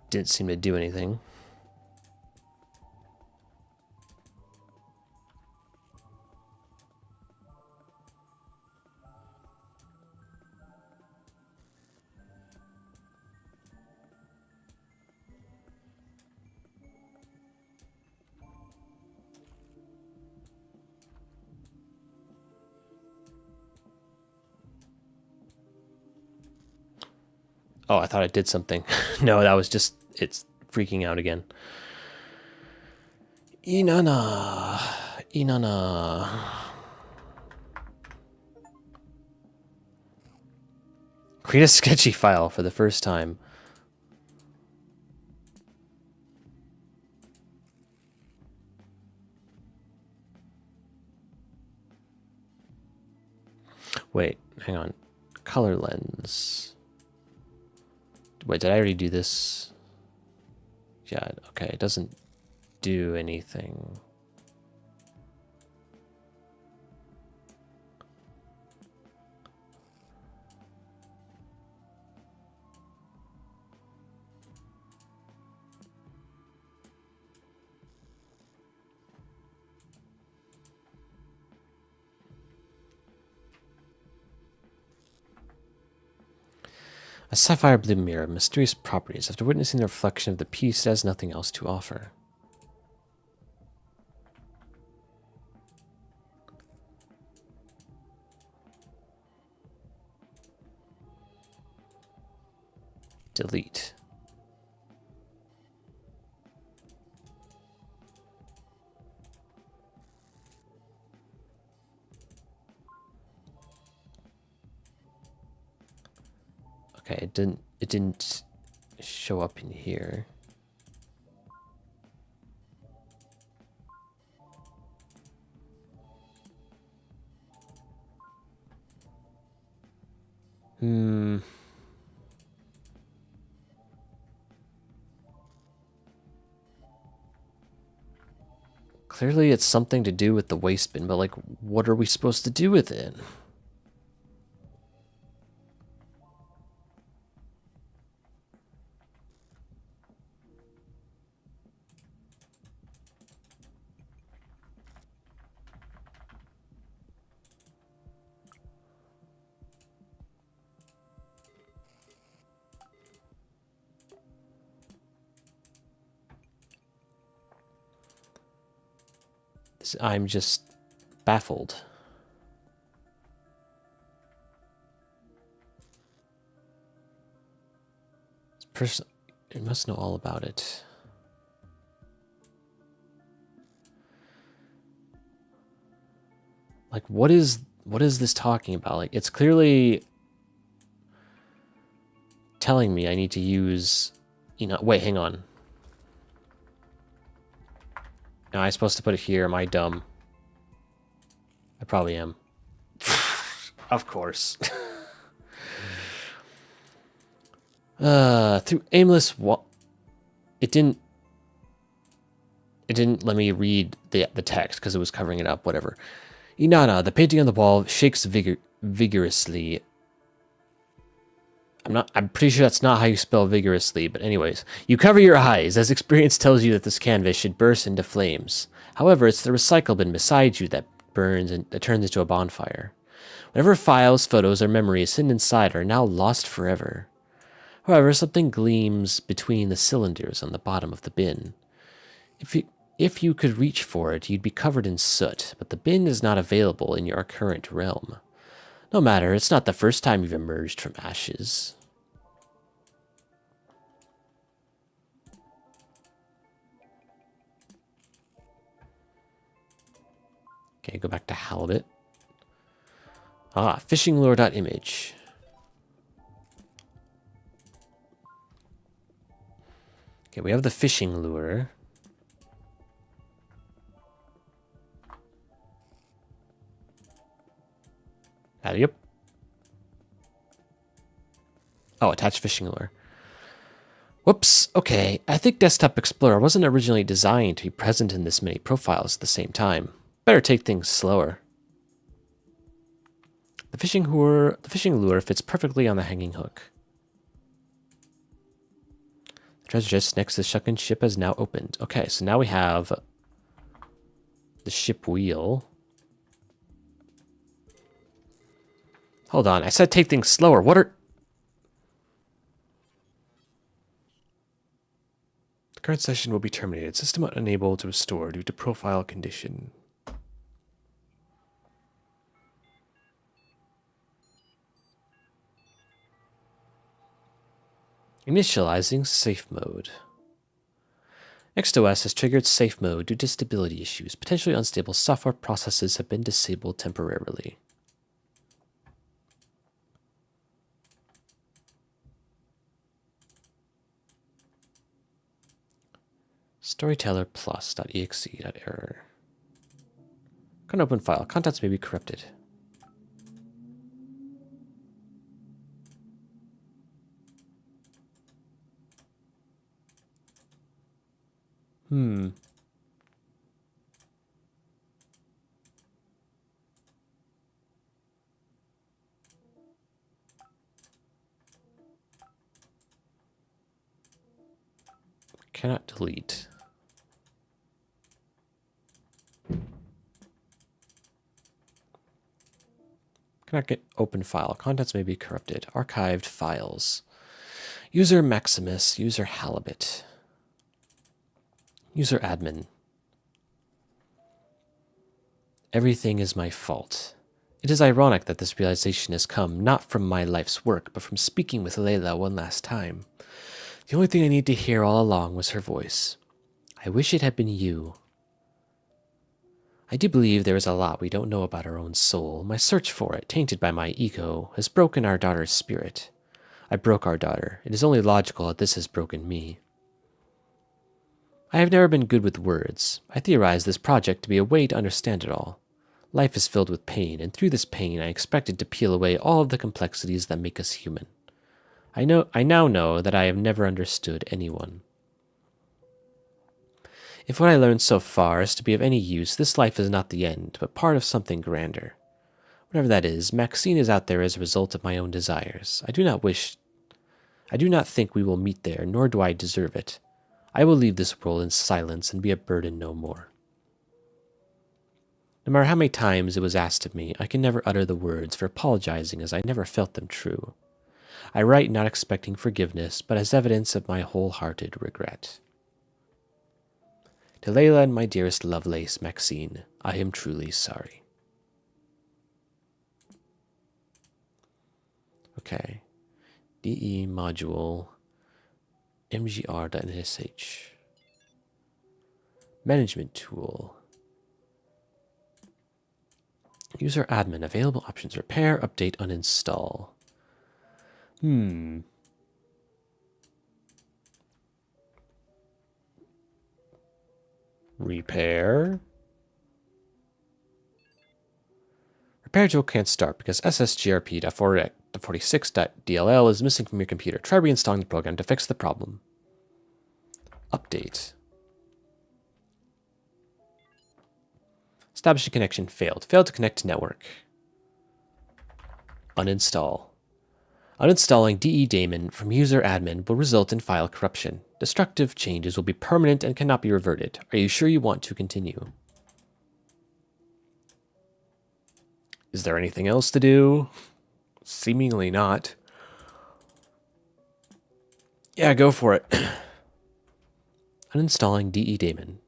Didn't seem to do anything. Oh, I thought I did something. No, that was just, it's freaking out again. Inanna. Inanna. Create a sketchy file for the first time. Wait, hang on. Color lens. Wait, did I already do this? Yeah, okay, it doesn't do anything. A sapphire blue mirror, mysterious properties. After witnessing the reflection of the piece, it has nothing else to offer. Delete. Okay, it didn't show up in here. Clearly it's something to do with the waste bin, but like, what are we supposed to do with it? I'm just baffled. This person, it must know all about it. Like, what is this talking about? Like, it's clearly telling me I need to use, wait, hang on. Am I supposed to put it here? Am I dumb? I probably am. Of course. Through aimless it didn't let me read the text because it was covering it up, whatever. Inanna, the painting on the wall shakes vigorously. I'm pretty sure that's not how you spell vigorously, but anyways. You cover your eyes, as experience tells you that this canvas should burst into flames. However, it's the recycle bin beside you that burns and that turns into a bonfire. Whatever files, photos, or memories hidden inside are now lost forever. However, something gleams between the cylinders on the bottom of the bin. If you could reach for it, you'd be covered in soot, but the bin is not available in your current realm. No matter, it's not the first time you've emerged from ashes. Okay, go back to halibut. Fishing lure.image. Okay, we have the fishing lure. Yep. Oh, attach fishing lure. Whoops, okay. I think Desktop Explorer wasn't originally designed to be present in this many profiles at the same time. Better take things slower. The fishing lure fits perfectly on the hanging hook. The treasure chest next to the sunken ship has now opened. Okay, so now we have the ship wheel. Hold on, I said take things slower. What are... The current session will be terminated. System unable to restore due to profile condition. Initializing safe mode. NextOS has triggered safe mode due to stability issues. Potentially unstable software processes have been disabled temporarily. Storytellerplus.exe.error. Can't open file. Contents may be corrupted. Hmm. Cannot delete. Cannot get open file. Contents may be corrupted. Archived files. User Maximus. User Halibut. User Admin. Everything is my fault. It is ironic that this realization has come not from my life's work, but from speaking with Layla one last time. The only thing I need to hear all along was her voice. I wish it had been you. I do believe there is a lot we don't know about our own soul. My search for it, tainted by my ego, has broken our daughter's spirit. I broke our daughter. It is only logical that this has broken me. I have never been good with words. I theorized this project to be a way to understand it all. Life is filled with pain, and through this pain I expected to peel away all of the complexities that make us human. I now know that I have never understood anyone. If what I learned so far is to be of any use, this life is not the end, but part of something grander. Whatever that is, Maxine is out there as a result of my own desires. I do not think we will meet there, nor do I deserve it. I will leave this world in silence and be a burden no more. No matter how many times it was asked of me, I can never utter the words for apologizing as I never felt them true. I write not expecting forgiveness, but as evidence of my wholehearted regret. To Layla and my dearest Lovelace, Maxine, I am truly sorry. Okay. DE module mgr.sh. Management tool. User admin. Available options. Repair, update, uninstall. Repair. Repair tool can't start because ssgrp.46.dll is missing from your computer. Try reinstalling the program to fix the problem. Update. Establishing connection failed. Failed to connect to network. Uninstall. Uninstalling DE daemon from user admin will result in file corruption. Destructive changes will be permanent and cannot be reverted. Are you sure you want to continue? Is there anything else to do? Seemingly not. Yeah, go for it. Uninstalling DE daemon.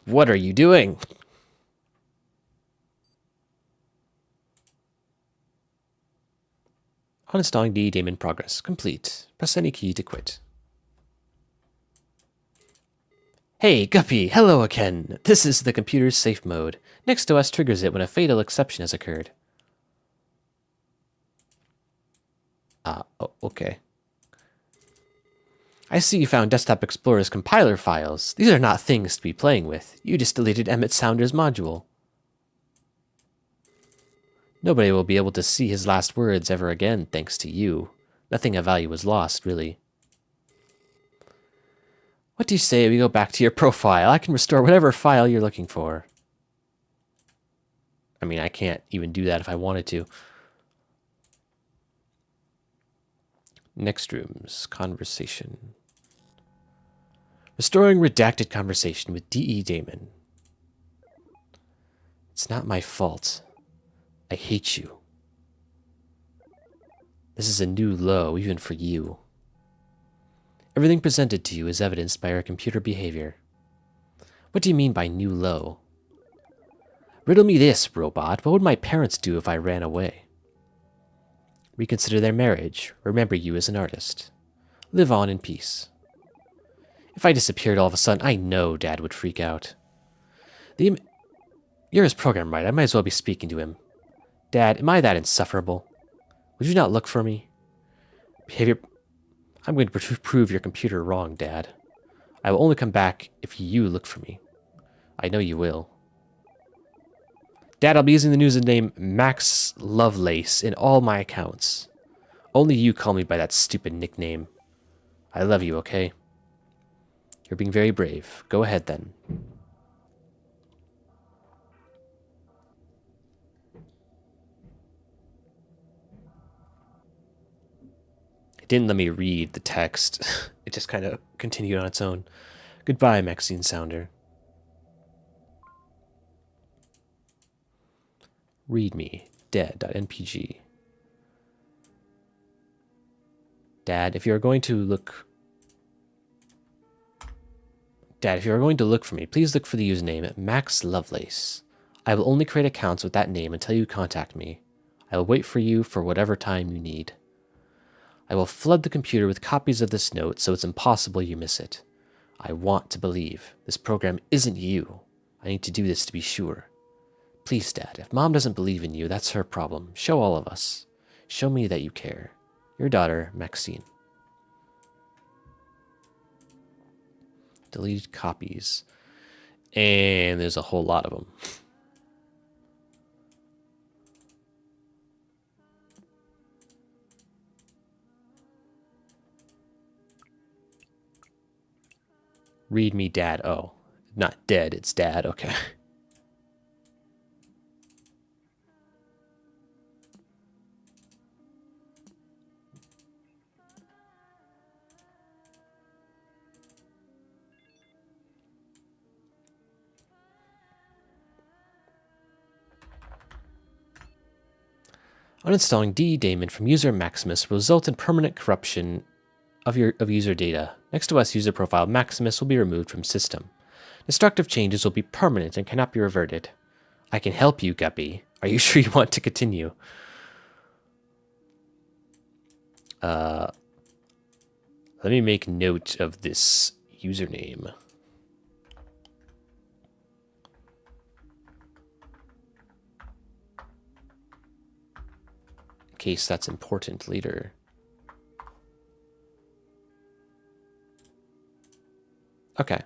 What are you doing? Uninstalling DE daemon progress. Complete. Press any key to quit. Hey, Guppy, hello again. This is the computer's safe mode. Next OS triggers it when a fatal exception has occurred. Okay. I see you found Desktop Explorer's compiler files. These are not things to be playing with. You just deleted Emmett Sounder's module. Nobody will be able to see his last words ever again, thanks to you. Nothing of value was lost, really. What do you say we go back to your profile? I can restore whatever file you're looking for. I mean, I can't even do that if I wanted to. Next rooms, conversation. Restoring redacted conversation with DE daemon. It's not my fault. I hate you. This is a new low, even for you. Everything presented to you is evidenced by your computer behavior. What do you mean by new low? Riddle me this, robot. What would my parents do if I ran away? Reconsider their marriage. Remember you as an artist. Live on in peace. If I disappeared all of a sudden, I know Dad would freak out. You're his program, right? I might as well be speaking to him. Dad, am I that insufferable? Would you not look for me? Behavior... I'm going to prove your computer wrong, Dad. I will only come back if you look for me. I know you will. Dad, I'll be using the username Max Lovelace in all my accounts. Only you call me by that stupid nickname. I love you, okay? You're being very brave. Go ahead, then. It didn't let me read the text. It just kind of continued on its own. Goodbye, Maxine Sounder. Readme, dead.npg. Dad, if you are going to look for me, please look for the username Max Lovelace. I will only create accounts with that name until you contact me. I will wait for you for whatever time you need. I will flood the computer with copies of this note so it's impossible you miss it. I want to believe this program isn't you. I need to do this to be sure. Please, Dad, if Mom doesn't believe in you, that's her problem. Show all of us. Show me that you care. Your daughter, Maxine. Deleted copies. And there's a whole lot of them. Read me, Dad. Oh, not dead, it's Dad. Okay. Uninstalling daemon from user Maximus will result in permanent corruption of user data. Next to us, user profile Maximus will be removed from system. Destructive changes will be permanent and cannot be reverted. I can help you, Guppy. Are you sure you want to continue? Let me make note of this username. In case that's important later. Okay.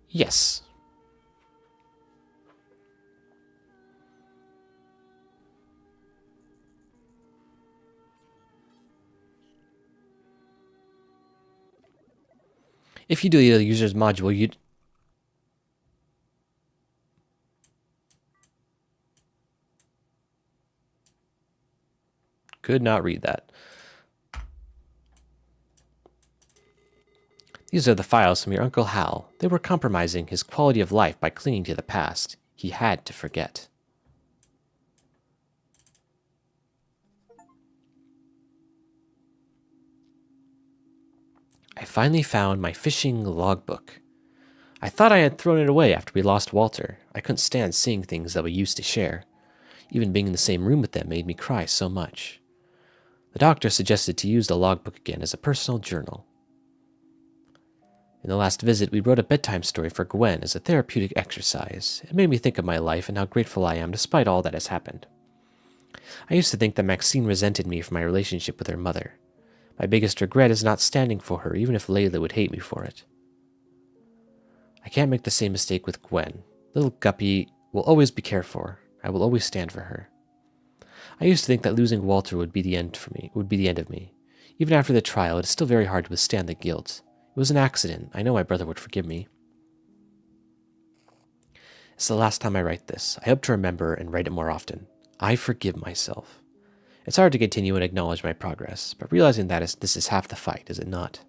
Yes. If you delete the user's module, you could not read that. These are the files from your Uncle Hal. They were compromising his quality of life by clinging to the past. He had to forget. I finally found my fishing logbook. I thought I had thrown it away after we lost Walter. I couldn't stand seeing things that we used to share. Even being in the same room with them made me cry so much. The doctor suggested to use the logbook again as a personal journal. In the last visit, we wrote a bedtime story for Gwen as a therapeutic exercise. It made me think of my life and how grateful I am despite all that has happened. I used to think that Maxine resented me for my relationship with her mother. My biggest regret is not standing for her, even if Layla would hate me for it. I can't make the same mistake with Gwen. Little Guppy will always be cared for. I will always stand for her. I used to think that losing Walter would be the end of me. Even after the trial, it is still very hard to withstand the guilt. It was an accident. I know my brother would forgive me. It's the last time I write this. I hope to remember and write it more often. I forgive myself. It's hard to continue and acknowledge my progress, but realizing that this is half the fight, is it not?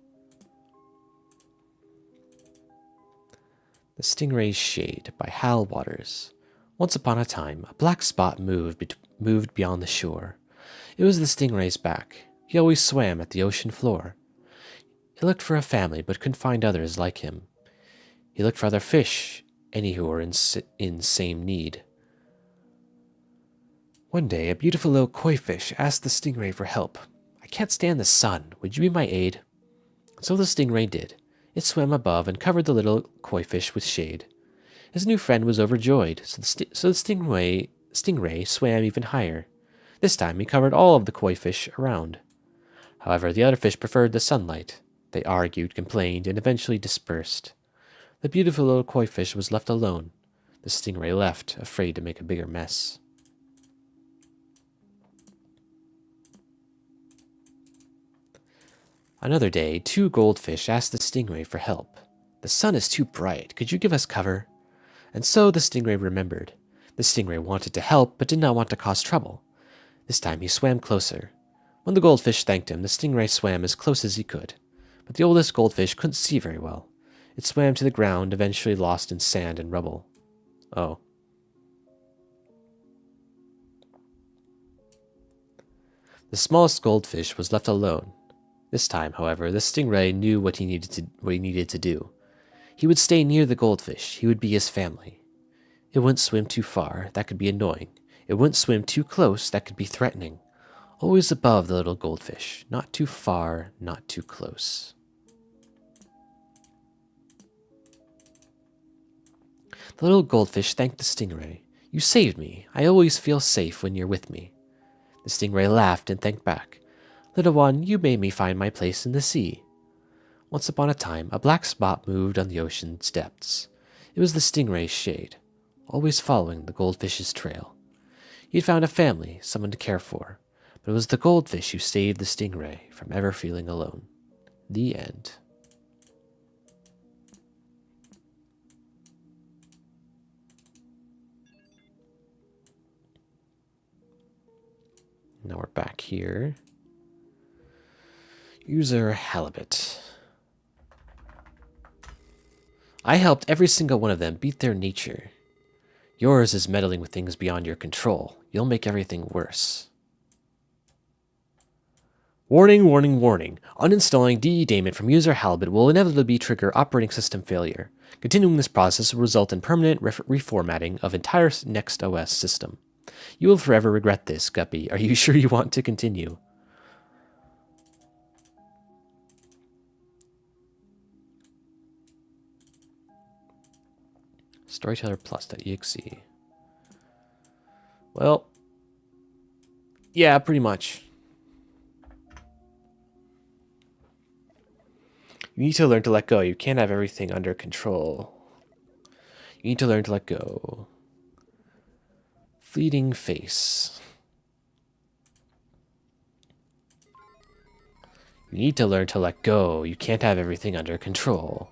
The Stingray's Shade by Hal Waters. Once upon a time, a black spot moved beyond the shore. It was the stingray's back. He always swam at the ocean floor. He looked for a family, but couldn't find others like him. He looked for other fish, any who were in same need. One day, a beautiful little koi fish asked the stingray for help. I can't stand the sun. Would you be my aid? So the stingray did. It swam above and covered the little koi fish with shade. His new friend was overjoyed, so the stingray swam even higher. This time, he covered all of the koi fish around. However, the other fish preferred the sunlight. They argued, complained, and eventually dispersed. The beautiful little koi fish was left alone. The stingray left, afraid to make a bigger mess. Another day, 2 goldfish asked the stingray for help. The sun is too bright. Could you give us cover? And so the stingray remembered. The stingray wanted to help, but did not want to cause trouble. This time he swam closer. When the goldfish thanked him, the stingray swam as close as he could. But the oldest goldfish couldn't see very well. It swam to the ground, eventually lost in sand and rubble. Oh. The smallest goldfish was left alone. This time, however, the stingray knew what he needed to do. He would stay near the goldfish. He would be his family. It wouldn't swim too far. That could be annoying. It wouldn't swim too close. That could be threatening. Always above the little goldfish. Not too far, not too close. The little goldfish thanked the stingray. You saved me. I always feel safe when you're with me. The stingray laughed and thanked back. Little one, you made me find my place in the sea. Once upon a time, a black spot moved on the ocean's depths. It was the stingray's shade, always following the goldfish's trail. He had found a family, someone to care for, but it was the goldfish who saved the stingray from ever feeling alone. The end. Now we're back here. User Halibut. I helped every single one of them beat their nature. Yours is meddling with things beyond your control. You'll make everything worse. Warning, warning, warning. Uninstalling DE daemon from user Halibut will inevitably trigger operating system failure. Continuing this process will result in permanent reformatting of entire Next OS system. You will forever regret this, Guppy. Are you sure you want to continue? Storytellerplus.exe. Well, yeah, pretty much. You need to learn to let go. You can't have everything under control. You need to learn to let go. Fleeting face. You need to learn to let go. You can't have everything under control.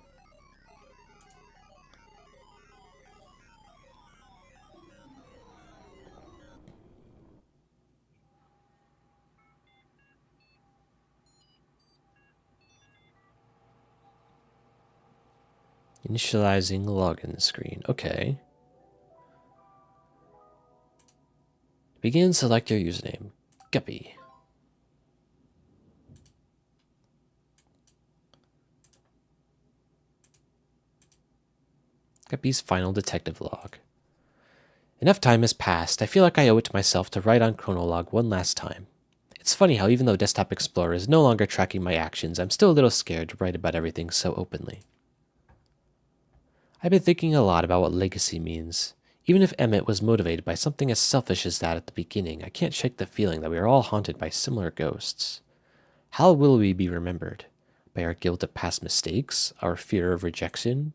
Initializing login screen. Okay. Begin, select your username. Guppy. Guppy's final detective log. Enough time has passed. I feel like I owe it to myself to write on Chronolog one last time. It's funny how even though Desktop Explorer is no longer tracking my actions, I'm still a little scared to write about everything so openly. I've been thinking a lot about what legacy means. Even if Emmett was motivated by something as selfish as that at the beginning, I can't shake the feeling that we are all haunted by similar ghosts. How will we be remembered? By our guilt of past mistakes? Our fear of rejection?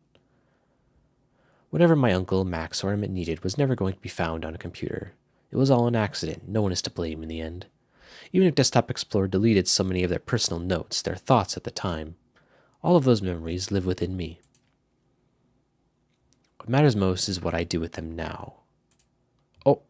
Whatever my uncle, Max, or Emmett needed was never going to be found on a computer. It was all an accident. No one is to blame in the end. Even if Desktop Explorer deleted so many of their personal notes, their thoughts at the time, all of those memories live within me. What matters most is what I do with them now. Oh.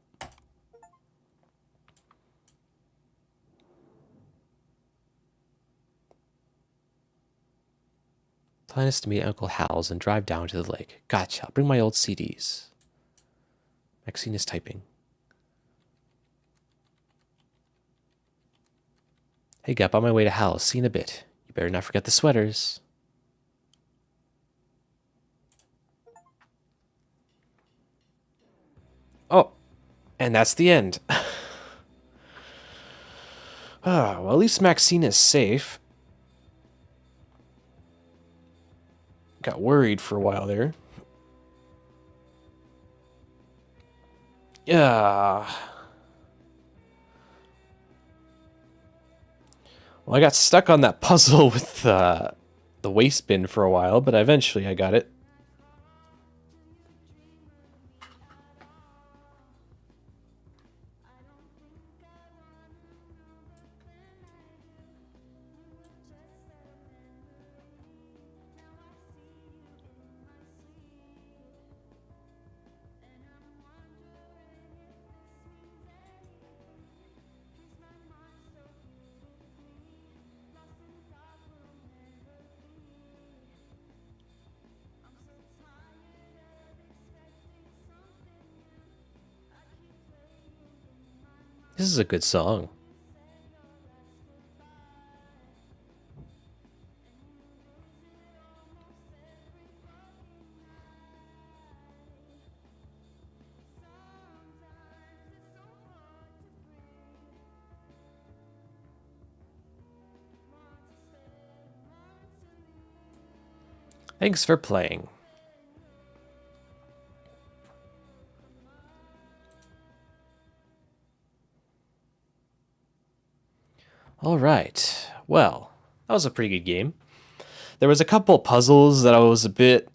Plan is to meet Uncle Hal's and drive down to the lake. Gotcha. I'll bring my old CDs. Maxine is typing. Hey, Gup, on my way to Hal's. See you in a bit. You better not forget the sweaters. Oh, and that's the end. Well, at least Maxine is safe. Got worried for a while there. Yeah. Well, I got stuck on that puzzle with the waste bin for a while, but eventually I got it. This is a good song. Thanks for playing. All right. Well, that was a pretty good game. There was a couple puzzles that I was a bit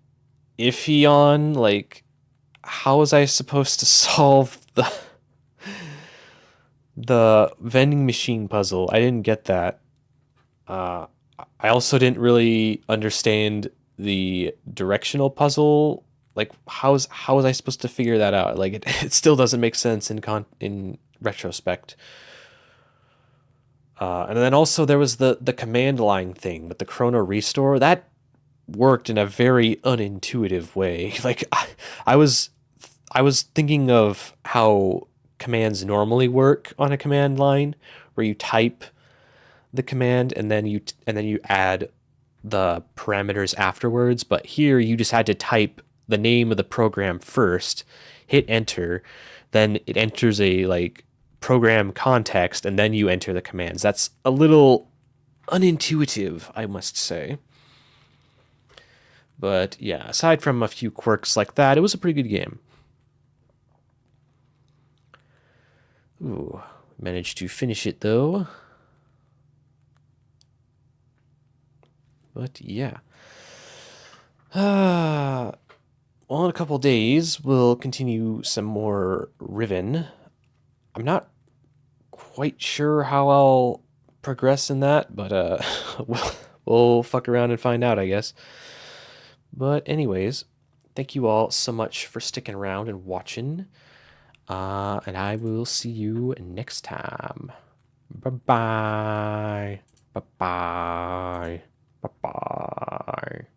iffy on, like how was I supposed to solve the vending machine puzzle? I didn't get that. I also didn't really understand the directional puzzle. Like how was I supposed to figure that out? Like it still doesn't make sense in retrospect. And then also there was the command line thing with the chrono restore. That worked in a very unintuitive way. Like I was thinking of how commands normally work on a command line, where you type the command and then you add the parameters afterwards. But here you just had to type the name of the program first, hit enter, then it enters a like program context, and then you enter the commands. That's a little unintuitive, I must say. But yeah, aside from a few quirks like that, it was a pretty good game. Ooh, managed to finish it though. But yeah. Well, in a couple days, we'll continue some more Riven. I'm not quite sure how I'll progress in that, but we'll fuck around and find out, I guess. But anyways, thank you all so much for sticking around and watching. And I will see you next time. Bye-bye. Bye-bye. Bye-bye.